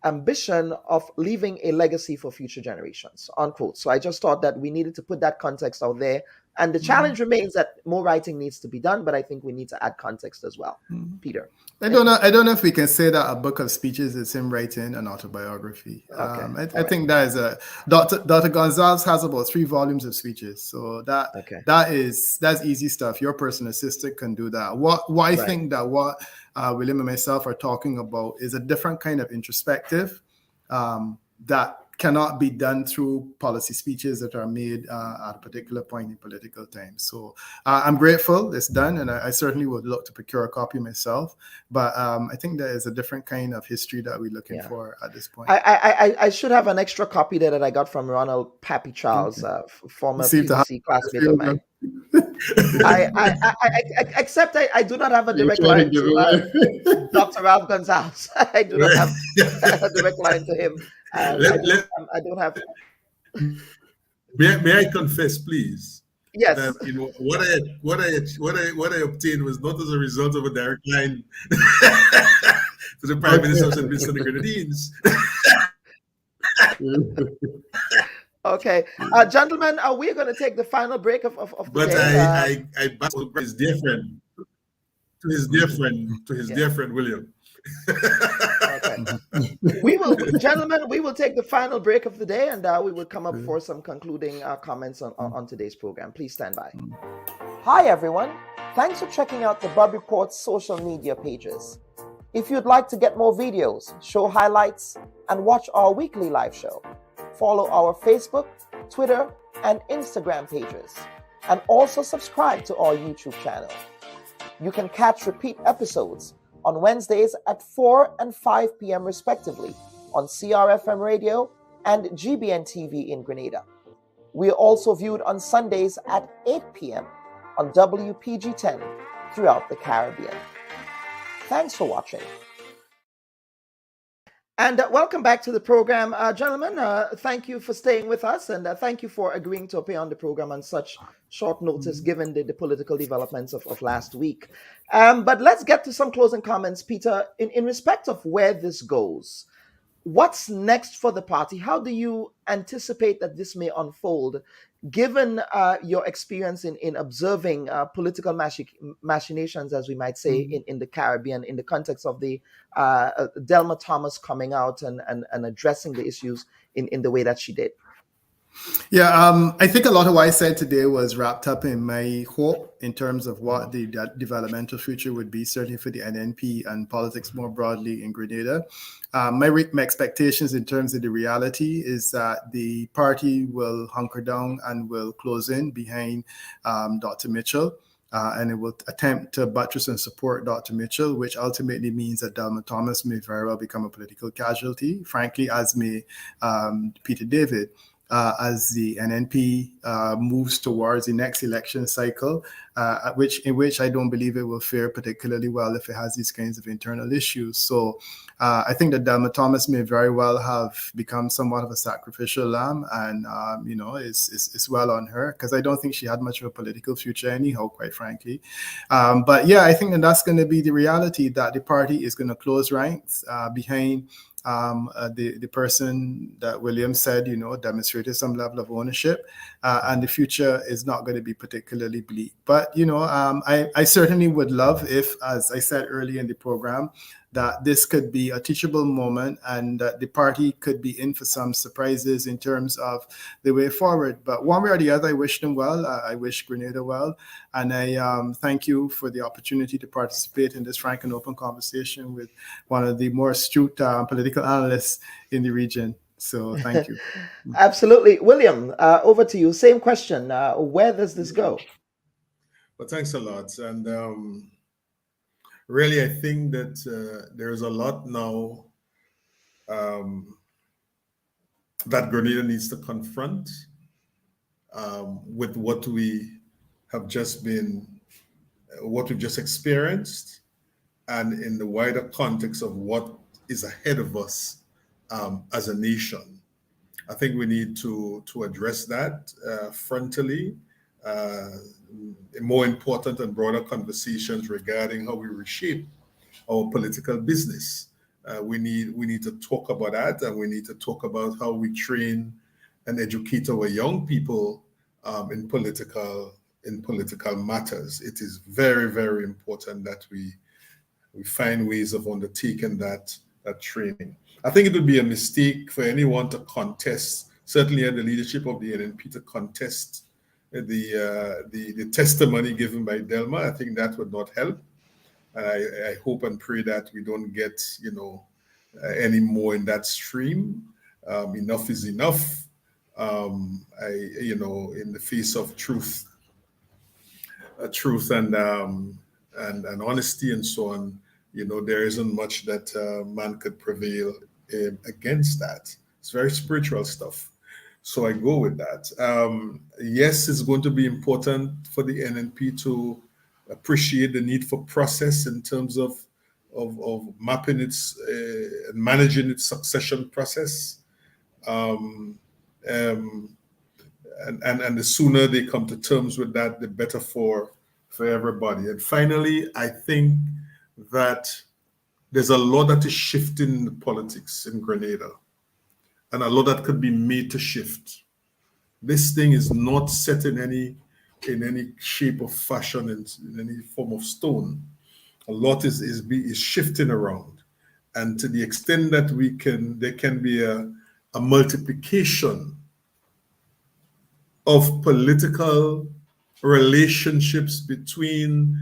ambition of leaving a legacy for future generations, unquote. So I just thought that we needed to put that context out there. And the challenge remains that more writing needs to be done, but I think we need to add context as well. Peter. I don't know if we can say that a book of speeches is him writing an autobiography. Okay. I think that is Dr. Gonzalez has about 3 volumes of speeches. So that's easy stuff. Your personal assistant can do that. I think that what William and myself are talking about is a different kind of introspective that cannot be done through policy speeches that are made at a particular point in political time. So I'm grateful it's done, and I certainly would look to procure a copy myself. But I think there is a different kind of history that we're looking for at this point. I should have an extra copy there that I got from Ronald Pappy Charles, former PCC classmate of mine. Except I do not have a direct line to Dr. Ralph Gonzalez. I do not have a direct line to him. I don't have. May I confess, please? Yes. That, what I obtained was not as a result of a direct line to the Prime Minister of the Grenadines. Okay, gentlemen, we're going to take the final break of the day. But I is different. to his dear friend William. Okay. Gentlemen, we will take the final break of the day, and we will come up for some concluding comments on today's program. Please stand by. Hi, everyone. Thanks for checking out the Bubb Report's social media pages. If you'd like to get more videos, show highlights, and watch our weekly live show, follow our Facebook, Twitter, and Instagram pages, and also subscribe to our YouTube channel. You can catch repeat episodes on Wednesdays at 4 and 5 p.m. respectively on CRFM Radio and GBN TV in Grenada. We are also viewed on Sundays at 8 p.m. on WPG10 throughout the Caribbean. Thanks for watching. And welcome back to the program. Gentlemen, thank you for staying with us, and thank you for agreeing to appear on the program on such short notice given the political developments of last week. But let's get to some closing comments, Peter. In respect of where this goes, what's next for the party? How do you anticipate that this may unfold, given your experience in observing political machinations, as we might say, in the Caribbean, in the context of the Delma Thomas coming out and addressing the issues in the way that she did? Yeah, I think a lot of what I said today was wrapped up in my hope in terms of what the developmental future would be, certainly for the NNP and politics more broadly in Grenada. My expectations in terms of the reality is that the party will hunker down and will close in behind Dr. Mitchell. And it will attempt to buttress and support Dr. Mitchell, which ultimately means that Delma Thomas may very well become a political casualty, frankly, as may Peter David. As the NNP moves towards the next election cycle, in which I don't believe it will fare particularly well if it has these kinds of internal issues. So I think that Delma Thomas may very well have become somewhat of a sacrificial lamb, and it's well on her, because I don't think she had much of a political future anyhow, quite frankly. But yeah, I think that that's going to be the reality, that the party is going to close ranks behind the person that William said, demonstrated some level of ownership, and the future is not going to be particularly bleak. But, I certainly would love if, as I said earlier in the program, that this could be a teachable moment and that the party could be in for some surprises in terms of the way forward. But one way or the other, I wish them well. I wish Grenada well. And I thank you for the opportunity to participate in this frank and open conversation with one of the more astute political analysts in the region. So thank you. Absolutely. William, over to you. Same question. Where does this go? Well, thanks a lot. And really, I think that there's a lot now that Grenada needs to confront with what we have just what we've just experienced, and in the wider context of what is ahead of us as a nation. I think we need to address that frontally. More important and broader conversations regarding how we reshape our political business. We need to talk about that, and we need to talk about how we train and educate our young people in political matters. It is very, very important that we find ways of undertaking that training. I think it would be a mistake for anyone to contest, certainly at the leadership of the NNP, to contest the testimony given by Delma. I think that would not help. I hope and pray that we don't get any more in that stream. Enough is enough. In the face of truth and honesty and so on, there isn't much that man could prevail against that. It's very spiritual stuff. So I go with that. Yes, it's going to be important for the NNP to appreciate the need for process in terms of mapping its and managing its succession process. And the sooner they come to terms with that, the better for everybody. And finally, I think that there's a lot that is shifting in the politics in Grenada, and a lot that could be made to shift. This thing is not set in any shape or fashion, in any form of stone. A lot is shifting around. And to the extent that there can be a multiplication of political relationships between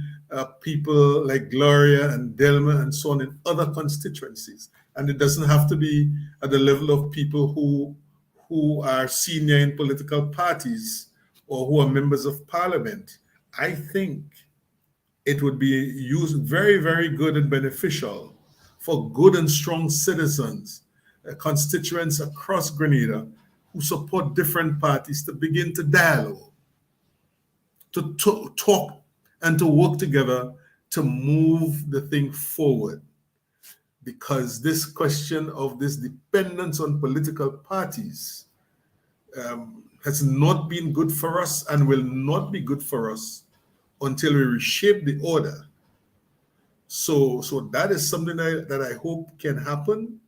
people like Gloria and Delma and so on in other constituencies. And it doesn't have to be at the level of people who are senior in political parties or who are members of parliament. I think it would be used very, very good and beneficial for good and strong citizens, constituents across Grenada who support different parties to begin to dialogue, to talk and to work together to move the thing forward. Because this question of this dependence on political parties has not been good for us and will not be good for us until we reshape the order. So that is something that I hope can happen,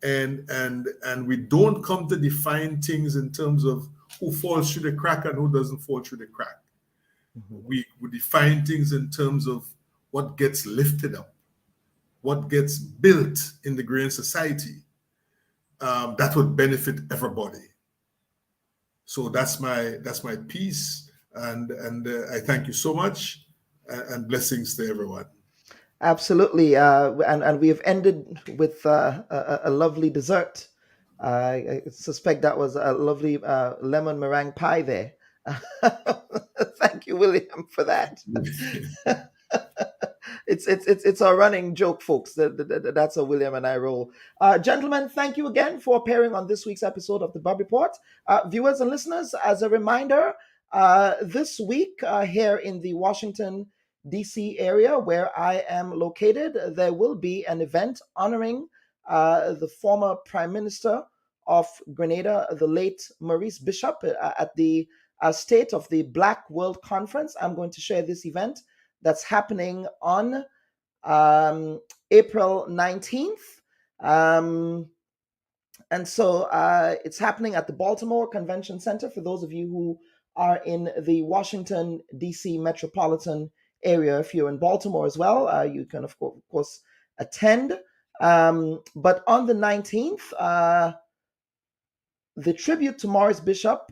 and we don't come to define things in terms of who falls through the crack and who doesn't fall through the crack. We define things in terms of what gets lifted up, what gets built in the Ghanaian society that would benefit everybody. So that's my piece, and I thank you so much, and blessings to everyone. Absolutely, and we have ended with a lovely dessert. I suspect that was a lovely lemon meringue pie there. Thank you, William, for that. It's a running joke, folks. That's a William and I roll. Gentlemen, thank you again for appearing on this week's episode of the Bubb Report. Viewers and listeners, as a reminder, this week here in the Washington, D.C. area where I am located, there will be an event honoring the former Prime Minister of Grenada, the late Maurice Bishop, at the State of the Black World Conference. I'm going to share this event that's happening on April 19th. And so it's happening at the Baltimore Convention Center. For those of you who are in the Washington, D.C. metropolitan area, if you're in Baltimore as well, you can, of course, attend. But on the 19th, the tribute to Maurice Bishop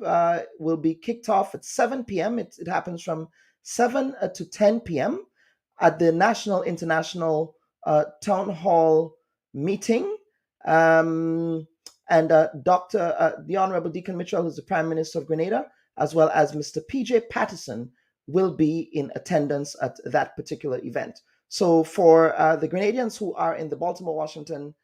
will be kicked off at 7 p.m. It happens from 7 to 10 p.m. at the National International Town Hall meeting. And the Honorable Deacon Mitchell, who's the Prime Minister of Grenada, as well as Mr. P.J. Patterson, will be in attendance at that particular event. So for the Grenadians who are in the Baltimore, Washington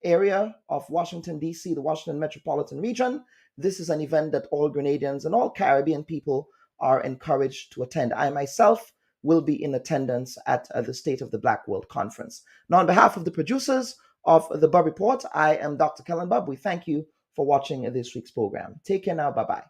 area of Washington, D.C., the Washington metropolitan region, this is an event that all Grenadians and all Caribbean people are encouraged to attend. I myself will be in attendance at the State of the Black World Conference. Now, on behalf of the producers of the Bubb Report, I am Dr. Kellen Bubb. We thank you for watching this week's program. Take care now. Bye-bye.